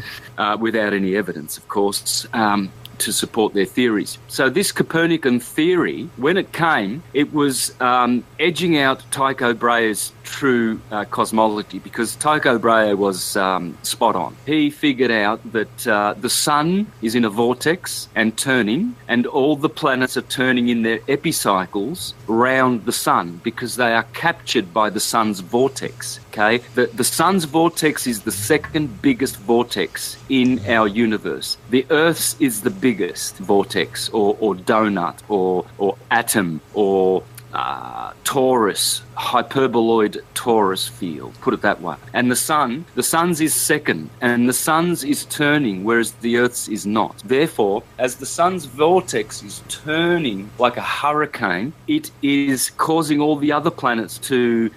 Speaker 8: without any evidence, of course, to support their theories. So this Copernican theory, when it came, it was edging out Tycho Brahe's true cosmology, because Tycho Brahe was spot on. He figured out that the sun is in a vortex and turning, and all the planets are turning in their epicycles round the sun because they are captured by the sun's vortex. Okay, the sun's vortex is the second biggest vortex in our universe. The Earth's is the biggest vortex, or donut, or atom, or torus, hyperboloid torus field, put it that way. And the sun's is second, and the sun's is turning, whereas the Earth's is not. Therefore, as the sun's vortex is turning like a hurricane, it is causing all the other planets to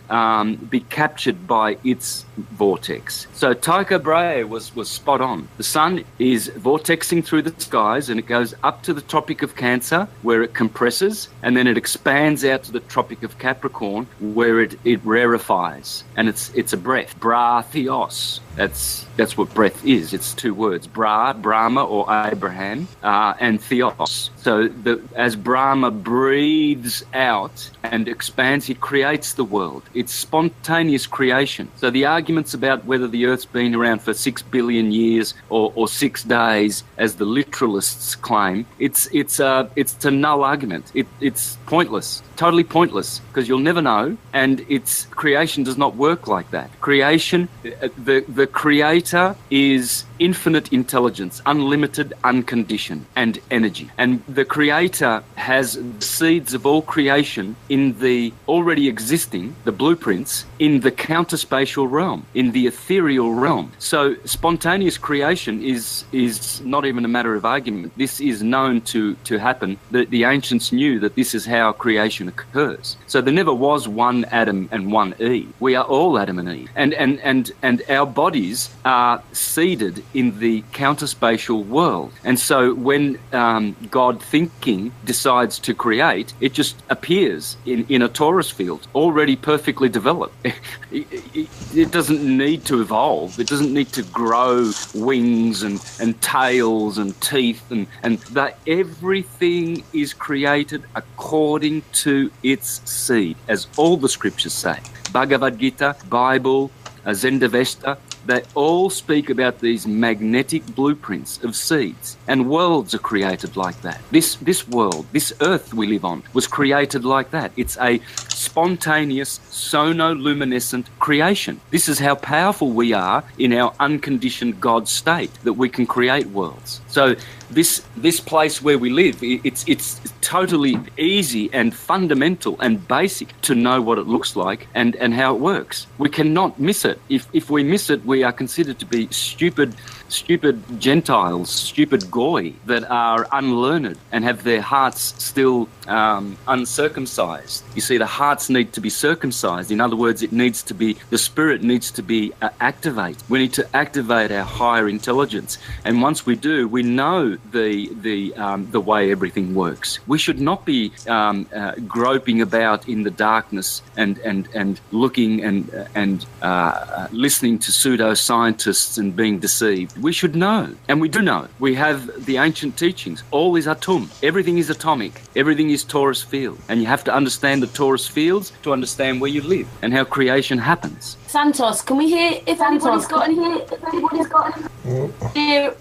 Speaker 8: be captured by its vortex. So Tycho Brahe was spot on. The sun is vortexing through the skies, and it goes up to the Tropic of Cancer, where it compresses, and then it expands out to the Tropic of Capricorn, where it rarefies, and it's a breath. Bra theos. That's what breath is. It's two words: Bra, Brahma or Abraham, and theos. So as Brahma breathes out and expands, he creates the world. It's spontaneous creation. So the arguments about whether the Earth's been around for 6 billion years or 6 days, as the literalists claim, it's a null argument. It's pointless, totally pointless, because you'll never know, and its creation does not work like that. Creation, the creator is infinite intelligence, unlimited, unconditioned, and energy. And the creator has the seeds of all creation in the already existing, the blueprints, in the counterspatial realm, in the ethereal realm. So spontaneous creation is not even a matter of argument. This is known to happen. The ancients knew that this is how creation occurs. So there never was one Adam and one Eve. We are all Adam and Eve. And our bodies are seeded in the counterspatial world. And so when God thinking decides to create, it just appears in a torus field, already perfectly developed. It doesn't need to evolve. It doesn't need to grow wings and tails and teeth, and that everything is created according to its seed, as all the scriptures say. Bhagavad Gita, Bible, Zendavesta, they all speak about these magnetic blueprints of seeds, and worlds are created like that. This world, this earth we live on, was created like that. It's a spontaneous, sonoluminescent creation. This is how powerful we are in our unconditioned God state, that we can create worlds. So this place where we live, it's totally easy and fundamental and basic to know what it looks like and how it works. We cannot miss it. If we miss it, we are considered to be stupid Gentiles, stupid goy that are unlearned and have their hearts still uncircumcised. You see, the hearts need to be circumcised. In other words, the spirit needs to be activated. We need to activate our higher intelligence, and once we do, we know the way everything works. We should not be groping about in the darkness and looking and listening to pseudoscientists and being deceived. We should know, and we do know. We have the ancient teachings. All is atum. Everything is atomic. Everything is torus field. And you have to understand the torus fields to understand where you live and how creation happens.
Speaker 1: Santos, can we hear if anybody's got any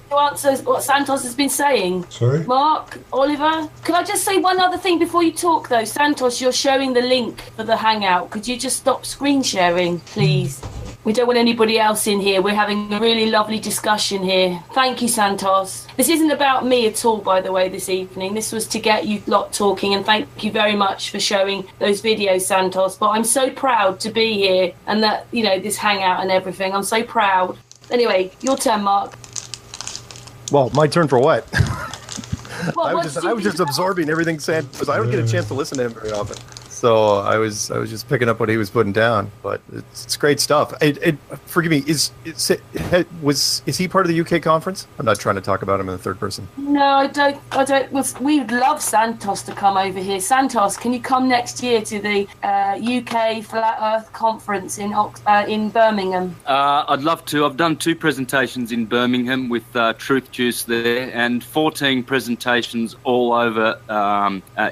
Speaker 1: to answer what Santos has been saying?
Speaker 3: Sorry?
Speaker 1: Mark, Oliver? Can I just say one other thing before you talk, though? Santos, you're showing the link for the Hangout. Could you just stop screen sharing, please? We don't want anybody else in here. We're having a really lovely discussion here. Thank you, Santos. This isn't about me at all, by the way, this evening. This was to get you lot talking, and thank you very much for showing those videos, Santos. But I'm so proud to be here and that, you know, this hangout and everything. I'm so proud. Anyway, your turn, Mark.
Speaker 5: Well, my turn for what?
Speaker 1: Well,
Speaker 5: I was just absorbing everything Santos. I don't get a chance to listen to him very often. So I was just picking up what he was putting down, but it's great stuff. Forgive me, is he part of the UK conference? I'm not trying to talk about him in the third person.
Speaker 1: No, I don't. We'd love Santos to come over here. Santos, can you come next year to the UK Flat Earth conference in Birmingham?
Speaker 8: I'd love to. I've done 2 presentations in Birmingham with Truth Juice there, and 14 presentations all over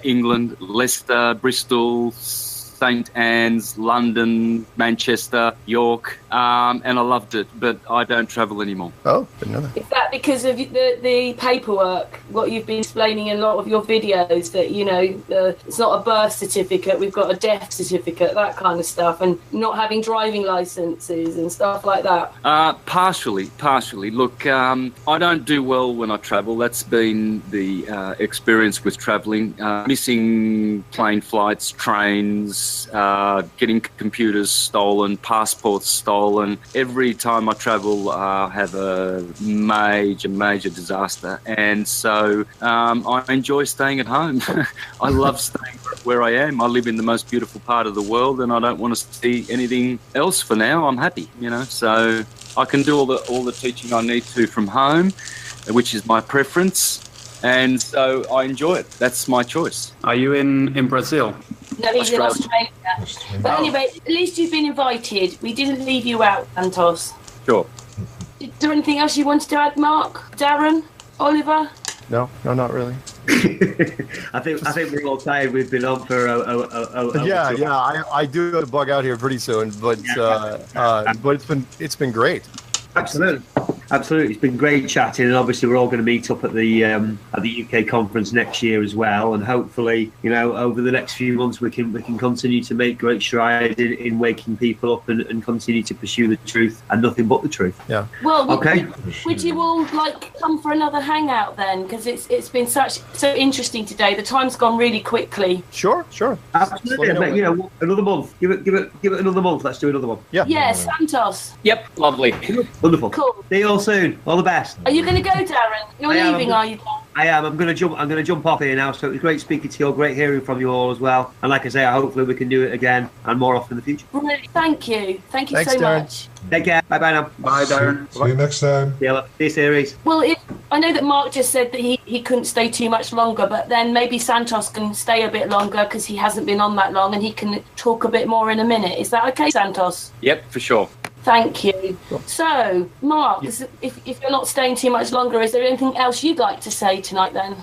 Speaker 8: England, Leicester, Bristol, St Anne's, London, Manchester, York, and I loved it, but I don't travel anymore.
Speaker 5: Oh, didn't know that.
Speaker 1: Is that because of the paperwork, what you've been explaining in a lot of your videos, that, you know, it's not a birth certificate, we've got a death certificate, that kind of stuff, and not having driving licenses and stuff like that?
Speaker 8: Partially. Look, I don't do well when I travel. That's been the experience with travelling. Missing plane flights, trains, getting computers stolen, passports stolen. Every time I travel, I have a major disaster. And so I enjoy staying at home. I love staying where I am. I live in the most beautiful part of the world, and I don't want to see anything else for now. I'm happy, you know. So I can do all the teaching I need to from home, which is my preference. And so I enjoy it. That's my choice.
Speaker 7: Are you in Brazil?
Speaker 1: No, he's in Australia. But anyway, at least you've been invited. We didn't leave you out, Santos.
Speaker 5: Sure.
Speaker 1: Is there anything else you wanted to add, Mark? Darren? Oliver?
Speaker 5: No, not really.
Speaker 6: I think we're all tired. We've been on for
Speaker 5: I do have to bug out here pretty soon, but it's been great.
Speaker 6: Absolutely, it's been great chatting, and obviously we're all going to meet up at the UK conference next year as well, and hopefully, you know, over the next few months we can continue to make great strides in waking people up and continue to pursue the truth and nothing but the truth.
Speaker 5: Yeah.
Speaker 1: Well,
Speaker 6: okay.
Speaker 1: Would you all come for another hangout then? Because it's been so interesting today. The time's gone really quickly.
Speaker 5: Sure.
Speaker 6: Absolutely. You know, another month. Give it another month. Let's do another one.
Speaker 5: Yeah.
Speaker 1: Yeah, Santos.
Speaker 8: Yep, lovely.
Speaker 6: Wonderful.
Speaker 1: Cool.
Speaker 6: See you all soon. All the best.
Speaker 1: Are you going to go, Darren? You're leaving, are you?
Speaker 6: I am. I'm going to jump off here now. So it was great speaking to you all. Great hearing from you all as well. And like I say, hopefully we can do it again and more often in the future.
Speaker 1: Brilliant. Thank you. Thank you
Speaker 5: Thanks,
Speaker 1: so
Speaker 5: Darren.
Speaker 1: much.
Speaker 6: Take care. Bye now.
Speaker 7: Bye, Darren.
Speaker 3: See you next time.
Speaker 6: See you, series.
Speaker 1: Well, I know that Mark just said that he couldn't stay too much longer, but then maybe Santos can stay a bit longer because he hasn't been on that long, and he can talk a bit more in a minute. Is that okay, Santos?
Speaker 8: Yep, for sure.
Speaker 1: Thank you. So, Mark, if you're not staying too much longer, is there anything else you'd like to say tonight then?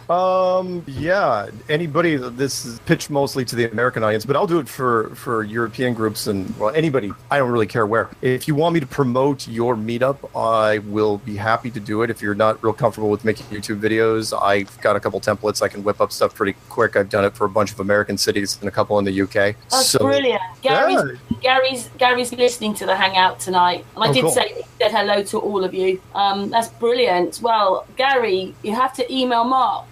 Speaker 5: Yeah. Anybody, this is pitched mostly to the American audience, but I'll do it for European groups and, well, anybody. I don't really care where. If you want me to promote your meetup, I will be happy to do it. If you're not real comfortable with making YouTube videos, I've got a couple templates. I can whip up stuff pretty quick. I've done it for a bunch of American cities and a couple in the UK.
Speaker 1: That's brilliant. Gary's listening to the Hangout tonight, and I did say he said hello to all of you. That's brilliant. Well, Gary, you have to email Mark.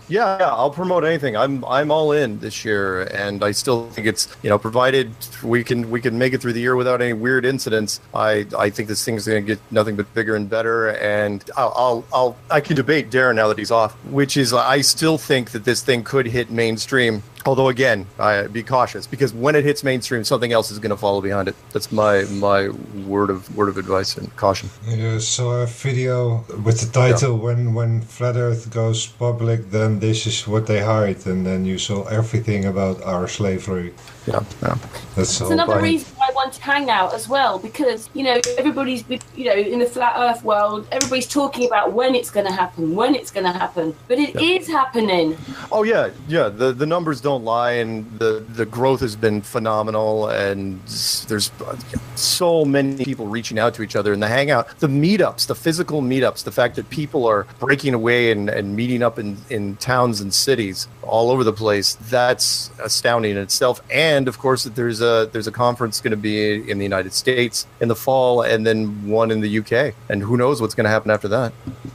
Speaker 5: yeah, I'll promote anything. I'm all in this year, and I still think it's, provided we can make it through the year without any weird incidents. I think this thing's going to get nothing but bigger and better. And I can debate Darren now that he's off, which is I still think that this thing could hit mainstream. Although again, be cautious, because when it hits mainstream, something else is going to follow behind it. That's my word of advice and caution.
Speaker 3: I saw a video with the title "When Flat Earth Goes Public, then this is what they hide," and then you saw everything about our slavery.
Speaker 5: Yeah.
Speaker 1: That's another reason why I want to hang out as well, because everybody's in the flat Earth world, everybody's talking about when it's going to happen, but it is happening.
Speaker 5: Oh yeah. The numbers don't lie, and the growth has been phenomenal, and there's so many people reaching out to each other in the hangout, the meetups, the physical meetups, the fact that people are breaking away and meeting up in towns and cities all over the place. That's astounding in itself. And of course, that there's a conference going to be in the United States in the fall, and then one in the UK. And who knows what's going to happen after that.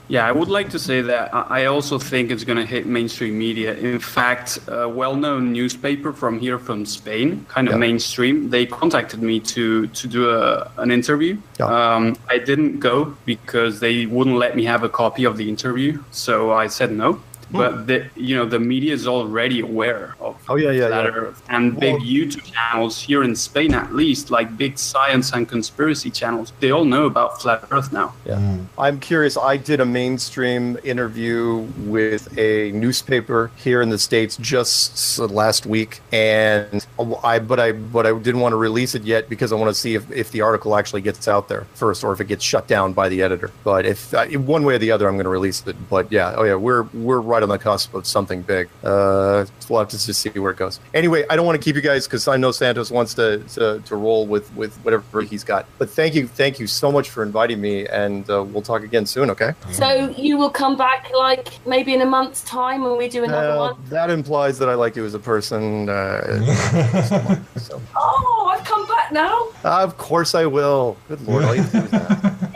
Speaker 7: Yeah, I would like to say that I also think it's going to hit mainstream media. In fact, a well-known newspaper from Spain, kind of mainstream, they contacted me to do an interview. Yeah. I didn't go because they wouldn't let me have a copy of the interview, so I said no. But the media is already aware of Flat Earth, and big YouTube channels here in Spain, at least, like big science and conspiracy channels. They all know about Flat Earth now.
Speaker 5: Yeah, I'm curious. I did a mainstream interview with a newspaper here in the States just last week, and I didn't want to release it yet because I want to see if the article actually gets out there first, or if it gets shut down by the editor. But if one way or the other, I'm going to release it. But we're right on the cusp of something big. We'll have to just see where it goes. Anyway, I don't want to keep you guys because I know Santos wants to roll with whatever he's got. But thank you so much for inviting me, and we'll talk again soon, okay?
Speaker 1: So you will come back like maybe in a month's time when we do another one?
Speaker 5: That implies that I like you as a person. So.
Speaker 1: Oh, I've come back now?
Speaker 5: Of course I will. Good Lord, all you have to do is that.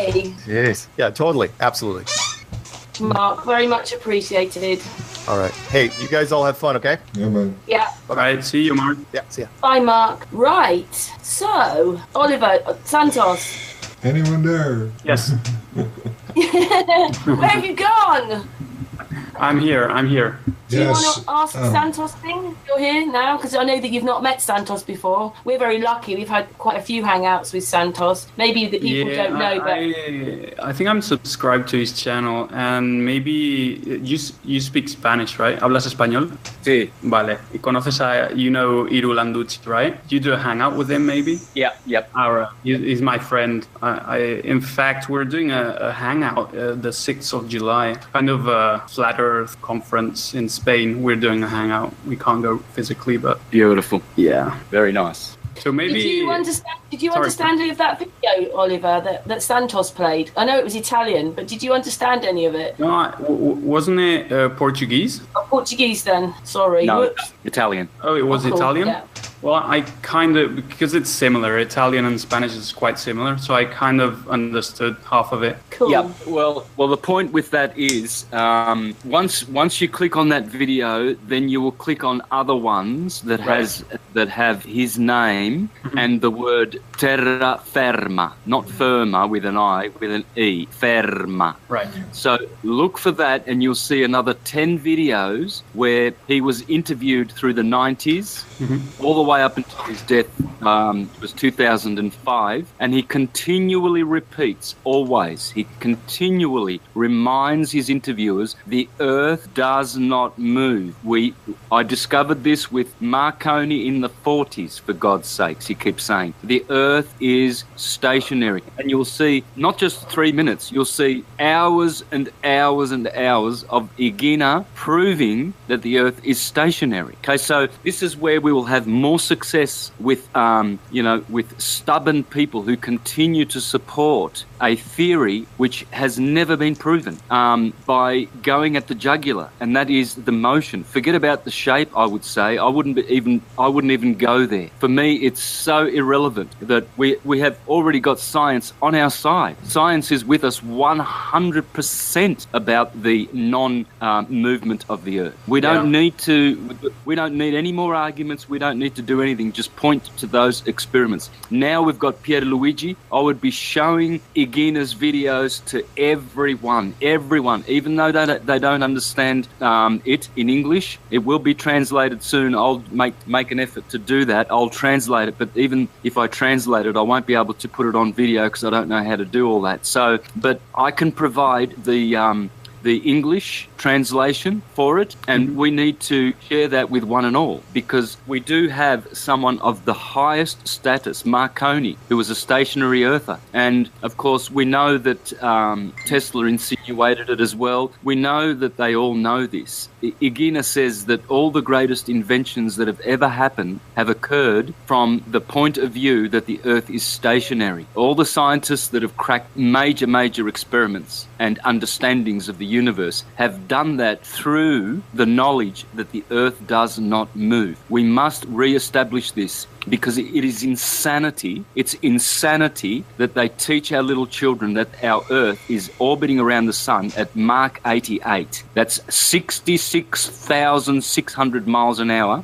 Speaker 1: Yay!
Speaker 5: Jeez. Yeah, totally. Absolutely.
Speaker 1: Mark, very much appreciated.
Speaker 5: All right. Hey, you guys all have fun, okay?
Speaker 3: Yeah, man.
Speaker 1: Yeah.
Speaker 7: All right. See you, Mark.
Speaker 5: Yeah, see ya.
Speaker 1: Bye, Mark. Right. So, Oliver, Santos.
Speaker 3: Anyone there?
Speaker 7: Yes.
Speaker 1: Where have you gone?
Speaker 7: I'm here.
Speaker 1: Do you want to ask the Santos thing? You're here now? Because I know that you've not met Santos before. We're very lucky. We've had quite a few hangouts with Santos. Maybe the people don't know, but...
Speaker 7: I think I'm subscribed to his channel, and maybe... You speak Spanish, right? ¿Hablas español?
Speaker 8: Sí.
Speaker 7: Vale. Y conoces Iru Landucci, right? You do a hangout with him, maybe?
Speaker 8: Yeah, yep.
Speaker 7: Alright. He's my friend. In fact, we're doing a hangout the 6th of July. Kind of a Flat Earth conference in Spain. We're doing a hangout. We can't go physically, but
Speaker 8: beautiful.
Speaker 7: Yeah,
Speaker 8: very nice.
Speaker 7: So maybe
Speaker 1: did you understand any of that video, Oliver, that Santos played? I know it was Italian, but did you understand any of it?
Speaker 7: No, wasn't it Portuguese?
Speaker 1: Oh, Portuguese then. Sorry.
Speaker 8: No,
Speaker 1: Whoops.
Speaker 8: Italian.
Speaker 7: Oh, it was Italian?
Speaker 1: Yeah.
Speaker 7: Well, I kind of, because it's similar, Italian and Spanish is quite similar, so I kind of understood half of it.
Speaker 1: Cool.
Speaker 8: Yeah. Well, the point with that is, once you click on that video, then you will click on other ones that have his name and the word terra firma, not firma with an I, with an E, firma.
Speaker 7: Right. So
Speaker 8: look for that, and you'll see another 10 videos where he was interviewed through the 90s, all the way up until his death. It was 2005, and he continually repeats, always, he continually reminds his interviewers, the Earth does not move. I discovered this with Marconi in the 40s, for God's sakes, he keeps saying. The Earth is stationary. And you'll see, not just 3 minutes, you'll see hours and hours and hours of Igina proving that the Earth is stationary. Okay, so this is where we will have more success with, with stubborn people who continue to support a theory which has never been proven by going at the jugular, and that is the motion. Forget about the shape, I would say. I wouldn't even go there. For me, it's so irrelevant that we have already got science on our side. Science is with us 100% about the non-movement of the Earth. We don't need any more arguments. We don't need to do anything. Just point to those experiments. Now we've got Pierluigi. I would be showing Igina's videos to everyone, even though they don't understand it in English. It will be translated soon. I'll make an effort to do that. I'll translate it, but even if I translate it, I won't be able to put it on video because I don't know how to do all that. So, but I can provide the English translation for it, and we need to share that with one and all, because we do have someone of the highest status, Marconi, who was a stationary earther. And of course we know that Tesla insinuated it as well. We know that they all know this. Igina says that all the greatest inventions that have ever happened have occurred from the point of view that the Earth is stationary. All the scientists that have cracked major experiments and understandings of the universe have done that through the knowledge that the Earth does not move. We must re-establish this because it is insanity. It's insanity that they teach our little children that our Earth is orbiting around the sun at Mach 88. That's 66,600 miles an hour.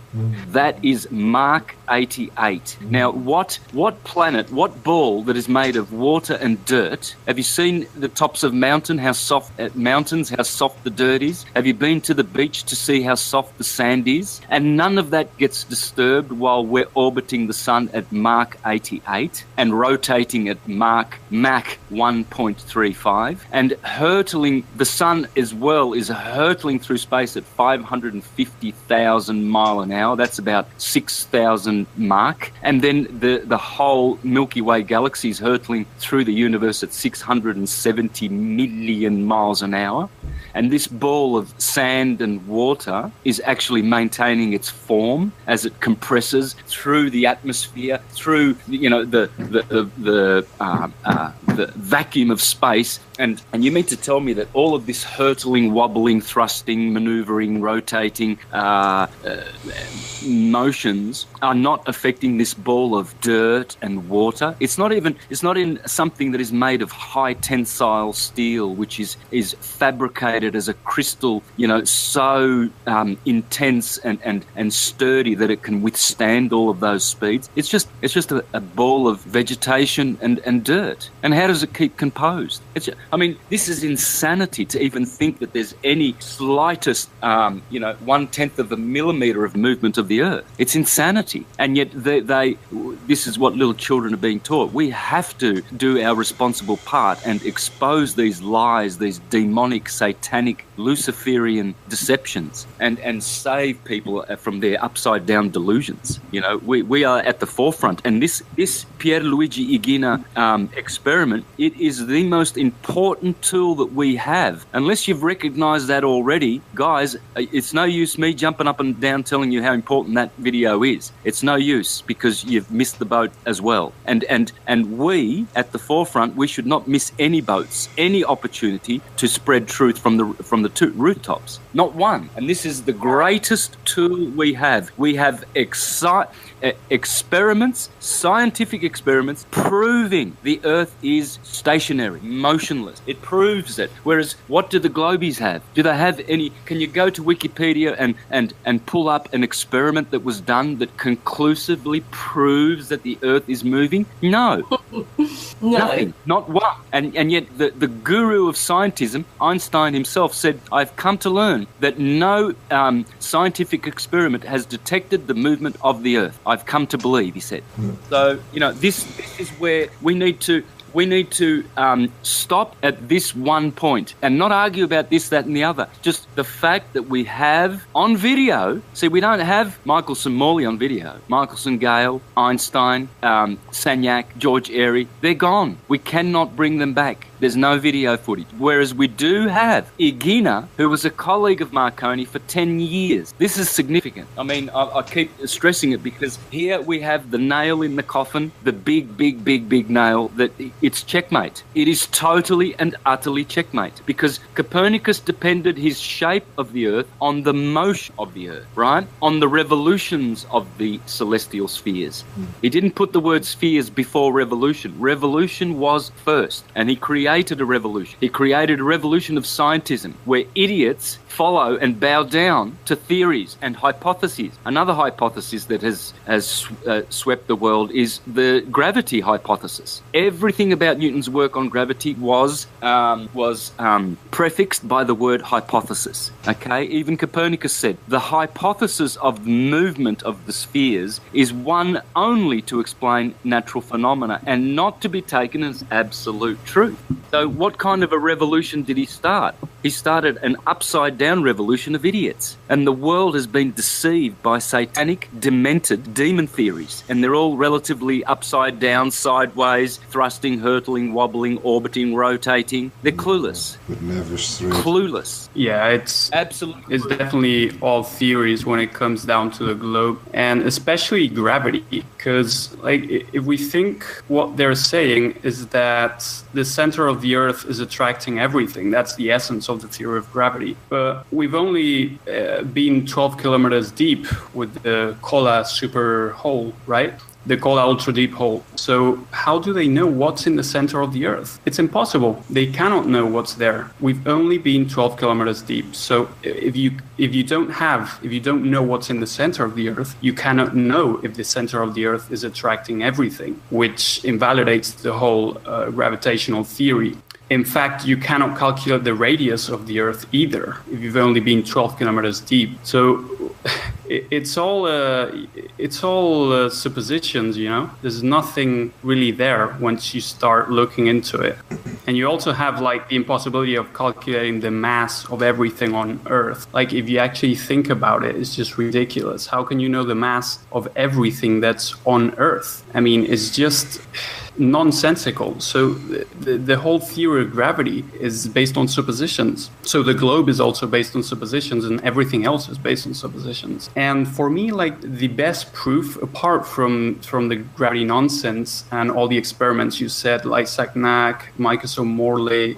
Speaker 8: That is Mach 88. Now, what planet, what ball that is made of water and dirt? Have you seen the tops of mountains, how soft the dirt is? Have you been to the beach to see how soft the sand is? And none of that gets disturbed while we're orbiting the sun at Mach 88 and rotating at Mach 1.35 and hurtling. The sun as well is hurtling through space at 550,000 mile an hour. That's about 6,000 Mach. And then the whole Milky Way galaxy is hurtling through the universe at 670 million miles an hour. And this ball of sand and water is actually maintaining its form as it compresses through the atmosphere, through the vacuum of space. And you mean to tell me that all of this hurtling, wobbling, thrusting, maneuvering, rotating motions are not affecting this ball of dirt and water? It's not in something that is made of high tensile steel, which is fabricated as a crystal, so intense and sturdy that it can withstand all of those speeds. It's just a ball of vegetation and dirt. And how does it keep composed? This is insanity to even think that there's any slightest, 1/10 of a millimeter of movement of the Earth. It's insanity. And yet this is what little children are being taught. We have to do our responsible part and expose these lies, these demonic, satanic, Luciferian deceptions and save people from their upside down delusions. We are at the forefront. And this Pierluigi Igina experiment, it is the most important tool that we have. Unless you've recognized that already, guys, it's no use me jumping up and down telling you how important that video is. It's no use, because you've missed the boat as well. And we at the forefront, we should not miss any boats, any opportunity to spread truth from the two rooftops. Not one. And this is the greatest tool we have. We have experiments, scientific experiments, proving the Earth is stationary, motionless. It proves it. Whereas, what do the globies have? Do they have any? Can you go to Wikipedia and pull up an experiment that was done that conclusively proves that the Earth is moving? No.
Speaker 1: No.
Speaker 8: Nothing. Not one. And yet the guru of scientism, Einstein himself, said, I've come to learn that no scientific experiment has detected the movement of the Earth. I've come to believe, he said. So, this is where we need to stop at this one point and not argue about this, that, and the other. Just the fact that we have on video. See, we don't have Michelson Morley on video. Michelson, Gale, Einstein, Sagnac, George Airy, they're gone. We cannot bring them back. There's no video footage. Whereas we do have Igina, who was a colleague of Marconi for 10 years. This is significant. I keep stressing it because here we have the nail in the coffin, the big nail, that it's checkmate. It is totally and utterly checkmate, because Copernicus depended his shape of the Earth on the motion of the Earth, right? On the revolutions of the celestial spheres. He didn't put the word spheres before revolution. Revolution was first, and he created a revolution. He created a revolution of scientism where idiots follow and bow down to theories and hypotheses. Another hypothesis that has swept the world is the gravity hypothesis. Everything about Newton's work on gravity was prefixed by the word hypothesis. Okay, even Copernicus said the hypothesis of the movement of the spheres is one only to explain natural phenomena and not to be taken as absolute truth. So what kind of a revolution did he start? He started an upside-down revolution of idiots. And the world has been deceived by satanic, demented demon theories. And they're all relatively upside down, sideways, thrusting, hurtling, wobbling, orbiting, rotating. They're clueless.
Speaker 3: But never straight.
Speaker 8: Clueless.
Speaker 7: Yeah, it's definitely all theories when it comes down to the globe, and especially gravity. Because, if we think what they're saying is that the center of the Earth is attracting everything, that's the essence of of the theory of gravity. But we've only been 12 kilometers deep with the Kola super hole, right? The Kola ultra deep hole. So how do they know what's in the center of the Earth? It's impossible. They cannot know what's there. We've only been 12 kilometers deep. So if you don't know what's in the center of the Earth, you cannot know if the center of the Earth is attracting everything, which invalidates the whole gravitational theory. In fact, you cannot calculate the radius of the Earth either if you've only been 12 kilometers deep. So it's all suppositions, you know. There's nothing really there once you start looking into it. And you also have like the impossibility of calculating the mass of everything on Earth. Like if you actually think about it, it's just ridiculous. How can you know the mass of everything that's on Earth? I mean, it's just nonsensical. So the whole theory of gravity is based on suppositions. So the globe is also based on suppositions, and everything else is based on suppositions. And for me, like the best proof, apart from the gravity nonsense and all the experiments you said, like Sagnac, Michelson Morley,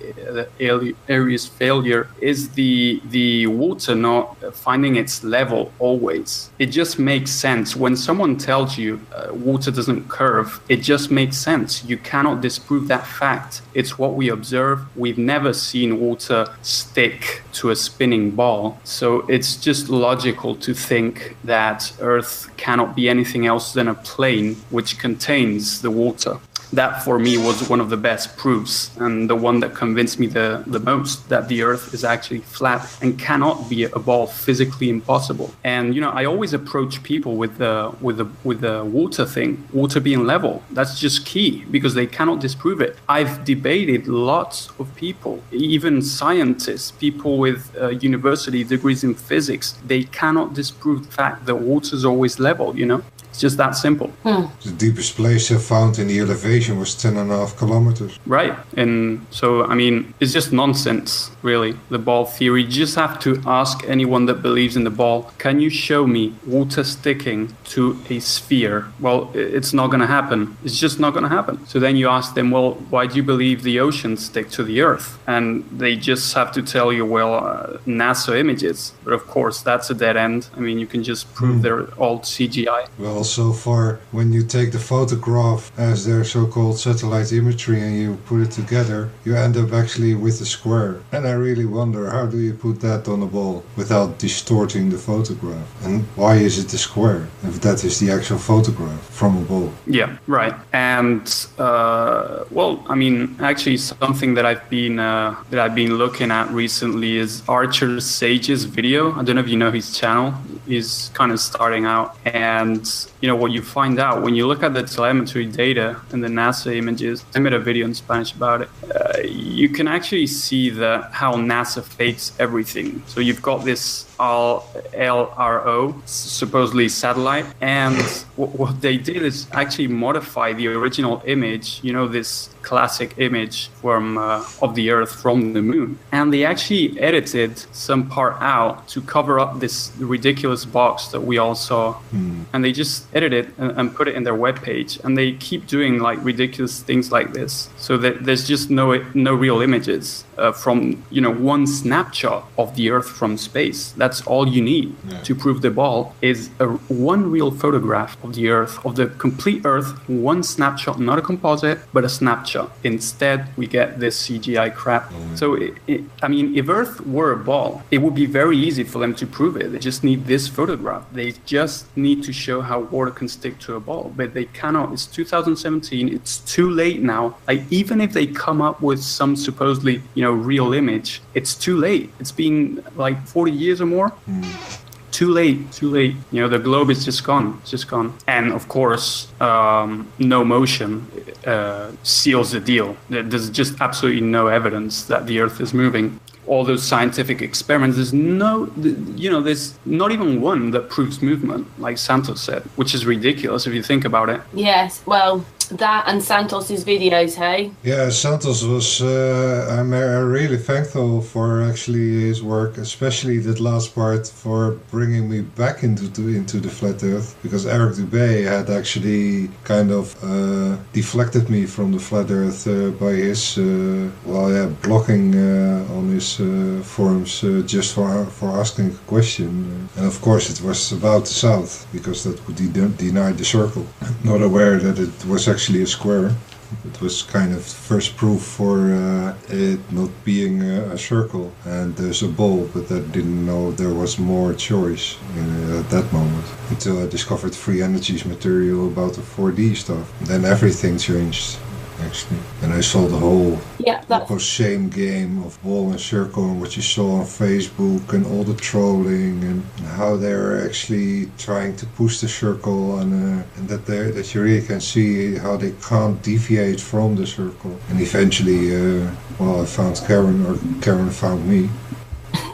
Speaker 7: Airy's failure, is the water not finding its level always. It just makes sense. When someone tells you water doesn't curve, it just makes sense. You cannot disprove that fact. It's what we observe. We've never seen water stick to a spinning ball. So it's just logical to think that Earth cannot be anything else than a plane which contains the water. That for me was one of the best proofs, and the one that convinced me the most, that the Earth is actually flat and cannot be a ball, physically impossible. And you know, I always approach people with the water thing, water being level. That's just key because they cannot disprove it. I've debated lots of people, even scientists, people with university degrees in physics. They cannot disprove the fact that water is always level. You know. It's just that simple.
Speaker 3: The deepest place found in the elevation was 10.5 kilometers.
Speaker 7: Right. And so, I mean, it's just nonsense, really, the ball theory. You just have to ask anyone that believes in the ball, can you show me water sticking to a sphere? Well, it's not going to happen. It's just not going to happen. So then you ask them, well, why do you believe the oceans stick to the Earth? And they just have to tell you, well, NASA images. But of course, that's a dead end. I mean, you can just prove they're all CGI.
Speaker 3: Well, so far, when you take the photograph as their so-called satellite imagery and you put it together, you end up actually with a square. And I really wonder, how do you put that on a ball without distorting the photograph? And why is it a square if that is the actual photograph from a ball?
Speaker 7: Yeah, right. And well, I mean, actually, something that I've been looking at recently is Archer Sage's video. I don't know if you know his channel. He's kind of starting out, and you know what you find out when you look at the telemetry data and the NASA images. I made a video in Spanish about it. You can actually see how NASA fakes everything. So you've got this LRO, supposedly satellite, and what they did is actually modify the original image, you know, this classic image from of the Earth from the moon, and they actually edited some part out to cover up this ridiculous box that we all saw, and they just edited it and put it in their webpage, and they keep doing like ridiculous things like this, so that there's just no real images from, you know, one snapshot of the Earth from space. That's all you need to prove the ball is one real photograph of the Earth, of the complete Earth, one snapshot, not a composite, but a snapshot. Instead, we get this CGI crap. So, I mean, if Earth were a ball, it would be very easy for them to prove it. They just need this photograph. They just need to show how water can stick to a ball, but they cannot. It's 2017. It's too late now. Like, even if they come up with some supposedly, you know, real image, it's too late. It's been like 40 years or more. Too late. You know, the globe is just gone. It's just gone. And of course, no motion seals the deal. There's just absolutely no evidence that the Earth is moving. All those scientific experiments, there's not even one that proves movement, like Santos said, which is ridiculous if you think about it.
Speaker 1: Yes, well, That and Santos's videos, hey?
Speaker 3: Yeah, Santos was. I'm really thankful for actually his work, especially that last part for bringing me back into the flat Earth, because Eric Dubé had actually kind of deflected me from the flat Earth by his blocking on his forums just for asking a question, and of course it was about the South because that would deny the circle. Not aware that it was actually a square. It was kind of first proof for it not being a circle, and there's a ball, but I didn't know there was more choice at that moment until I discovered free energies material about the 4D stuff. Then everything changed, actually, and I saw the whole same game of ball and circle and what you saw on Facebook and all the trolling and how they're actually trying to push the circle and that you really can see how they can't deviate from the circle. And eventually, I found Karen, or Karen found me.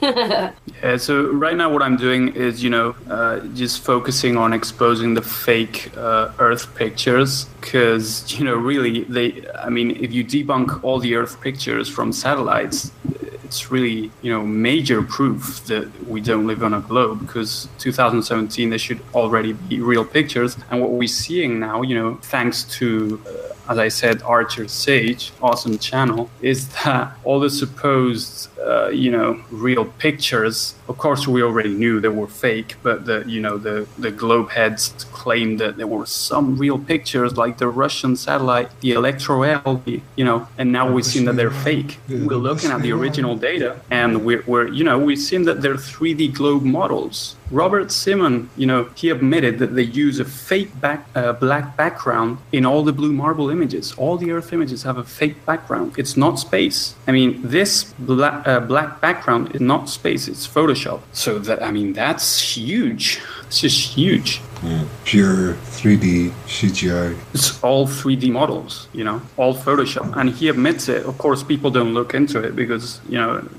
Speaker 7: Yeah, so right now what I'm doing is, just focusing on exposing the fake Earth pictures, because, really, if you debunk all the Earth pictures from satellites, it's really, major proof that we don't live on a globe, because 2017 there should already be real pictures. And what we're seeing now, thanks to as I said, Archer Sage, awesome channel, is that all the supposed, real pictures, of course we already knew they were fake, but the globe heads claimed that there were some real pictures, like the Russian satellite, the Electro-L, and now we've seen that they're fake. We're looking at the original data, and we've seen that they're 3D globe models. Robert Simon, he admitted that they use a fake black background in all the blue marble images. All the Earth images have a fake background. It's not space. This black background is not space. It's Photoshop. So that's huge. It's just huge.
Speaker 3: Yeah. Pure 3D CGI.
Speaker 7: It's all 3D models, all Photoshop. And he admits it. Of course, people don't look into it because,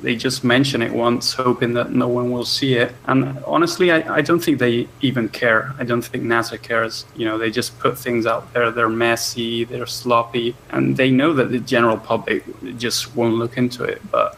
Speaker 7: they just mention it once, hoping that no one will see it. And honestly, I don't think they even care. I don't think NASA cares. They just put things out there. They're messy, they're sloppy, and they know that the general public just won't look into it. But,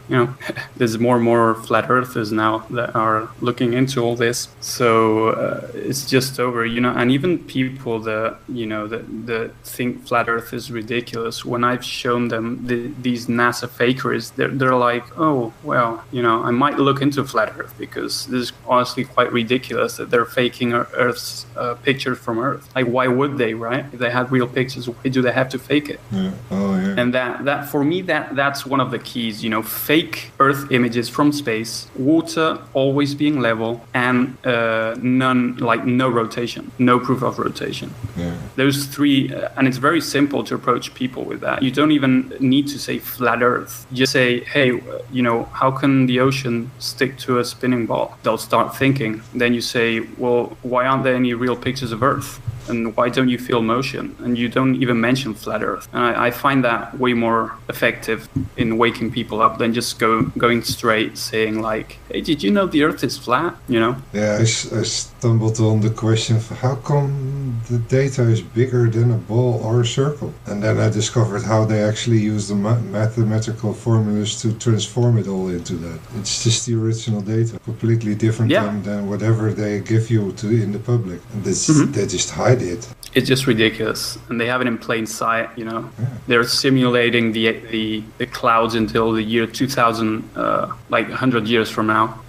Speaker 7: there's more and more flat earthers now that are looking into all this. So it's just over, and even people that, that think flat earth is ridiculous, when I've shown them these NASA fakeries, they're like, oh, well, I might look into flat earth because this is honestly quite ridiculous that they're faking Earth's pictures from Earth. Like, why would they, right? If they had real pictures, why do they have to fake it?
Speaker 3: Yeah. Oh, yeah.
Speaker 7: And that for me, that's one of the keys, fake Earth images from space, water always being level, and no rotation, no proof of rotation.
Speaker 3: Yeah.
Speaker 7: Those three, and it's very simple to approach people with that. You don't even need to say flat Earth. Just say, hey, how can the ocean stick to a spinning ball? They'll start thinking. Then you say, well, why aren't there any real pictures of Earth? And why don't you feel motion? And you don't even mention flat Earth. And I find that way more effective in waking people up than just going straight saying like, hey, did you know the Earth is flat?
Speaker 3: Yeah, I stumbled on the question of how come the data is bigger than a ball or a circle? And then I discovered how they actually use the mathematical formulas to transform it all into that. It's just the original data, completely different than whatever they give you in the public. And they just hide it.
Speaker 7: It's just ridiculous, and they have it in plain sight. They're simulating the clouds until the year 2000, like 100 years from now.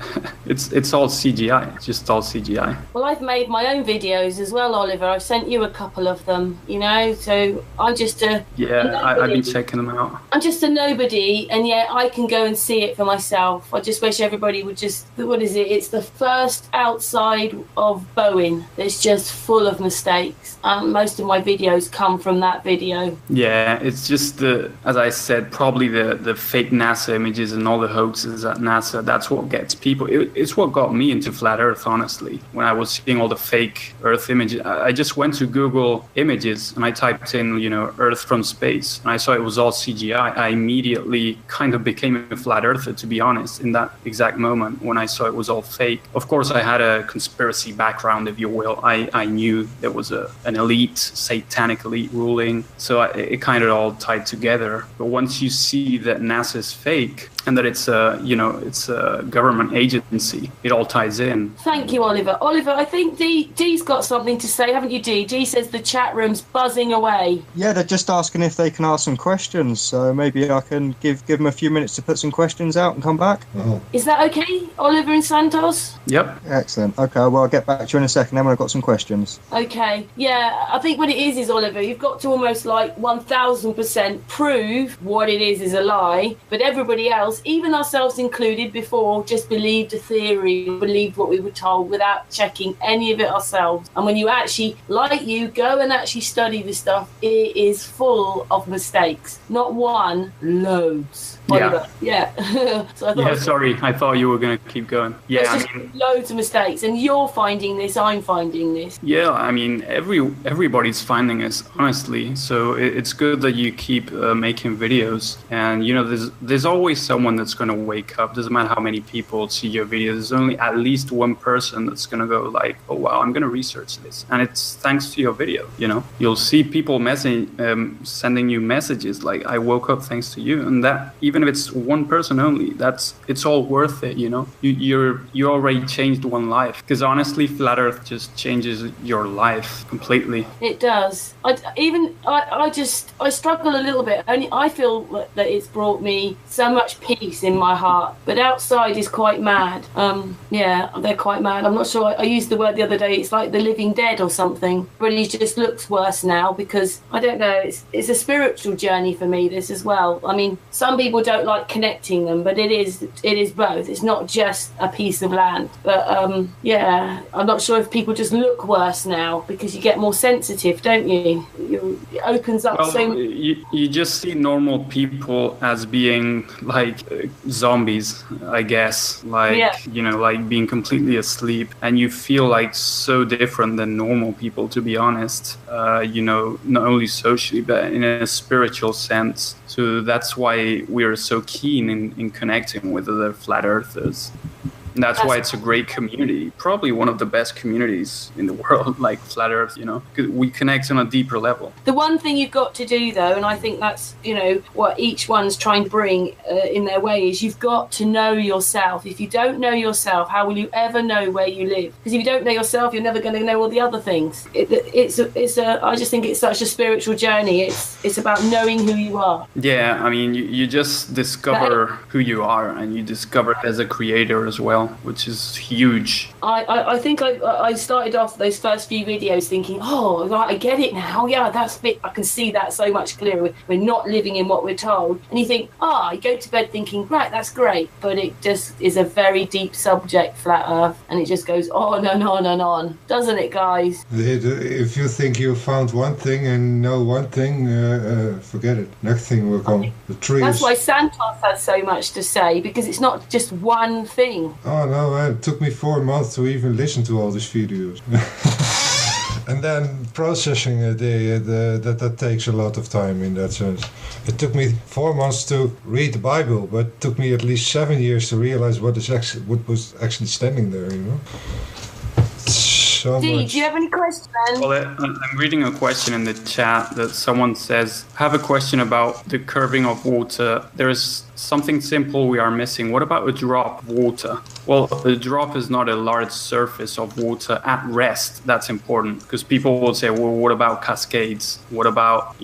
Speaker 7: It's all CGI. It's just all CGI.
Speaker 1: Well, I've made my own videos as well, Oliver. I've sent you a couple of them. So I'm just a
Speaker 7: I've been checking them out.
Speaker 1: I'm just a nobody, and yet I can go and see it for myself. I just wish everybody would just. What is it? It's the first outside of Boeing. It's just full of mistakes. Most of my videos come from that video.
Speaker 7: Yeah, it's just as I said, probably the fake NASA images and all the hoaxes at NASA. That's what gets people. It's what got me into flat Earth, honestly. When I was seeing all the fake Earth images, I just went to Google Google Images and I typed in, Earth from space, and I saw it was all CGI, I immediately kind of became a flat earther, to be honest, in that exact moment when I saw it was all fake. Of course, I had a conspiracy background, if you will. I knew there was an elite, satanic elite ruling, so it kind of all tied together. But once you see that NASA is fake and that it's a government agency, it all ties in.
Speaker 1: Thank you, Oliver. Oliver, I think Dee's got something to say, haven't you, Dee? Dee says the chat room's buzzing away.
Speaker 2: Yeah, they're just asking if they can ask some questions, so maybe I can give them a few minutes to put some questions out and come back.
Speaker 1: Is that okay, Oliver and Santos?
Speaker 7: Yep.
Speaker 2: Excellent. Okay, well, I'll get back to you in a second then when I've got some questions.
Speaker 1: Okay. Yeah, I think what it is, Oliver, you've got to almost 1000% prove what it is a lie, but everybody else, even ourselves included before, just believed a theory, believed what we were told without checking any of it ourselves. And when you actually, like you, go and actually study this stuff, it is full of mistakes. Not one, loads. Oliver. Yeah. So I thought
Speaker 7: sorry, I thought you were going to keep going. Yeah,
Speaker 1: I mean, loads of mistakes, and you're finding this, I'm finding this.
Speaker 7: Yeah, I mean, everybody's finding this, honestly. So it's good that you keep making videos, and there's always someone that's going to wake up. Doesn't matter how many people see your videos. There's only at least one person that's going to go like, oh wow, I'm going to research this, and it's thanks to your video. You'll see people sending you messages like, I woke up thanks to you, and that even if it's one person only, it's all worth it. You already changed one life, because honestly, flat Earth just changes your life completely.
Speaker 1: It does. I struggle a little bit. Only I feel that it's brought me so much peace in my heart, but outside is quite mad. Yeah, they're quite mad. I'm not sure. I used the word the other day. It's like the living dead or something. But he just looks worse now because I don't know. It's a spiritual journey for me. This as well. I mean, some people don't like connecting them, but it is both. It's not just a piece of land. But yeah, I'm not sure if people just look worse now because you get more sensitive, don't you? It opens up so much.
Speaker 7: You just see normal people as being like zombies, I guess. Like being completely asleep, and you feel like so different than normal people, to be honest. Not only socially but in a spiritual sense. So that's why we're so keen in connecting with other flat earthers. And that's why it's a great community, probably one of the best communities in the world, like Flat Earth, because we connect on a deeper level.
Speaker 1: The one thing you've got to do, though, and I think that's, what each one's trying to bring in their way, is you've got to know yourself. If you don't know yourself, how will you ever know where you live? Because if you don't know yourself, you're never going to know all the other things. I just think it's such a spiritual journey. It's about knowing who you are.
Speaker 7: Yeah, I mean, you just discover who you are, and you discover it as a creator as well, which is huge.
Speaker 1: I think I started off those first few videos thinking, oh, right, I get it now. Yeah, I can see that so much clearer. We're not living in what we're told. And you think, you go to bed thinking, right, that's great. But it just is a very deep subject, Flat Earth. And it just goes on and on and on. Doesn't it, guys?
Speaker 3: If you think you found one thing and know one thing, forget it. Next thing will come.
Speaker 1: That's why Santos has so much to say, because it's not just one thing.
Speaker 3: Oh no, man. It took me 4 months to even listen to all these videos. And then processing that takes a lot of time in that sense. It took me 4 months to read the Bible, but it took me at least 7 years to realize what was actually standing there,
Speaker 1: Dee, do you have any questions?
Speaker 7: Well, I'm reading a question in the chat that someone says, I have a question about the curving of water. There is something simple we are missing. What about a drop of water? Well, a drop is not a large surface of water at rest. That's important, because people will say, well, what about cascades? What about,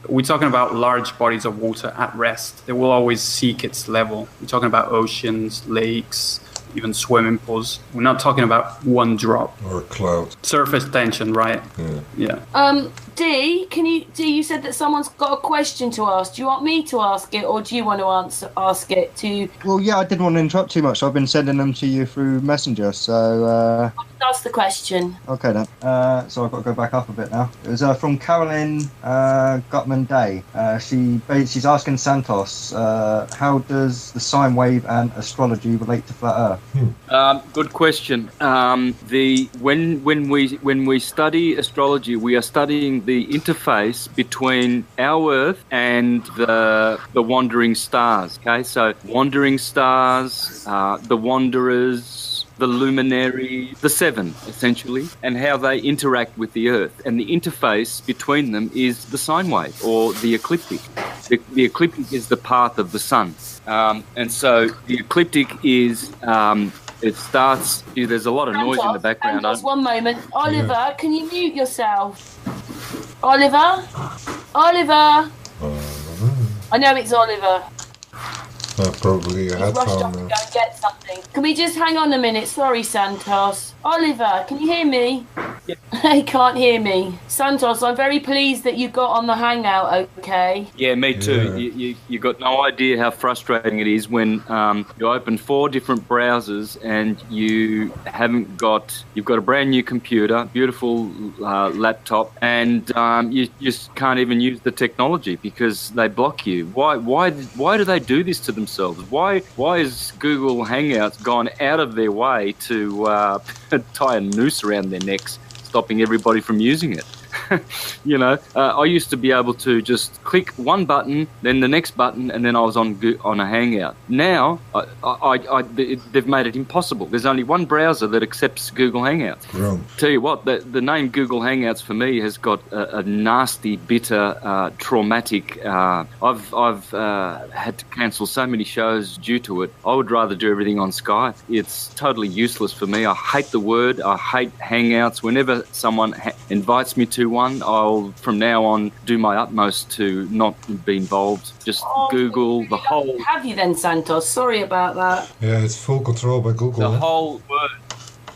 Speaker 7: we're talking about large bodies of water at rest. They will always seek its level. We're talking about oceans, lakes, even swimming pools. We're not talking about one drop.
Speaker 3: Or a cloud.
Speaker 7: Surface tension, right? Yeah.
Speaker 1: Dee, you said that someone's got a question to ask. Do you want me to ask it, or do you want to ask it to...
Speaker 2: Well, yeah, I didn't want to interrupt too much. I've been sending them to you through Messenger, so...
Speaker 1: That's the question.
Speaker 2: Okay then. So I've got to go back up a bit now. It was from Carolyn Gutman Day. She's asking Santos, how does the sine wave and astrology relate to flat Earth?
Speaker 8: Good question. When we study astrology, we are studying the interface between our Earth and the wandering stars. Okay, so wandering stars, the wanderers, the luminary, the seven, essentially, and how they interact with the Earth. And the interface between them is the sine wave, or the ecliptic. The ecliptic is the path of the sun. And so the ecliptic is, it starts, there's a lot of noise in the background.
Speaker 1: Santos, one moment. Oliver, can you mute yourself? Oliver? Oliver? I know it's Oliver.
Speaker 3: Probably a
Speaker 1: He's rushed off to
Speaker 3: headphone.
Speaker 1: go and get something. Can we just hang on a minute? Sorry, Santos. Oliver, can you hear me?
Speaker 8: Yeah.
Speaker 1: He can't hear me. Santos, I'm very pleased that you got on the Hangout, okay?
Speaker 8: Yeah, me too.
Speaker 3: Yeah.
Speaker 8: You got no idea how frustrating it is when you open 4 different browsers and you've got a brand new computer, beautiful laptop, and you just can't even use the technology because they block you. Why do they do this to themselves? Why has Google Hangouts gone out of their way to tie a noose around their necks, stopping everybody from using it? I used to be able to just click one button, then the next button, and then I was on a Hangout. Now, they've made it impossible. There's only one browser that accepts Google Hangouts.
Speaker 3: Right.
Speaker 8: Tell you what, the name Google Hangouts for me has got a nasty, bitter, traumatic. I've had to cancel so many shows due to it. I would rather do everything on Skype. It's totally useless for me. I hate the word. I hate Hangouts. Whenever someone invites me to one, I'll from now on do my utmost to not be involved. Just Google the whole.
Speaker 1: Have you then, Santos? Sorry about that.
Speaker 3: Yeah, it's full control by Google.
Speaker 8: The
Speaker 3: huh?
Speaker 8: whole word.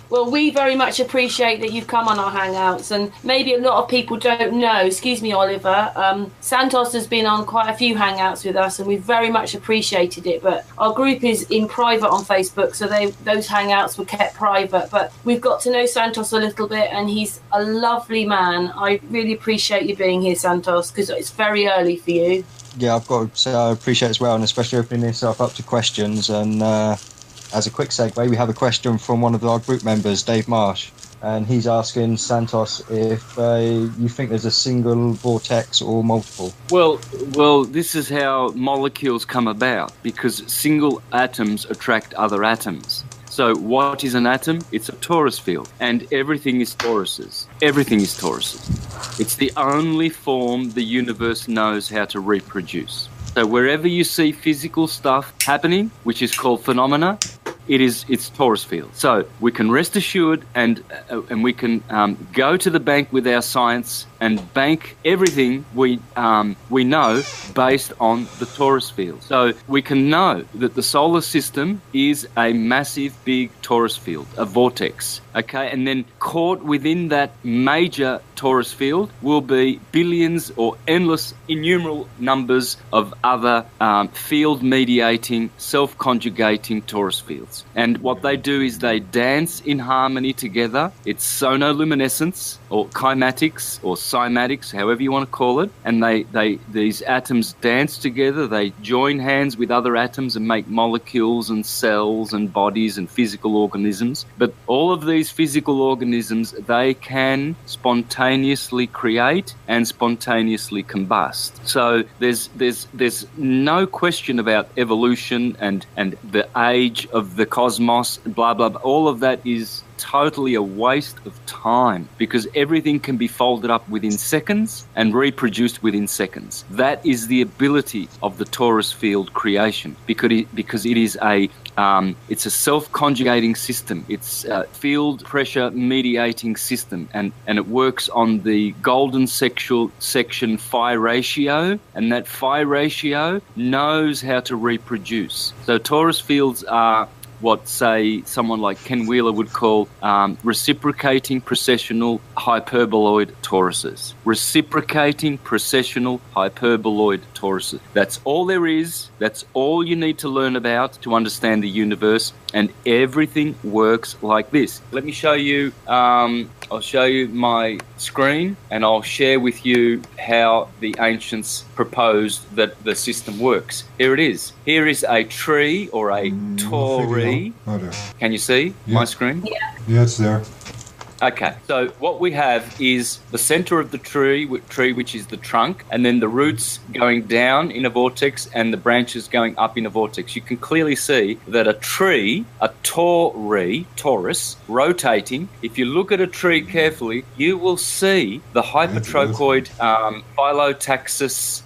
Speaker 1: Well, we very much appreciate that you've come on our Hangouts, and maybe a lot of people don't know, excuse me, Oliver, Santos has been on quite a few Hangouts with us, and we've very much appreciated it, but our group is in private on Facebook, so those Hangouts were kept private, but we've got to know Santos a little bit, and he's a lovely man. I really appreciate you being here, Santos, because it's very early for you.
Speaker 2: Yeah, I've got to say I appreciate it as well, and especially opening yourself up to questions. And as a quick segue, we have a question from one of our group members, Dave Marsh, and he's asking Santos if you think there's a single vortex or multiple.
Speaker 8: Well, this is how molecules come about, because single atoms attract other atoms. So what is an atom? It's a torus field, and everything is toruses. Everything is toruses. It's the only form the universe knows how to reproduce. So wherever you see physical stuff happening, which is called phenomena, it's torus field. So we can rest assured, and we can go to the bank with our science and bank everything we know based on the torus field. So we can know that the solar system is a massive, big torus field, a vortex. Okay, and then caught within that major torus field will be billions or endless, innumerable numbers of other field-mediating, self-conjugating torus fields. And what they do is they dance in harmony together. It's sonoluminescence, or kymatics, or cymatics, however you want to call it. And these atoms dance together. They join hands with other atoms and make molecules and cells and bodies and physical organisms. But all of these physical organisms, they can spontaneously create and spontaneously combust. So there's no question about evolution and the age of the cosmos, blah, blah, blah. All of that is totally a waste of time, because everything can be folded up within seconds and reproduced within seconds. That is the ability of the torus field creation, because it is it's a self-conjugating system. It's a field pressure mediating system, and it works on the golden section phi ratio, and that phi ratio knows how to reproduce. So torus fields are what, say, someone like Ken Wheeler would call reciprocating precessional hyperboloid toruses. Reciprocating precessional hyperboloid toruses. That's all there is. That's all you need to learn about to understand the universe, And everything works like this. Let me show you, I'll show you my screen, and I'll share with you how the ancients proposed that the system works. Here it is. Here is a tree or a Torii.
Speaker 3: Oh, there.
Speaker 8: Can you see my screen?
Speaker 3: Yeah, it's there.
Speaker 8: Okay, so what we have is the center of the tree, which is the trunk, and then the roots going down in a vortex and the branches going up in a vortex. You can clearly see that a tree, a torus, rotating. If you look at a tree carefully, you will see the hypertrochoid phyllotaxis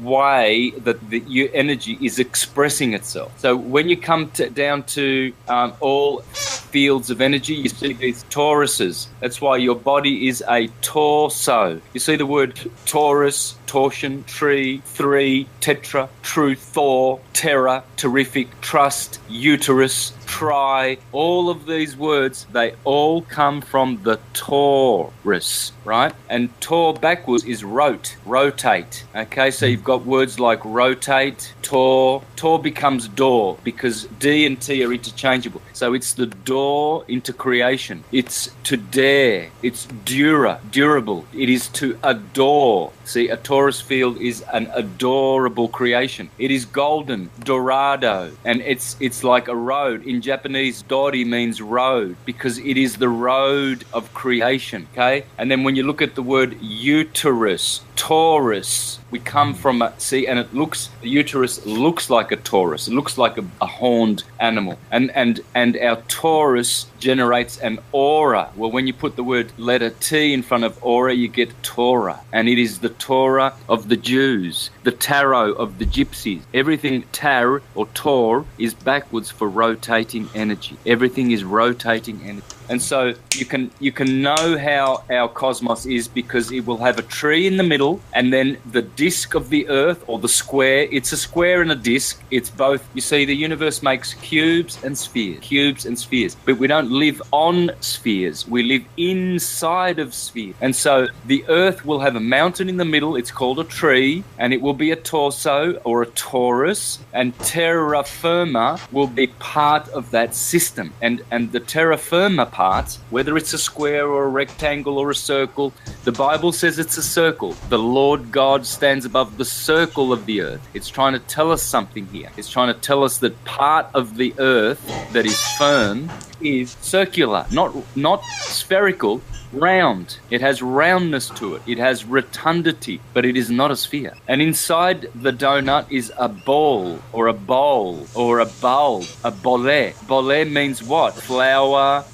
Speaker 8: way that the energy is expressing itself. So when you come down to all fields of energy, you see these toruses. That's why your body is a torso. You see the word torus, torsion, tree, three, tetra, truth, Thor, terror, terrific, trust, uterus, try. All of these words, they all come from the torus, right? And tor backwards is rotate. Okay, so you've got words like rotate, tor becomes door because D and T are interchangeable. So it's the door into creation. It's to dare. It's durable. It is to adore. See, a torus field is an adorable creation. It is golden, dorado, and it's like a road. In Japanese, dori means road because it is the road of creation, okay? And then when you look at the word uterus, Taurus, we come from the uterus looks like a Taurus. It looks like a horned animal. And our Taurus generates an aura. Well, when you put the word letter T in front of aura, you get Torah. And it is the Torah of the Jews, the tarot of the gypsies. Everything tar or tor is backwards for rotating energy. Everything is rotating energy. And so you can know how our cosmos is because it will have a tree in the middle and then the disk of the earth or the square. It's a square and a disk. It's both. You see, the universe makes cubes and spheres. But we don't live on spheres. We live inside of spheres. And so the earth will have a mountain in the middle. It's called a tree, and it will be a torso or a torus, and terra firma will be part of that system. And the terra firma part, whether it's a square or a rectangle or a circle, the Bible says it's a circle. The Lord God stands above the circle of the earth. It's trying to tell us something here. It's trying to tell us that part of the earth that is firm is circular, not spherical, round. It has roundness to it. It has rotundity, but it is not a sphere. And inside the donut is a ball or a bowl or a bulb, a bolet. Bolet means what? Flower.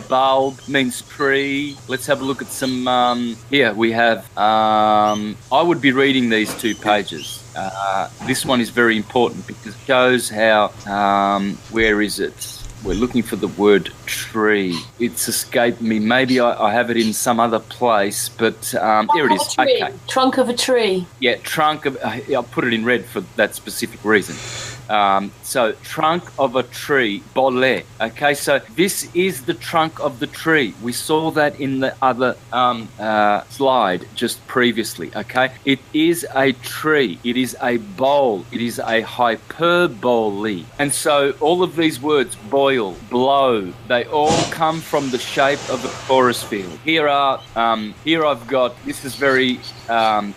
Speaker 8: Bulb means tree. Let's have a look at some, here we have, I would be reading these 2 pages. This one is very important because it shows how, where is it? We're looking for the word tree. It's escaped me. Maybe I have it in some other place, but here it is. Okay.
Speaker 1: Trunk of a tree.
Speaker 8: Yeah, trunk of. I'll put it in red for that specific reason. So trunk of a tree, bolet. Okay, so this is the trunk of the tree. We saw that in the other slide just previously. Okay, it is a tree. It is a bowl. It is a hyperbole. And so all of these words, boil, blow, they all come from the shape of a torus field. Here I've got. This is very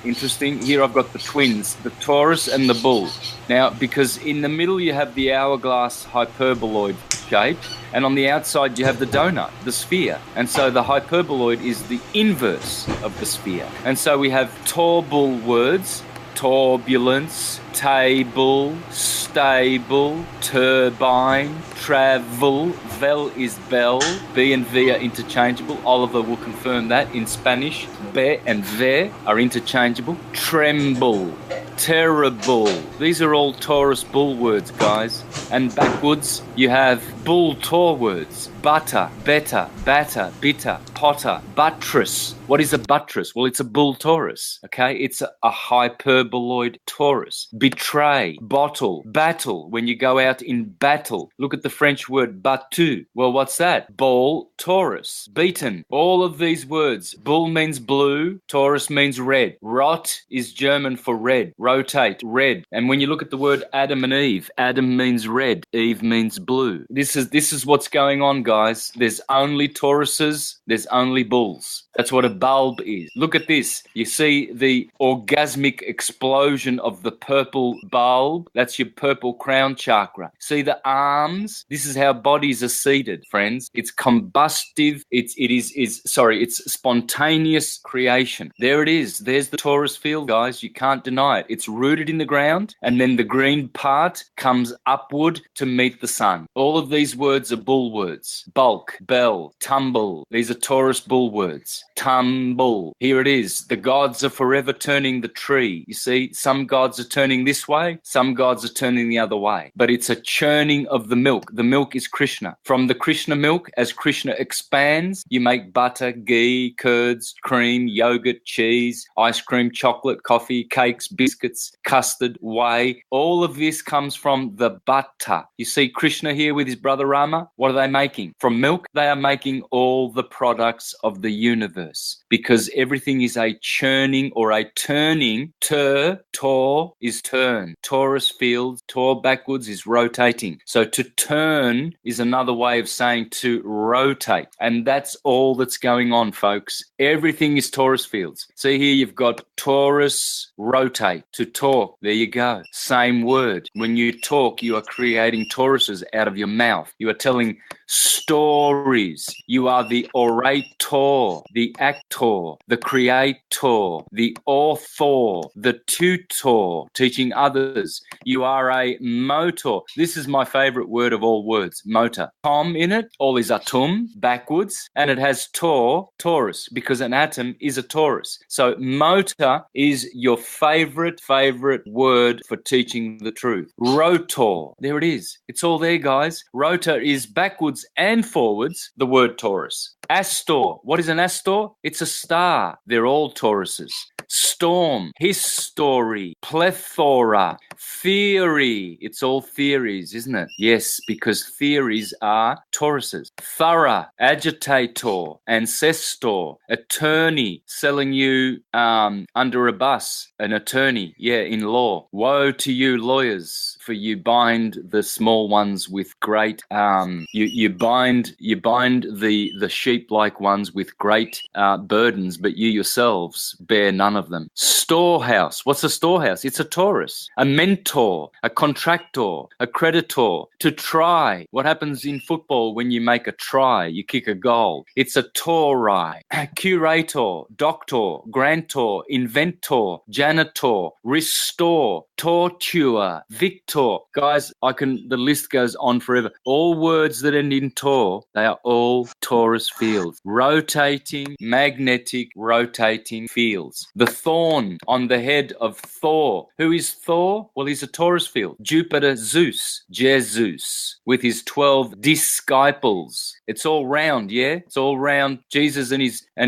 Speaker 8: interesting. Here I've got the twins, the Taurus and the bull. Now, because in the middle you have the hourglass hyperboloid shape, and on the outside you have the donut, the sphere. And so the hyperboloid is the inverse of the sphere. And so we have torbul words, turbulence, table, stable, turbine, travel, vel is bell, B and V are interchangeable. Oliver will confirm that in Spanish. Be and ve are interchangeable. Tremble, terrible. These are all Taurus bull words, guys. And backwards, you have bull Tor words. butter, better, batter, bitter, potter, buttress. What is a buttress? Well, it's a bull Taurus, okay? It's a hyperboloid Taurus. Betray, bottle, battle. When you go out in battle, look at the French word battu. Well, what's that? Ball, Taurus. Beaten. All of these words. Bull means blue, Taurus means red. Rot is German for red. Rotate, red. And when you look at the word Adam and Eve, Adam means red, Eve means blue. This is what's going on, guys. There's only Tauruses, there's only bulls. That's what a bulb is. Look at this. You see the orgasmic explosion of the purple bulb? That's your purple crown chakra. See the arms? This is how bodies are seated, friends. It's combustive. It's spontaneous creation. There it is. There's the Taurus field, guys. You can't deny it. It's rooted in the ground, and then the green part comes upward to meet the sun. All of these words are bull words. Bulk, bell, tumble. These are Taurus bull words. Tumble. Here it is. The gods are forever turning the tree. You see, some gods are turning this way, some gods are turning the other way. But it's a churning of the milk. The milk is Krishna. From the Krishna milk, as Krishna expands, you make butter, ghee, curds, cream, yogurt, cheese, ice cream, chocolate, coffee, cakes, biscuits, custard, whey. All of this comes from the butter. You see Krishna here with his brother Rama? What are they making? From milk, they are making all the products of the universe, because everything is a churning or a turning. Tor is turn. Taurus field, tor backwards is rotating. So to turn is another way of saying to rotate. And that's all that's going on, folks. Everything is Taurus fields. See here, you've got Taurus, rotate, to talk. There you go. Same word. When you talk, you are creating Tauruses out of your mouth. You are telling stories. You are the orator, the actor, the creator, the author, the tutor, teaching others. You are a motor. This is my favorite word of all words, motor. Tom in it, all is atum, backwards, and it has Taurus, because an atom is a Taurus. So motor is your favorite word for teaching the truth. Rotor, there it is. It's all there, guys. Rotor is backwards and forwards, the word Taurus. Astor, what is an Astor? It's a star. They're all Tauruses. Storm, history, plethora, theory. It's all theories, isn't it? Yes, because theories are Tauruses. Thorough, agitator, ancestor, attorney, selling you under a bus, an attorney, in law. Woe to you lawyers, for you bind the small ones with great you bind the sheep-like ones with great burdens, but you yourselves bear none of them. Storehouse, what's a storehouse? It's a Taurus. A mentor, a contractor, a creditor. To try, what happens in football when you make a try? You kick a goal. It's a Tauri. Curator, doctor, grantor, inventor, janitor, restore, torture, victor. Guys, the list goes on forever. All words that end in tor, they are all Taurus fields. Rotating, magnetic, rotating fields. The thorn on the head of Thor. Who is Thor? Well, he's a Taurus field. Jupiter, Zeus, Jesus, with his 12 disciples. It's all round, yeah? It's all round. Jesus and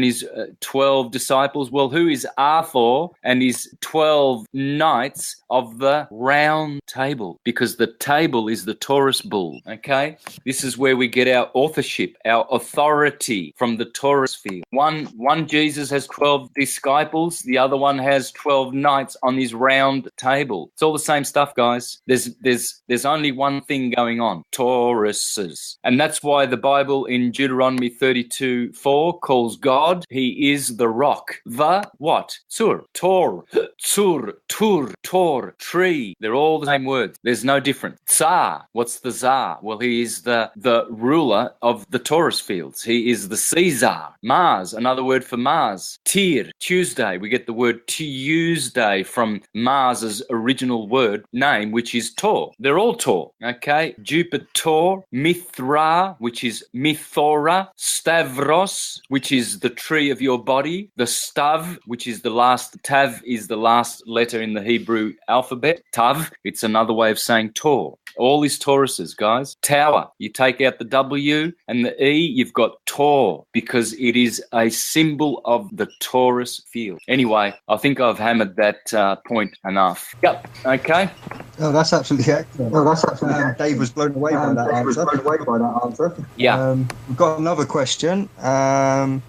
Speaker 8: his 12 disciples. Well, who is Arthur and his 12 knights of the round table? Because the table is the Taurus bull, okay? This is where we get our authorship, our authority from the Taurus field. One Jesus has 12 disciples. The other one has 12 knights on his round table. It's all the same stuff, guys. There's only one thing going on. Tauruses. And that's why the Bible in Deuteronomy 32:4 calls God, he is the rock. The what? Tzur. Tor. Tzur. Tur. Tor. Tree. They're all the same words. There's no difference. Tsar. What's the Tsar? Well, he is the ruler of the Taurus fields. He is the Caesar. Mars, another word for Mars. Tyr. Tuesday. We get the word Tuesday from Mars's original word name, which is Tor. They're all Tor. Okay. Jupiter. Mithra, which is Mithora. Stavros, which is the tree of your body. The Stav, which is the last, Tav is the last letter in the Hebrew alphabet. Tav, it's another way of saying Tor. All is Tauruses, guys. Tower, you take out the W and the E, you've got Tor, because it is a symbol of the Taurus field. Anyway, I think I've hammered that point enough. Yep, okay.
Speaker 2: Oh, that's absolutely excellent. Dave was blown away by that answer.
Speaker 8: Yeah.
Speaker 2: We've got another question.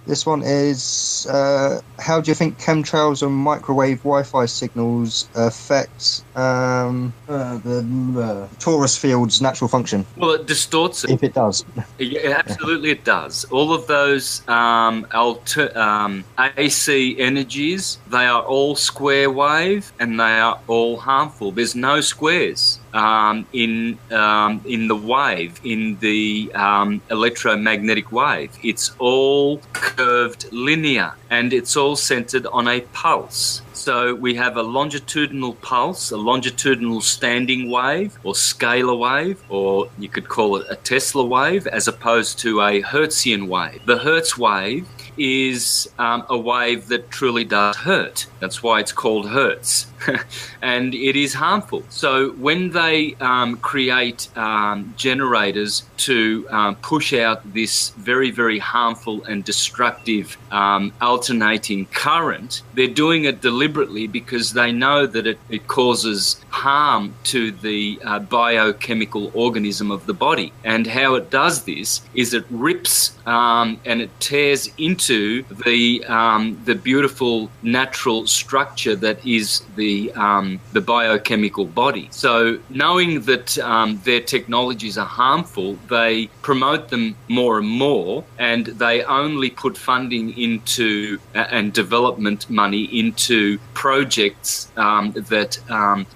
Speaker 2: This one is, how do you think chemtrails and microwave Wi-Fi signals affect the torus field's natural function?
Speaker 8: Well, it distorts it.
Speaker 2: If it does.
Speaker 8: Yeah, absolutely it does. All of those AC energies, they are all square wave and they are all harmful. There's no squares in the wave, in the electromagnetic wave. It's all curved linear and it's all centered on a pulse. So we have a longitudinal pulse, a longitudinal standing wave or scalar wave, or you could call it a Tesla wave, as opposed to a Hertzian wave. The Hertz wave is a wave that truly does hurt. That's why it's called Hertz. And it is harmful. So when they create generators to push out this very, very harmful and destructive alternating current, they're doing it deliberately because they know that it causes harm to the biochemical organism of the body. And how it does this is it rips and it tears into the beautiful natural structure that is the biochemical body. So knowing that their technologies are harmful, they promote them more and more, and they only put funding into and development money into projects that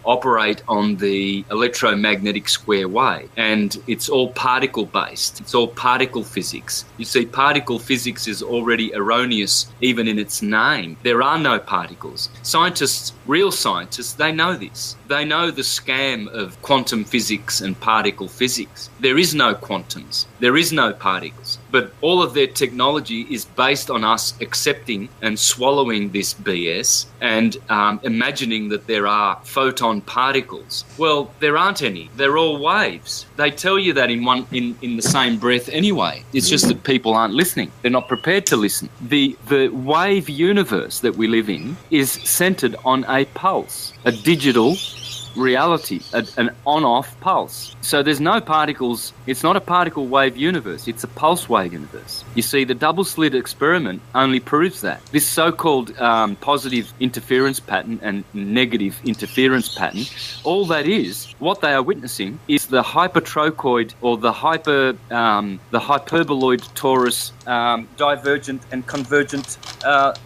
Speaker 8: operate on the electromagnetic square wave. And it's all particle based. It's all particle physics. You see, particle physics is already erroneous even in its name. There are no particles. Scientists, real scientists, they know this. They know the scam of quantum physics and particle physics. There is no quantums. There is no particles. But all of their technology is based on us accepting and swallowing this BS and imagining that there are photon particles. Well, there aren't any. They're all waves. They tell you that in the same breath anyway. It's just that people aren't listening. They're not prepared to listen. The wave universe that we live in is centered on a pulse, a digital reality, an on-off pulse. So there's no particles. It's not a particle wave universe. It's a pulse wave universe. You see, the double slit experiment only proves that. This so-called positive interference pattern and negative interference pattern, all that is, what they are witnessing is the hypertrochoid or the hyperboloid torus divergent and convergent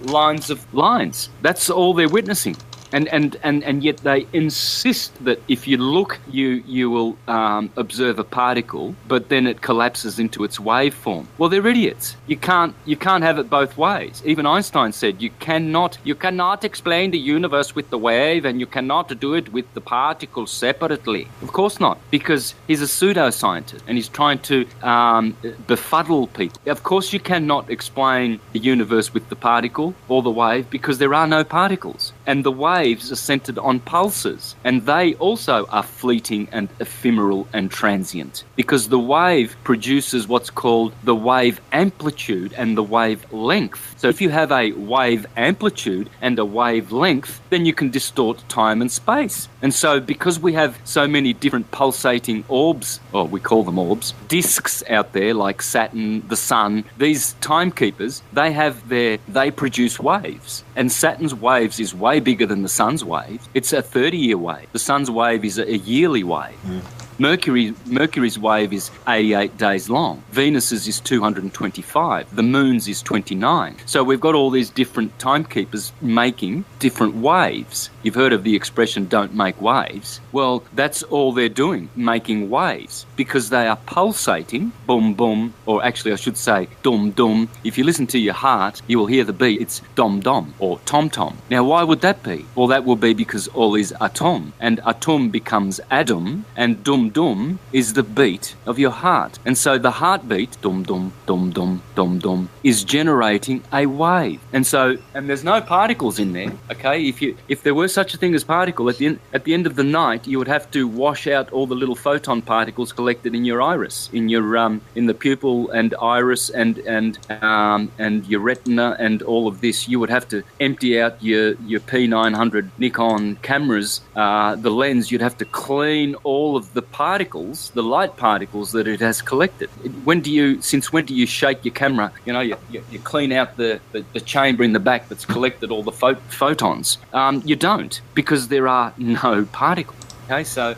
Speaker 8: lines. That's all they're witnessing. And yet they insist that if you look, you will observe a particle, but then it collapses into its waveform. Well, they're idiots. You can't have it both ways. Even Einstein said you cannot explain the universe with the wave, and you cannot do it with the particles separately. Of course not, because he's a pseudoscientist and he's trying to befuddle people. Of course you cannot explain the universe with the particle or the wave, because there are no particles, and the waves are centered on pulses, and they also are fleeting and ephemeral and transient, because the wave produces what's called the wave amplitude and the wave length. So if you have a wave amplitude and a wave length, then you can distort time and space. And so because we have so many different pulsating orbs, or we call them orbs, disks out there like Saturn, the Sun, these timekeepers, they produce waves. And Saturn's waves is way bigger than the Sun's wave. It's a 30-year wave. The Sun's wave is a yearly wave. Mercury's wave is 88 days long. Venus's is 225. The Moon's is 29. So we've got all these different timekeepers making different waves. You've heard of the expression, don't make waves. Well, that's all they're doing, making waves, because they are pulsating, boom, boom, or actually I should say, dum, dum. If you listen to your heart, you will hear the beat. It's dom, dom, or tom, tom. Now, why would that be? Well, that will be because all is atom, and atom becomes atom, and dum, dum dum is the beat of your heart. And so the heartbeat, dum dum, dum dum, dum dum, is generating a wave. And there's no particles in there, okay? If there were such a thing as particle, at the end of the night, you would have to wash out all the little photon particles collected in your iris, in the pupil and iris and your retina and all of this. You would have to empty out your P900 Nikon cameras, the lens. You'd have to clean all of the particles, the light particles that it has collected. Since when do you shake your camera? You clean out the chamber in the back that's collected all the photons. You don't, because there are no particles. Okay, so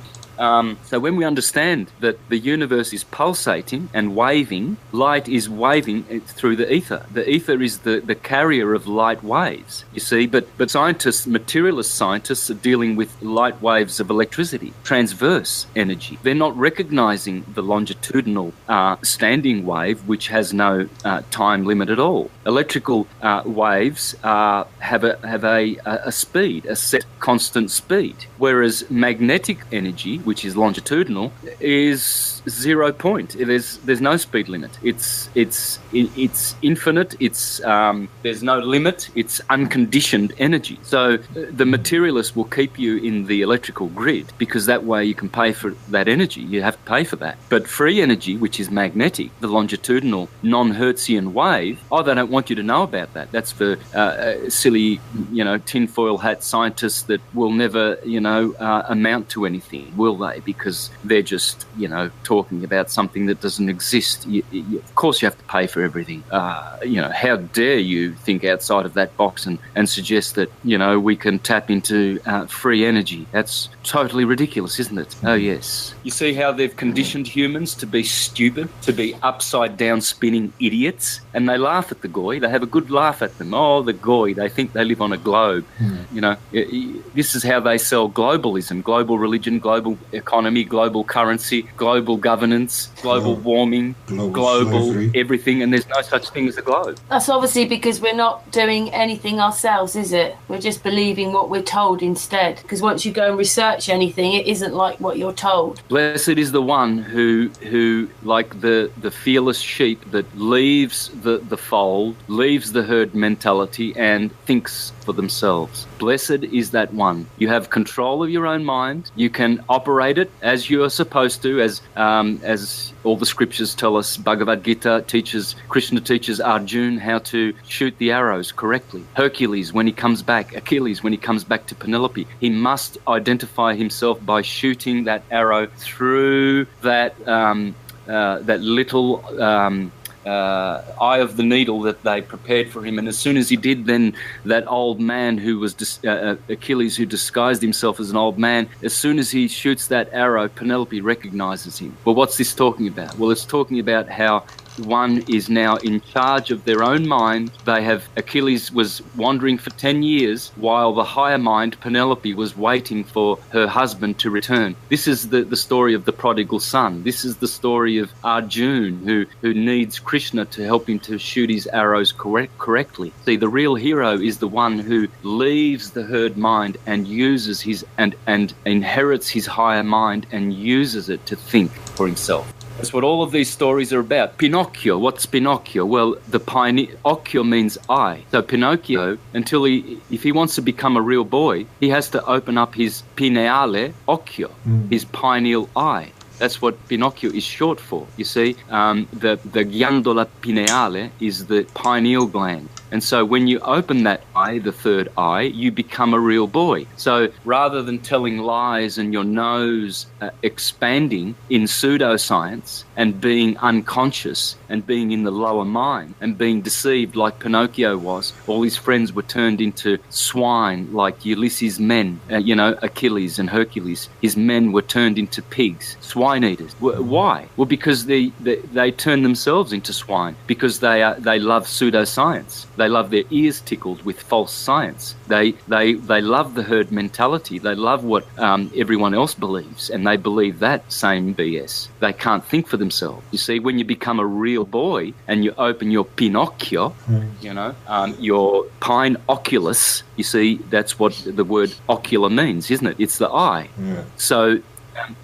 Speaker 8: when we understand that the universe is pulsating and waving, light is waving through the ether. The ether is the carrier of light waves, you see. But materialist scientists are dealing with light waves of electricity, transverse energy. They're not recognizing the longitudinal standing wave, which has no time limit at all. Electrical waves have a speed, a set constant speed, whereas magnetic energy, which is longitudinal, is 0 point. There's no speed limit. It's infinite. There's no limit. It's unconditioned energy. So the materialist will keep you in the electrical grid, because that way you can pay for that energy. You have to pay for that. But free energy, which is magnetic, the longitudinal non-Hertzian wave, they don't want you to know about that. That's for silly, tinfoil hat scientists that will never, amount to anything, will they? Because they're just, talking about something that doesn't exist. Of course you have to pay for everything. How dare you think outside of that box and suggest that, we can tap into free energy? That's totally ridiculous, isn't it? Oh, yes. You see how they've conditioned humans to be stupid, to be upside down spinning idiots, and they laugh at the goy. They have a good laugh at them. Oh, the goy, they think they live on a globe. This is how they sell globalism, global religion, global economy, global currency, global governance, global warming, global everything, and there's no such thing as a globe.
Speaker 1: That's obviously because we're not doing anything ourselves, is it? We're just believing what we're told instead, because once you go and research anything, it isn't like what you're told.
Speaker 8: Blessed is the one who like the fearless sheep, that leaves the fold, leaves the herd mentality and thinks for themselves. Blessed is that one. You have control of your own mind. You can operate it as you are supposed to, as all the scriptures tell us. Bhagavad Gita teaches, Krishna teaches Arjuna how to shoot the arrows correctly. Achilles, when he comes back to Penelope, he must identify himself by shooting that arrow through that little eye of the needle that they prepared for him. And as soon as he did, then that old man who was Achilles, who disguised himself as an old man, as soon as he shoots that arrow, Penelope recognizes him. Well, what's this talking about? Well, it's talking about how one is now in charge of their own mind. Achilles was wandering for 10 years while the higher mind, Penelope, was waiting for her husband to return. This is the story of the prodigal son. This is the story of Arjuna, who needs Krishna to help him to shoot his arrows correctly. See, the real hero is the one who leaves the herd mind and uses and inherits his higher mind and uses it to think for himself. That's what all of these stories are about. Pinocchio, what's Pinocchio? Well, occhio means eye. So Pinocchio, if he wants to become a real boy, he has to open up his pineale occhio, his pineal eye. That's what Pinocchio is short for. You see, the ghiandola pineale is the pineal gland. And so when you open that eye, the third eye, you become a real boy. So rather than telling lies and your nose expanding in pseudoscience and being unconscious and being in the lower mind and being deceived like Pinocchio was, all his friends were turned into swine like Ulysses' men, Achilles and Hercules. His men were turned into pigs, swine eaters. Why? Well, because they turn themselves into swine, because they love pseudoscience. They love their ears tickled with false science. They love the herd mentality. They love what everyone else believes, and they believe that same BS. They can't think for themselves. You see, when you become a real boy and you open your Pinocchio, your pine oculus, you see, that's what the word ocular means, isn't it? It's the eye. Yeah. So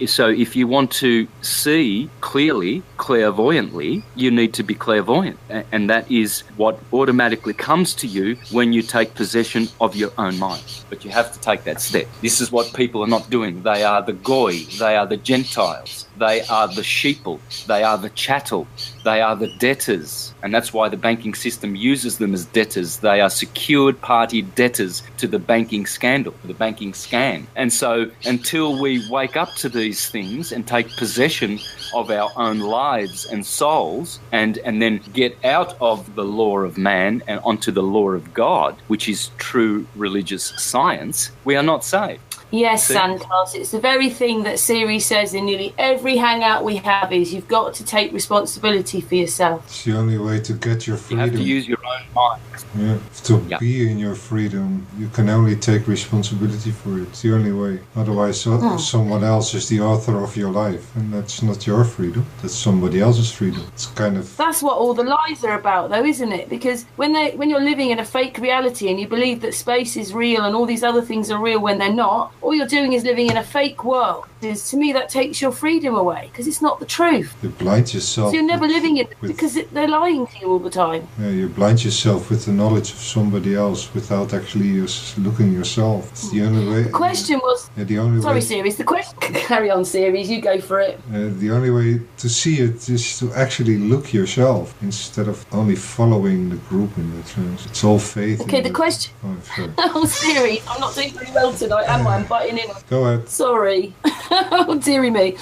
Speaker 8: So if you want to see clearly, clairvoyantly, you need to be clairvoyant. And that is what automatically comes to you when you take possession of your own mind. But you have to take that step. This is what people are not doing. They are the goy, they are the Gentiles, they are the sheeple, they are the chattel, they are the debtors. And that's why the banking system uses them as debtors. They are secured party debtors to the banking scandal, the banking scam. And so until we wake up to these things and take possession of our own lives and souls and then get out of the law of man and onto the law of God, which is true religious science, we are not saved.
Speaker 1: Yes, Santos, it's the very thing that Siri says in nearly every hangout we have is you've got to take responsibility for yourself.
Speaker 3: It's the only way to get your freedom.
Speaker 8: You have to use your own mind.
Speaker 3: Yeah, to be in your freedom, you can only take responsibility for it. It's the only way. Otherwise, someone else is the author of your life, and that's not your freedom. That's somebody else's freedom. It's kind of...
Speaker 1: That's what all the lies are about, though, isn't it? Because when you're living in a fake reality and you believe that space is real and all these other things are real when they're not, all you're doing is living in a fake world. To me, that takes your freedom away because it's not the truth.
Speaker 3: You blind yourself.
Speaker 1: So you're never living it because they're lying to you all the time.
Speaker 3: Yeah, you blind yourself with the knowledge of somebody else without actually looking yourself. It's the only way.
Speaker 1: The question was...
Speaker 3: Yeah, the only
Speaker 1: Sorry,
Speaker 3: way,
Speaker 1: Series. The question... Carry on, Series. You go for it.
Speaker 3: the only way to see it is to actually look yourself instead of only following the group in that sense. It's all faith.
Speaker 1: Okay, the question...
Speaker 3: Oh, sorry.
Speaker 1: Oh, Series. I'm not doing very well tonight, am I? I'm butting in.
Speaker 3: Go ahead.
Speaker 1: Sorry. Oh, dearie me.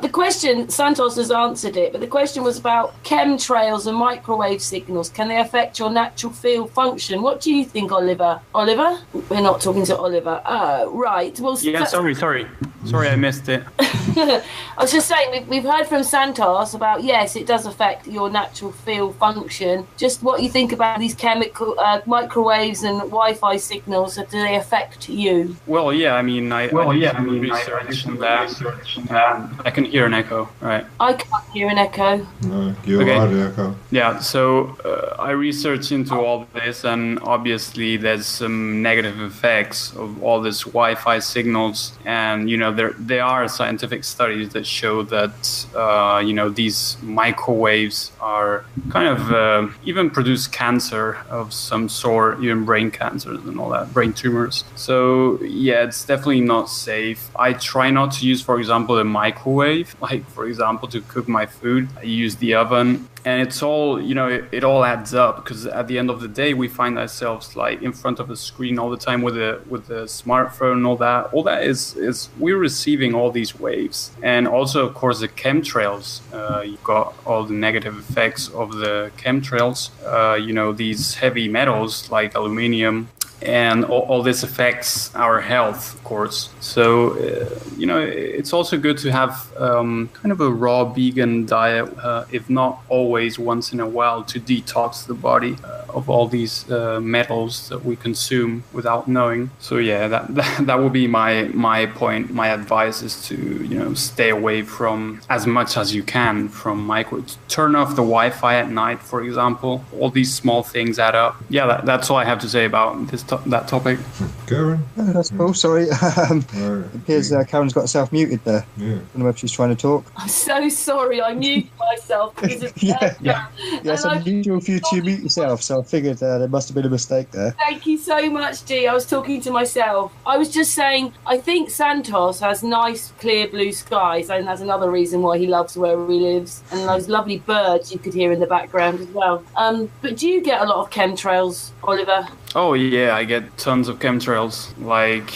Speaker 1: The question, Santos has answered it, but the question was about chemtrails and microwave signals. Can they affect your natural field function? What do you think, Oliver? Oliver? We're not talking to Oliver. Oh, right. Well,
Speaker 7: yeah, sorry, I missed it.
Speaker 1: I was just saying, we've heard from Santos about, yes, it does affect your natural field function. Just what you think about these chemical microwaves and Wi-Fi signals, do they affect you?
Speaker 7: Well, yeah, I mean, I did some research on that. I can hear an echo, right?
Speaker 1: I can't hear an echo.
Speaker 3: No, you are the echo.
Speaker 7: Yeah, so I researched into all this, and obviously there's some negative effects of all this Wi-Fi signals, and there are scientific studies that show that these microwaves are kind of even produce cancer of some sort, even brain cancers and all that, brain tumors. So yeah, it's definitely not safe. I try not to use, for example, a microwave, like for example to cook my food. I use the oven. And it's all, it all adds up because at the end of the day, we find ourselves like in front of a screen all the time with a smartphone and all that. All that is we're receiving all these waves. And also, of course, the chemtrails. You've got all the negative effects of the chemtrails. These heavy metals like aluminium. And all this affects our health, of course. So, it's also good to have kind of a raw vegan diet, if not always once in a while, to detox the body of all these metals that we consume without knowing. So, yeah, that would be my point. My advice is to, stay away from as much as you can from microwaves. Turn off the Wi-Fi at night, for example. All these small things add up. Yeah, that's all I have to say about that topic.
Speaker 3: Karen?
Speaker 2: Oh, that's cool, sorry. It appears Karen's got herself muted there.
Speaker 3: Yeah.
Speaker 2: I don't know if she's trying to talk.
Speaker 1: I'm so sorry, I muted myself because of
Speaker 2: Yeah, it's unusual for you to mute yourself, so I figured there must have been a mistake there.
Speaker 1: Thank you so much, Dee. I was talking to myself. I was just saying, I think Santos has nice, clear blue skies, and that's another reason why he loves where he lives, and those lovely birds you could hear in the background as well. But do you get a lot of chemtrails, Oliver?
Speaker 7: Oh yeah, I get tons of chemtrails. Like,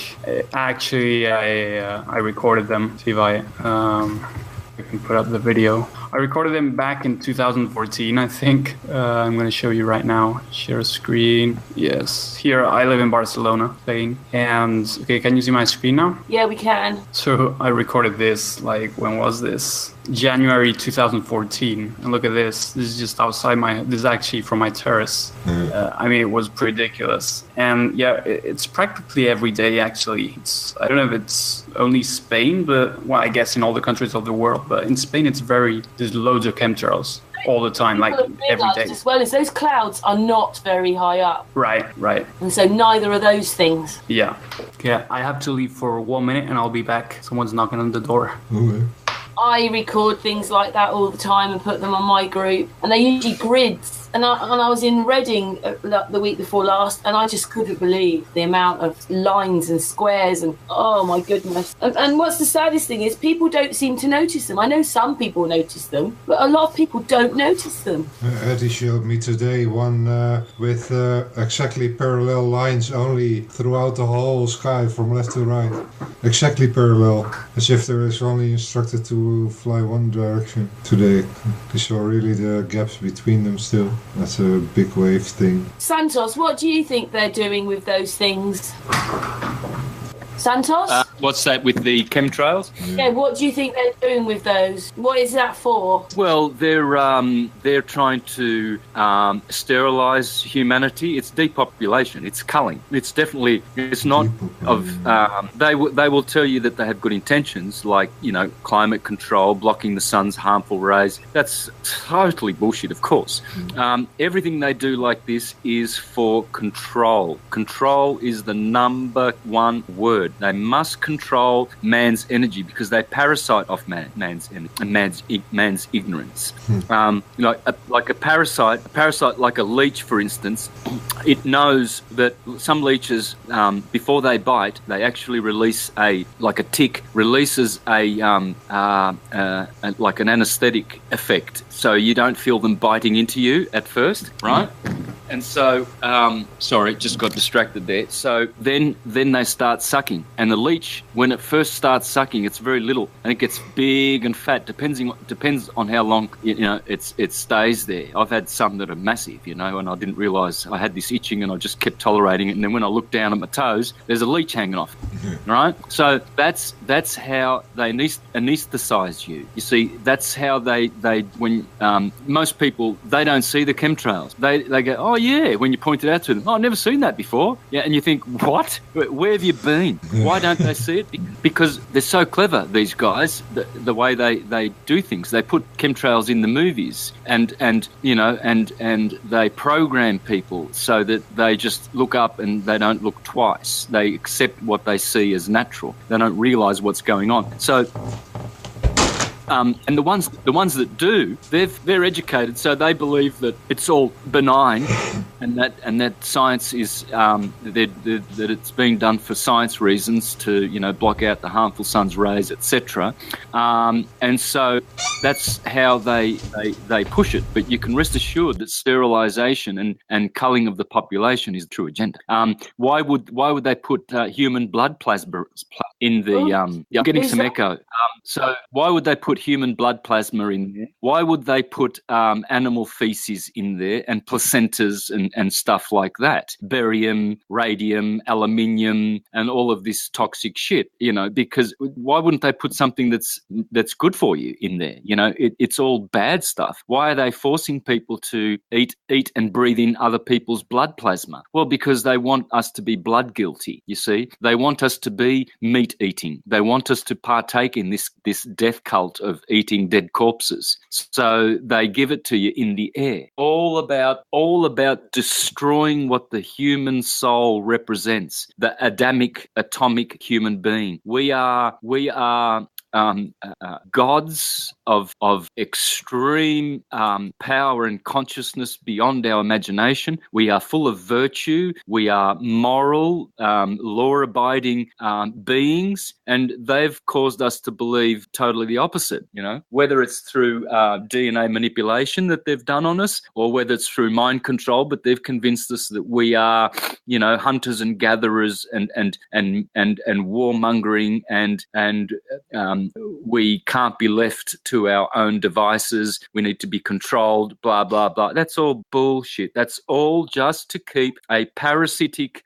Speaker 7: actually, I recorded them. See if I can put up the video. I recorded them back in 2014, I think. I'm going to show you right now. Share screen. Yes. Here, I live in Barcelona, Spain. And, okay, can you see my screen now?
Speaker 1: Yeah, we can.
Speaker 7: So I recorded this, like, when was this? January 2014. And look at this. This is just outside this is actually from my terrace. It was ridiculous. And yeah, it's practically every day, actually. I don't know if it's only Spain, but, well, I guess in all the countries of the world. But in Spain, there's loads of chemtrails. all the time, like
Speaker 1: People have
Speaker 7: every
Speaker 1: realised
Speaker 7: day.
Speaker 1: as well as those clouds are not very high up,
Speaker 7: Right.
Speaker 1: and so neither are those things.
Speaker 7: Yeah. I have to leave for 1 minute and I'll be back. Someone's knocking on the door.
Speaker 3: Okay.
Speaker 1: I record things like that all the time and put them on my group, and they're usually grids. And I was in Reading the week before last, and I just couldn't believe the amount of lines and squares, and oh my goodness. And what's the saddest thing is people don't seem to notice them. I know some people notice them, but a lot of people don't notice them.
Speaker 3: Eddie showed me today one with exactly parallel lines only throughout the whole sky from left to right. Exactly parallel, as if there is only instructed to fly one direction today. You saw really the gaps between them still. That's a big wave thing.
Speaker 1: Santos, what do you think they're doing with those things? Santos?
Speaker 8: What's that with the chemtrails?
Speaker 1: Yeah, what do you think they're doing with those? What is that for?
Speaker 8: Well, they're trying to sterilize humanity. It's depopulation. It's culling. It's definitely. It's not of. They will tell you that they have good intentions, like climate control, blocking the sun's harmful rays. That's totally bullshit. Of course, everything they do like this is for control. Control is the number one word. They must control man's energy because they parasite off man's energy and man's ignorance. Like a parasite like a leech, for instance, it knows that some leeches, before they bite, they actually release a tick releases a like an anesthetic effect, so you don't feel them biting into you at first, right? And so, sorry, just got distracted there. So then they start sucking, and the leech, when it first starts sucking, it's very little, and it gets big and fat. Depends on how long it stays there. I've had some that are massive, and I didn't realise I had this itching, and I just kept tolerating it. And then when I looked down at my toes, there's a leech hanging off. Right? So that's how they anaesthetise you. You see, that's how they when most people, they don't see the chemtrails. They go, oh yeah, when you point it out to them, oh, I've never seen that before. Yeah, and you think, what? Where have you been? Why don't they see it? Because they're so clever, these guys, the way they do things. They put chemtrails in the movies, and they program people so that they just look up and they don't look twice. They accept what they see as natural. They don't realise what's going on. So. And the ones that do, they're educated, so they believe that it's all benign, and that science is that it's being done for science reasons to block out the harmful sun's rays, etc. And so that's how they push it. But you can rest assured that sterilisation and culling of the population is the true agenda. Why would they put human blood plasma in the? I'm getting some echo. So why would they put human blood plasma in there? Why would they put animal feces in there and placentas and stuff like that? Barium, radium, aluminium, and all of this toxic shit. Because why wouldn't they put something that's good for you in there? It's all bad stuff. Why are they forcing people to eat and breathe in other people's blood plasma? Well, because they want us to be blood guilty. You see, they want us to be meat eating. They want us to partake in this death cult of eating dead corpses. So they give it to you in the air. All about destroying what the human soul represents, the Adamic atomic human being. We are gods of extreme power and consciousness beyond our imagination. We are full of virtue. We are moral, law-abiding beings, and they've caused us to believe totally the opposite. Whether it's through DNA manipulation that they've done on us, or whether it's through mind control, but they've convinced us that we are, hunters and gatherers and warmongering and we can't be left to our own devices. We need to be controlled, blah, blah, blah. That's all bullshit. That's all just to keep a parasitic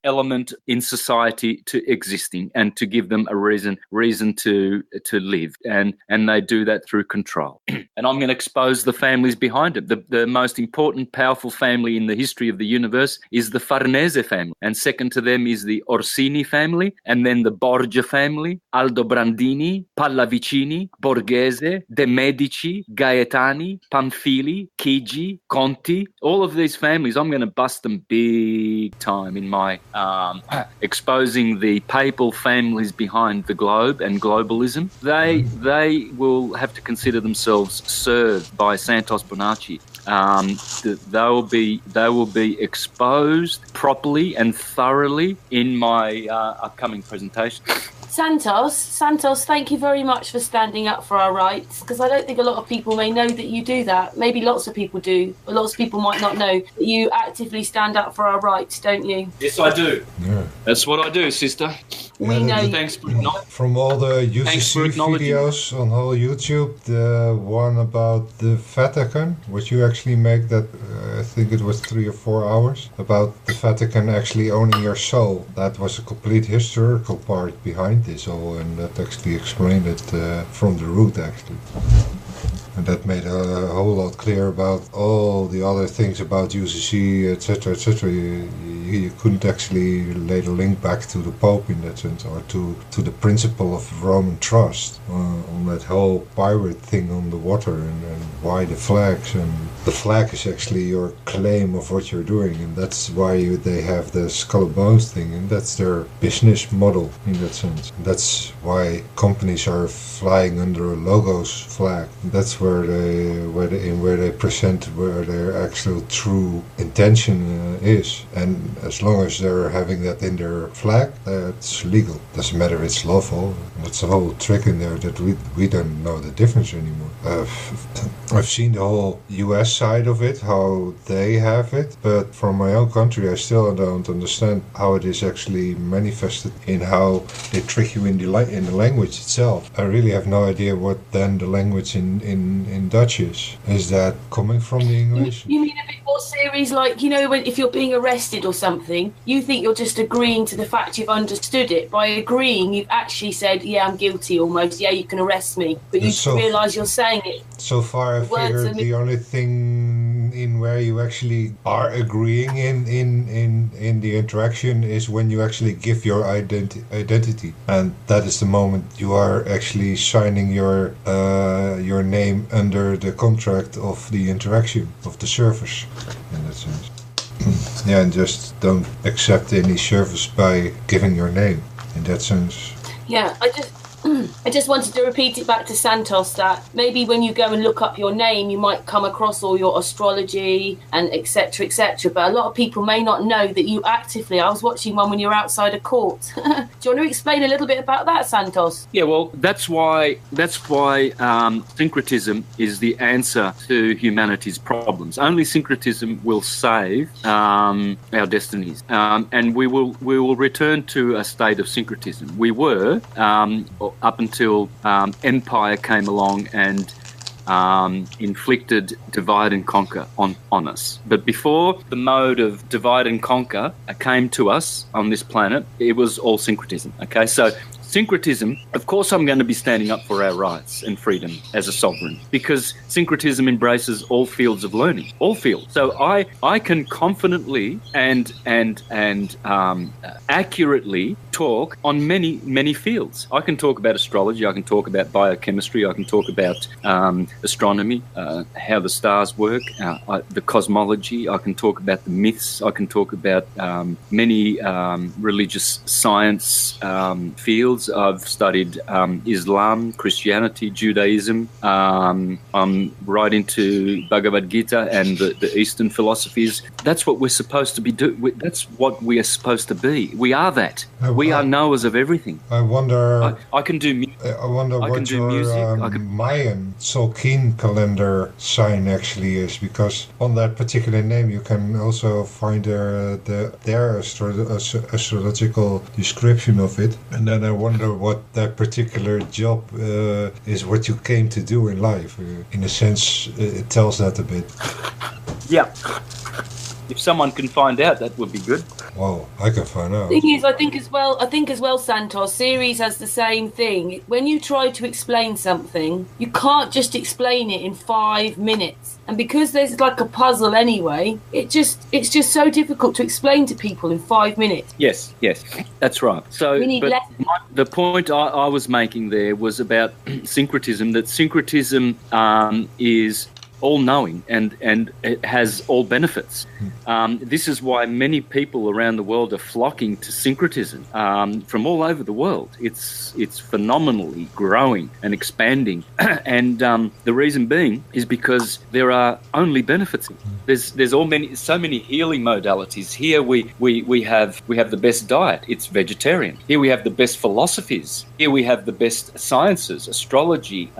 Speaker 8: element in society to existing and to give them a reason to live. And they do that through control. And I'm going to expose the families behind it. The most important, powerful family in the history of the universe is the Farnese family. And second to them is the Orsini family, and then the Borgia family, Aldobrandini, Pallavicini, Borghese, De Medici, Gaetani, Pamphili, Chigi, Conti, all of these families, I'm going to bust them big time in my exposing the papal families behind the globe and globalism. They will have to consider themselves served by Santos Bonacci. They will be exposed properly and thoroughly in my upcoming presentation.
Speaker 1: Santos, thank you very much for standing up for our rights, because I don't think a lot of people may know that you do that. Maybe lots of people do, but lots of people might not know that you actively stand up for our rights, don't you?
Speaker 8: Yes, I do.
Speaker 3: Yeah.
Speaker 8: That's what I do, sister.
Speaker 1: We know you.
Speaker 8: Thanks for acknowledging.
Speaker 3: From all the UCC videos on whole YouTube, the one about the Vatican, which you actually make that, I think it was 3 or 4 hours, about the Vatican actually owning your soul. That was a complete historical part behind this all, and that actually explained it from the root, actually. And that made a whole lot clear about all the other things about UCC, etc., etc. You couldn't actually lay the link back to the Pope in that sense, or to the principle of Roman trust on that whole pirate thing on the water, and why the flags. And the flag is actually your claim of what you're doing, and that's why they have the skull and bones thing, and that's their business model in that sense. And that's why companies are flying under a logos flag. And that's where they present where their actual true intention is. And as long as they're having that in their flag, that's legal. Doesn't matter if it's lawful. That's a whole trick in there that we don't know the difference anymore. I've seen the whole US side of it, how they have it, but from my own country I still don't understand how it is actually manifested in how they trick you in the language itself. I really have no idea what then the language in Dutch is. Is that coming from the English?
Speaker 1: You mean a bit more serious, like, you know, if you're being arrested or something, you think you're just agreeing to the fact you've understood it. By agreeing, you've actually said, yeah, I'm guilty almost, yeah, you can arrest me. But you realise you're saying it.
Speaker 3: So far, I figured the only thing in where you actually are agreeing in the interaction is when you actually give your identity, and that is the moment you are actually signing your name under the contract of the interaction of the service in that sense. Yeah, and just don't accept any service by giving your name in that sense.
Speaker 1: Yeah, I just wanted to repeat it back to Santos that maybe when you go and look up your name, you might come across all your astrology and etc., etc. But a lot of people may not know that you actively. I was watching one when you were outside a court. Do you want to explain a little bit about that, Santos?
Speaker 8: Yeah, well, that's why syncretism is the answer to humanity's problems. Only syncretism will save our destinies, and we will return to a state of syncretism. We were. Up until empire came along and inflicted divide and conquer on us. But before the mode of divide and conquer came to us on this planet, it was all syncretism. Okay, so syncretism, of course I'm going to be standing up for our rights and freedom as a sovereign, because syncretism embraces all fields of learning, all fields. So I can confidently and accurately talk on many fields. I can talk about astrology, I can talk about biochemistry, I can talk about astronomy, how the stars work, the cosmology, I can talk about the myths, I can talk about many religious science fields. I've studied Islam, Christianity, Judaism. I'm right into Bhagavad Gita and the Eastern philosophies. That's what we're supposed to be doing. That's what we are supposed to be. We are that. We are knowers of everything.
Speaker 3: I wonder.
Speaker 8: I can do.
Speaker 3: I wonder what your Mayan Tzolk'in calendar sign actually is, because on that particular name you can also find their astrological description of it, and then I wonder what that particular job is, what you came to do in life. In a sense, it tells that a bit.
Speaker 8: Yeah. If someone can find out, that would be good.
Speaker 3: Well, I can find out.
Speaker 1: Thing is, I think as well, Santos, series has the same thing. When you try to explain something, you can't just explain it in 5 minutes. And because there's like a puzzle anyway, it's just so difficult to explain to people in 5 minutes.
Speaker 8: Yes, that's right. So,
Speaker 1: We need less.
Speaker 8: the point I was making there was about syncretism. That syncretism is all-knowing and it has all benefits. This is why many people around the world are flocking to syncretism from all over the world. It's phenomenally growing and expanding, and the reason being is because there are only benefits. There's so many healing modalities. Here we have the best diet. It's vegetarian. Here we have the best philosophies. Here we have the best sciences, astrology,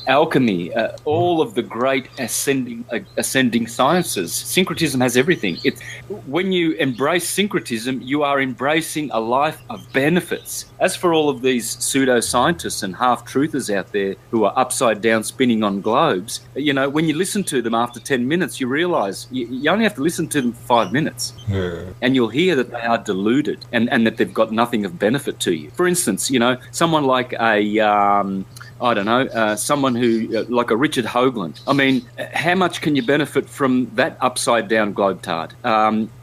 Speaker 8: alchemy, all of the great ascending sciences. Syncretism has everything. When you embrace syncretism, you are embracing a life of benefits. As for all of these pseudoscientists and half-truthers out there who are upside down spinning on globes, when you listen to them after 10 minutes, you realise you only have to listen to them for 5 minutes.
Speaker 3: Yeah.
Speaker 8: And you'll hear that they are deluded and that they've got nothing of benefit to you. For instance, someone like someone who, like a Richard Hoagland. I mean, how much can you benefit from that upside-down globetard?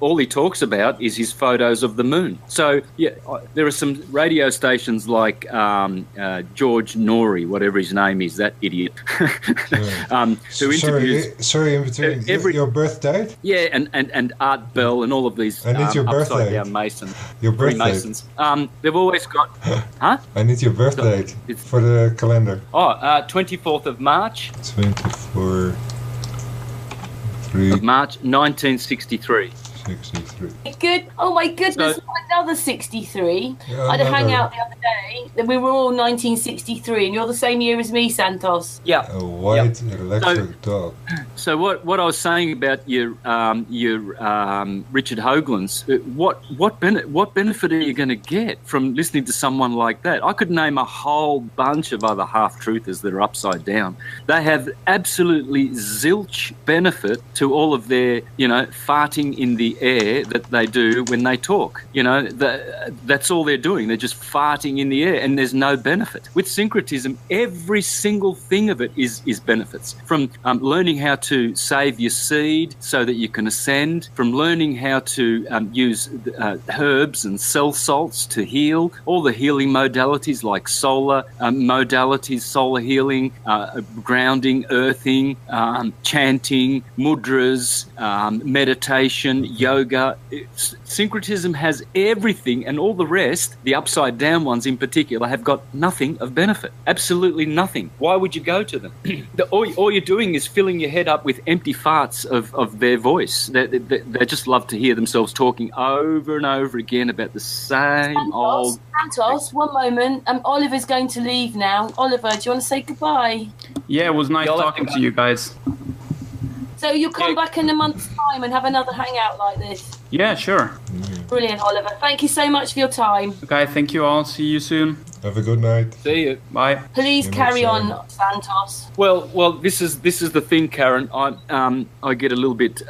Speaker 8: All he talks about is his photos of the moon. So, yeah, there are some radio stations like George Norrie, whatever his name is, that idiot, who interviews...
Speaker 3: Sorry, in between, your birth date?
Speaker 8: Yeah, and Art Bell and all of these
Speaker 3: I need your
Speaker 8: upside-down Masons.
Speaker 3: Your birth
Speaker 8: Freemasons. They've always got... Huh?
Speaker 3: I need your birth date for the calendar.
Speaker 8: 24th of March.
Speaker 3: 24...
Speaker 8: of March 1963.
Speaker 3: 63.
Speaker 1: Good. Oh my goodness, another 63.
Speaker 3: Yeah,
Speaker 1: I had a hangout the other day that we were all 1963, and you're the same year as me, Santos.
Speaker 8: Yeah.
Speaker 3: A white electric dog.
Speaker 8: So what I was saying about your Richard Hoagland's, what benefit are you going to get from listening to someone like that? I could name a whole bunch of other half-truthers that are upside down. They have absolutely zilch benefit to all of their, farting in the air that they do when they talk. That's all they're doing. They're just farting in the air, and there's no benefit. With syncretism, every single thing of it is benefits. From learning how to save your seed so that you can ascend, from learning how to use herbs and cell salts to heal, all the healing modalities like solar modalities, solar healing, grounding, earthing, chanting, mudras, meditation, yoga. Syncretism has everything, and all the rest, the upside down ones in particular, have got nothing of benefit. Absolutely nothing. Why would you go to them? All you're doing is filling your head up with empty farts of their voice. They just love to hear themselves talking over and over again about the same old...
Speaker 1: Santos, one moment. Oliver's going to leave now. Oliver, do you want to say goodbye?
Speaker 7: Yeah, it was nice talking to you guys.
Speaker 1: So you'll come back in a month's time and have another hangout like this?
Speaker 7: Yeah, sure.
Speaker 1: Brilliant, Oliver. Thank you so much for your time.
Speaker 7: Okay, thank you all. See you soon.
Speaker 3: Have a good night.
Speaker 8: See you.
Speaker 7: Bye.
Speaker 1: Please carry on, Santos.
Speaker 8: Well, this is the thing, Karen. I get a little bit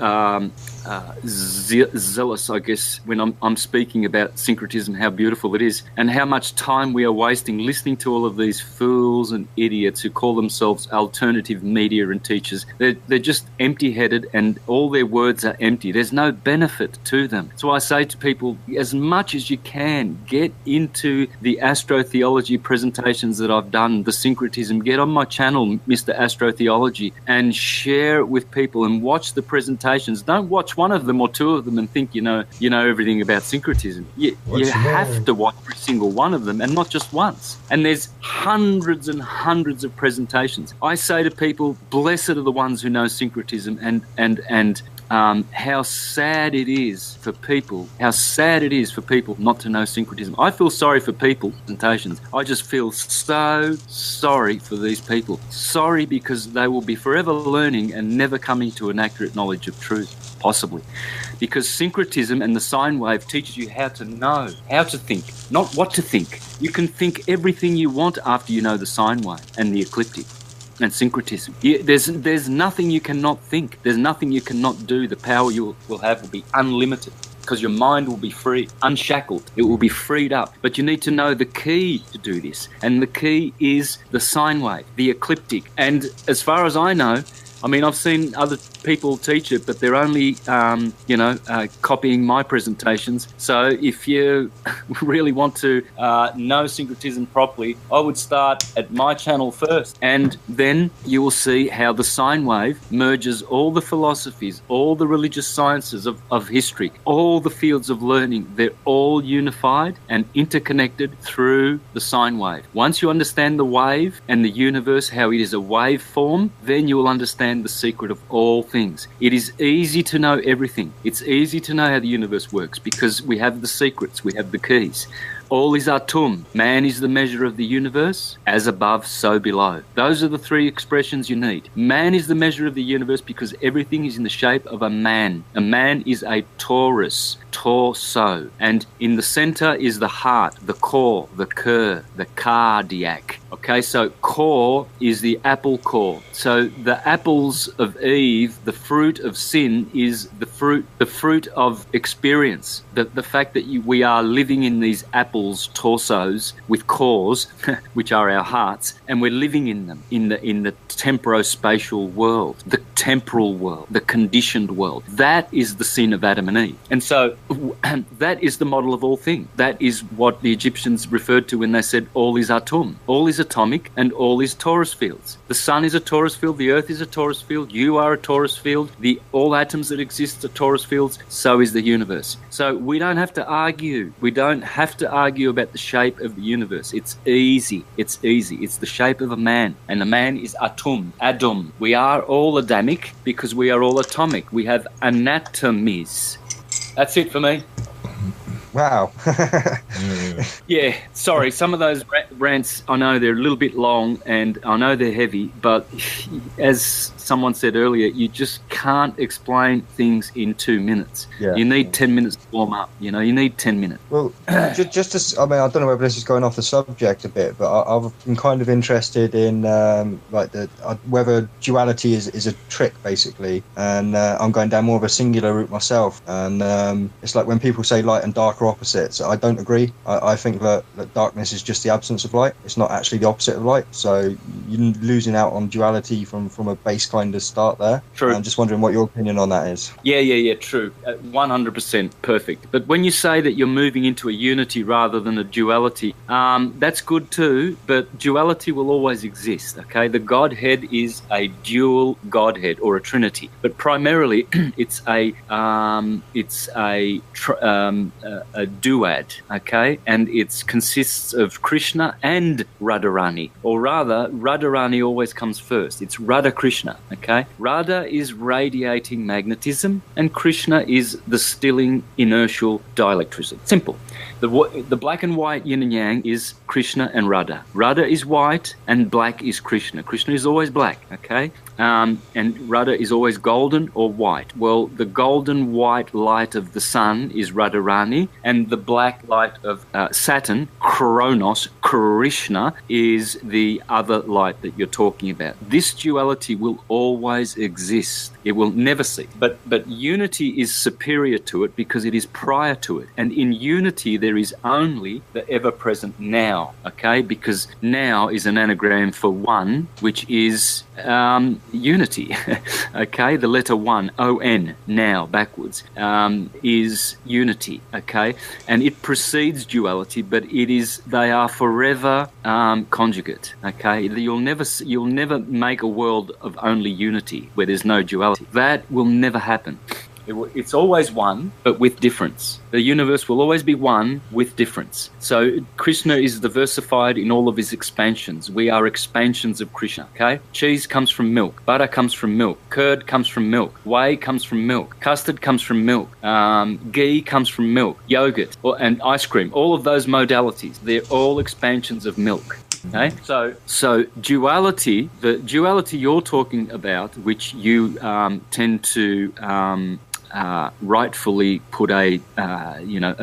Speaker 8: zealous, I guess, when I'm speaking about syncretism, how beautiful it is, and how much time we are wasting listening to all of these fools and idiots who call themselves alternative media and teachers. They're just empty-headed, and all their words are empty. There's no benefit to them. So I say to people, as much as you can, get into the astrotheology presentations that I've done, the syncretism. Get on my channel, Mr. Astrotheology, and share it with people and watch the presentations. Don't watch one of them or two of them and think you know everything about syncretism. You have to watch every single one of them, and not just once. And there's hundreds and hundreds of presentations. I say to people, blessed are the ones who know syncretism, and how sad it is for people. How sad it is for people not to know syncretism. I feel sorry for people. Presentations. I just feel so sorry for these people. Sorry because they will be forever learning and never coming to an accurate knowledge of truth. Possibly. Because syncretism and the sine wave teaches you how to know, how to think, not what to think. You can think everything you want after you know the sine wave and the ecliptic. and syncretism. There's nothing you cannot think. There's nothing you cannot do. The power you will have will be unlimited, because your mind will be free, unshackled. It will be freed up. But you need to know the key to do this. And the key is the sine wave, the ecliptic. And as far as I know, I mean, I've seen other people teach it, but they're only, copying my presentations. So if you really want to know syncretism properly, I would start at my channel first, and then you will see how the sine wave merges all the philosophies, all the religious sciences of history, all the fields of learning. They're all unified and interconnected through the sine wave. Once you understand the wave and the universe, how it is a wave form, then you will understand the secret of all things. It is easy to know everything. It's easy to know how the universe works because we have the secrets, we have the keys. All is atum. Man is the measure of the universe, as above, so below. Those are the three expressions you need. Man is the measure of the universe because everything is in the shape of a man. A man is a torus, torso. And in the center is the heart, the core, the cur, the cardiac. Okay, so core is the apple core. So the apples of Eve, the fruit of sin, is the fruit of experience. The fact that we are living in these apples, torsos with cores, which are our hearts, and we're living in them in the temporo-spatial world, the temporal world, the conditioned world. That is the sin of Adam and Eve. And so that is the model of all things. That is what the Egyptians referred to when they said all is atum. All is atomic and all is torus fields. The sun is a torus field, the earth is a torus field, you are a torus field, all atoms that exist are torus fields, so is the universe. So we don't have to argue. We don't have to argue about the shape of the universe. It's easy. It's easy. It's the shape of a man, and the man is atum, Adam. We are all Adamic because we are all atomic. We have anatomies. That's it for me.
Speaker 2: Wow.
Speaker 8: Yeah, sorry, some of those rants, I know they're a little bit long and I know they're heavy, but as someone said earlier, you just can't explain things in 2 minutes. Yeah. You need 10 minutes to warm up, you need 10 minutes.
Speaker 2: Well, just as, I don't know whether this is going off the subject a bit, but I've been kind of interested in whether duality is a trick, basically, and I'm going down more of a singular route myself, and it's like when people say light and dark are opposites. I don't agree. I think that darkness is just the absence of light. It's not actually the opposite of light. So you're losing out on duality from a base kind of start there. True. I'm just wondering what your opinion on that is.
Speaker 8: Yeah, true. 100% perfect. But when you say that you're moving into a unity rather than a duality, that's good too, but duality will always exist, okay? The Godhead is a dual Godhead or a Trinity, but primarily it's a duad, okay? And it consists of Krishna and Radharani, or rather, Radharani always comes first. It's Radha Krishna, okay? Radha is radiating magnetism, and Krishna is the stilling inertial dielectricity. Simple. The black and white yin and yang is Krishna and Radha. Radha is white and black is Krishna. Krishna is always black, okay? And Radha is always golden or white. Well, the golden white light of the sun is Radharani, and the black light of Saturn, Kronos, Krishna, is the other light that you're talking about. This duality will always exist. It will never cease. But unity is superior to it because it is prior to it. And in unity, there is only the ever-present now, okay? Because now is an anagram for one, which is unity, okay? The letter one, O-N, now, backwards, is unity, okay? And it precedes duality, but they are forever conjugate, okay? You'll never make a world of only unity where there's no duality. That will never happen. It's always one, but with difference. The universe will always be one with difference. So Krishna is diversified in all of his expansions. We are expansions of Krishna, okay? Cheese comes from milk. Butter comes from milk. Curd comes from milk. Whey comes from milk. Custard comes from milk. Ghee comes from milk. Yogurt and ice cream. All of those modalities, they're all expansions of milk. Okay, so duality, the duality you're talking about, which you tend to rightfully put a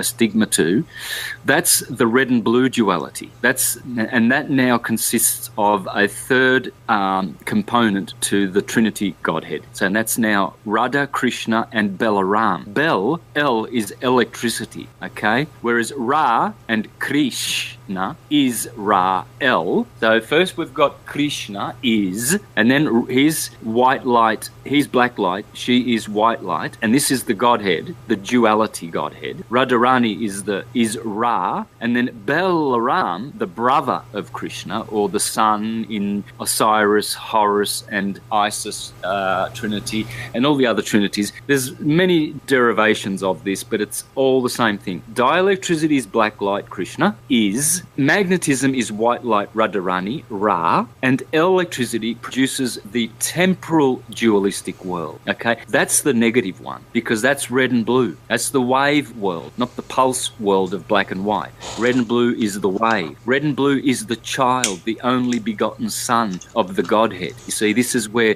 Speaker 8: stigma to, that's the red and blue duality. And that now consists of a third component to the Trinity Godhead. So that's now Radha, Krishna, and Balaram. Bel, L, is electricity, okay? Whereas Ra and Krishna is Ra, L. So first we've got Krishna is, and then he's white light, he's black light, she is white light, and this is the Godhead, the duality Godhead. Radharani is Ra, and then Balaram, the brother of Krishna, or the son in Osiris, Horus, and Isis Trinity, and all the other trinities. There's many derivations of this, but it's all the same thing. Dielectricity is black light, Krishna, is. Magnetism is white light, Radharani, Ra, and electricity produces the temporal dualistic world, okay? That's the negative one, because that's red and blue. That's the wave world, not the pulse world of black and white. Red and blue is the wave. Red and blue is the child, the only begotten son of the Godhead. You see, this is where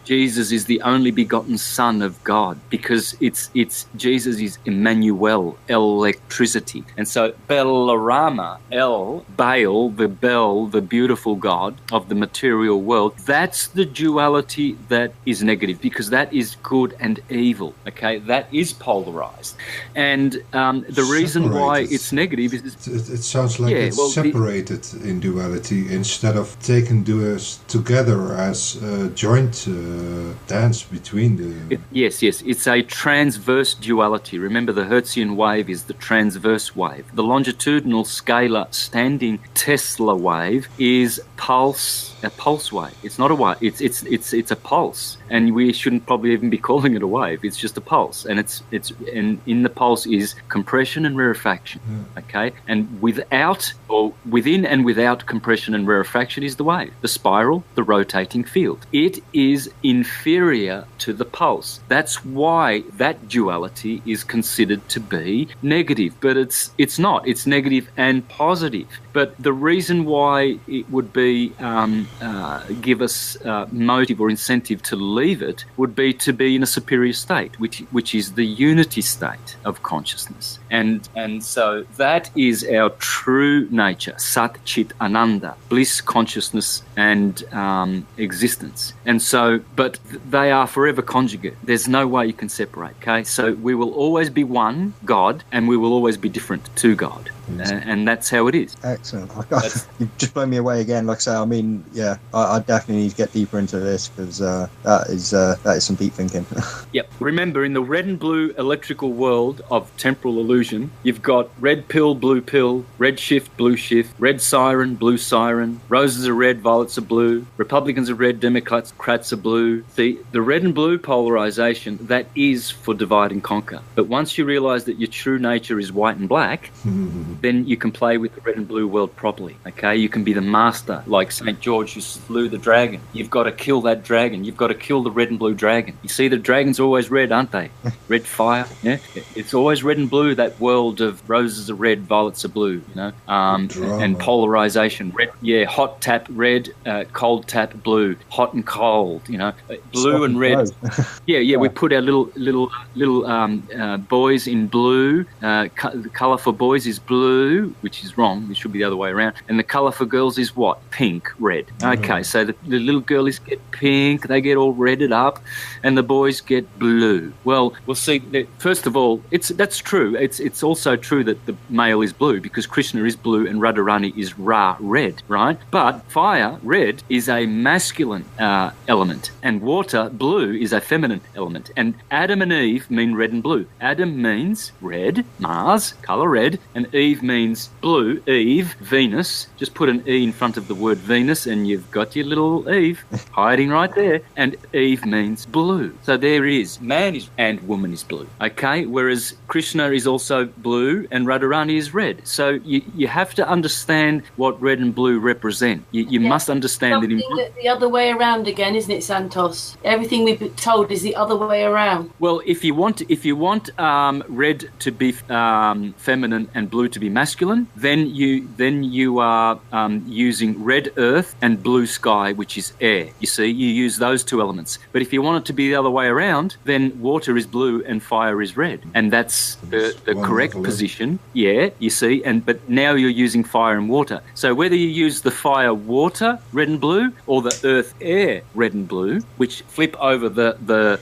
Speaker 8: Jesus is the only begotten son of God, because it's Jesus is Emmanuel, electricity. And so Belarama, El, Baal, the Bel, the beautiful God of the material world, that's the duality that is negative, because that is good and evil, okay? That is polarized. And the reason why it's negative is...
Speaker 3: It sounds like it's separated in duality instead of taken together as a joint dance between the...
Speaker 8: Yes. It's a transverse duality. Remember, the Hertzian wave is the transverse wave. The longitudinal scalar standing Tesla wave is a pulse wave. It's not a wave. It's a pulse, and we shouldn't probably even be calling it a wave. It's just a pulse, and and in the pulse is compression and rarefaction. Okay, and within and without compression and rarefaction is the wave, the spiral, the rotating field. It is inferior to the pulse. That's why that duality is considered to be negative, but it's not. It's negative and positive. But the reason why it would be give us motive or incentive to leave it would be to be in a superior state, which is the unity state of consciousness. And so that is our true nature, Sat Chit Ananda, bliss, consciousness, and existence. And so, but they are forever conjugate. There's no way you can separate, okay? So we will always be one, God, and we will always be different to God. And that's how it is.
Speaker 2: Excellent. You've just blown me away again. Like I say, I mean, yeah, I definitely need to get deeper into this, because that is some deep thinking.
Speaker 8: Yep. Remember, in the red and blue electrical world of temporal illusion, you've got red pill, red shift, blue shift, red siren, blue siren, roses are red, violets are blue, Republicans are red, Democrats are blue. The red and blue polarization, that is for divide and conquer. But once you realize that your true nature is white and black, then you can play with the red and blue world properly, okay? You can be the master, like St. George who slew the dragon. You've got to kill that dragon. You've got to kill the red and blue dragon. You see, the dragons are always red, aren't they? Red fire, yeah? It's always red and blue, that world of roses are red, violets are blue, you know? And polarization. Red, yeah, hot tap red, cold tap blue, hot and cold, you know? Blue and red. Yeah, we put our little boys in blue. The colour for boys is blue, which is wrong. It should be the other way around. And the colour for girls is what? Pink, red. Okay, so the little girlies get pink, they get all redded up, and the boys get blue. Well, we'll see. First of all, that's true. It's also true that the male is blue, because Krishna is blue and Radharani is Ra, red, right? But fire, red, is a masculine element, and water, blue, is a feminine element. And Adam and Eve mean red and blue. Adam means red, Mars, colour red, and Eve means blue, Eve, Venus. Just put an E in front of the word Venus and you've got your little Eve hiding right there. And Eve means blue. So there it is. Man is and woman is blue. Okay? Whereas Krishna is also blue and Radharani is red. So you have to understand what red and blue represent. You must understand that
Speaker 1: the other way around again, isn't it, Santos? Everything we've been told is the other way around.
Speaker 8: Well, if you want red to be feminine and blue to be masculine, then then you are using red earth and blue sky, which is air. You see, you use those two elements. But if you want it to be the other way around, then water is blue and fire is red, and that's the correct position. Yeah, you see, but now you're using fire and water. So whether you use the fire water red and blue or the earth air red and blue, which flip over the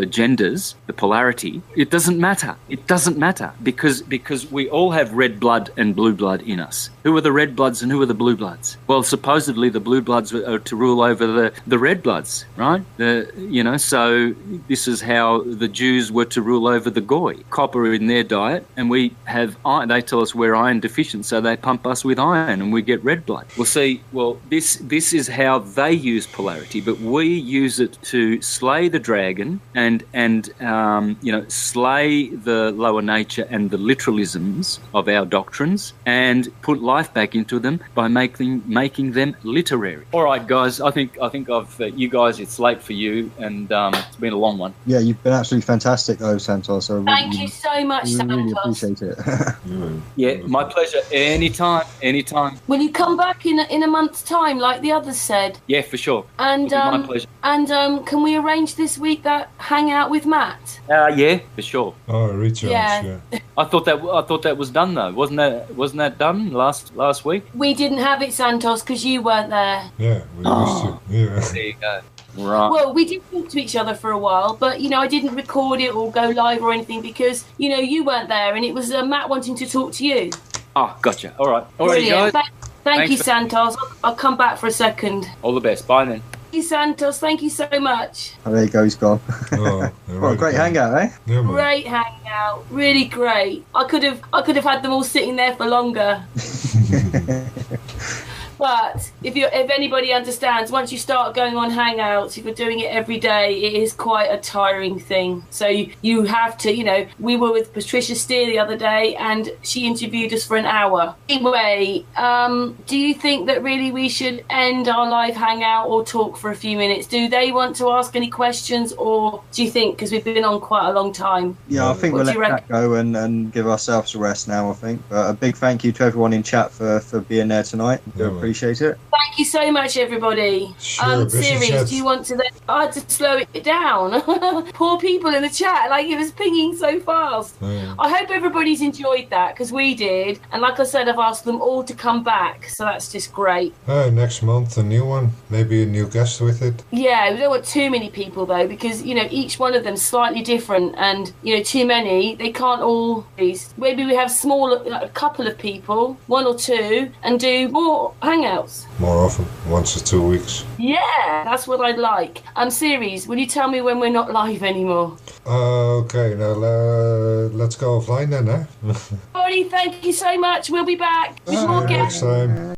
Speaker 8: genders, the polarity, it doesn't matter. It doesn't matter because we all have red blood and blue blood in us. Who are the red bloods and who are the blue bloods? Well, supposedly the blue bloods are to rule over the red bloods, right? So this is how the Jews were to rule over the Goy. Copper in their diet, and we have iron. They tell us we're iron deficient, so they pump us with iron and we get red blood. This is how they use polarity, but we use it to slay the dragon and slay the lower nature and the literalisms of our doctrines and put life back into them by making them literary. All right, guys, I think I've you guys. It's late for you, and it's been a long one.
Speaker 2: Yeah, you've been absolutely fantastic, though, Santos.
Speaker 1: Thank you so much, Santos.
Speaker 2: Really appreciate it.
Speaker 8: Yeah, my pleasure. Anytime.
Speaker 1: Will you come back in a month's time, like the others said?
Speaker 8: Yeah, for sure.
Speaker 1: And
Speaker 8: my pleasure.
Speaker 1: And can we arrange this week that hangout with Matt?
Speaker 8: Yeah, for sure.
Speaker 3: Oh, recharge.
Speaker 1: Yeah.
Speaker 8: I thought that was done though. Wasn't that done last week?
Speaker 1: We didn't have it, Santos, because you weren't there.
Speaker 3: Yeah, we used to. Yeah.
Speaker 8: There you go. Right.
Speaker 1: Well, we did talk to each other for a while, but I didn't record it or go live or anything because you weren't there, and it was Matt wanting to talk to you.
Speaker 8: Oh, gotcha. All right. All right, guys.
Speaker 1: Thank you, Santos. I'll come back for a second.
Speaker 8: All the best. Bye then.
Speaker 1: Thank you, Santos. Thank you so much.
Speaker 2: Oh, there you go. He's gone.
Speaker 3: Oh,
Speaker 2: what a great hangout, eh?
Speaker 3: Yeah, man.
Speaker 1: Great hangout. Really great. I could have had them all sitting there for longer. But if anybody understands, once you start going on hangouts, if you're doing it every day, it is quite a tiring thing. So you have to, we were with Patricia Steer the other day and she interviewed us for an hour. Anyway, do you think that really we should end our live hangout or talk for a few minutes? Do they want to ask any questions, or do you think, because we've been on quite a long time?
Speaker 2: Yeah, I think we'll let that go and give ourselves a rest now, I think. But a big thank you to everyone in chat for being there tonight. Do appreciate it.
Speaker 1: Thank you so much, everybody.
Speaker 3: Sure,
Speaker 1: Series, do you want to? I had to slow it down. Poor people in the chat, it was pinging so fast.
Speaker 3: Yeah.
Speaker 1: I hope everybody's enjoyed that because we did. And like I said, I've asked them all to come back, so that's just great.
Speaker 3: Next month a new one, maybe a new guest with it.
Speaker 1: Yeah, we don't want too many people though, because each one of them slightly different, and too many they can't all. Maybe we have a couple of people, 1 or 2, and do more hangouts.
Speaker 3: More often, once or 2 weeks.
Speaker 1: Yeah, that's what I'd like. Series, will you tell me when we're not live anymore?
Speaker 3: Okay, now let's go offline then, eh?
Speaker 1: Everybody, thank you so much. We'll be back with more guests.
Speaker 3: Next time.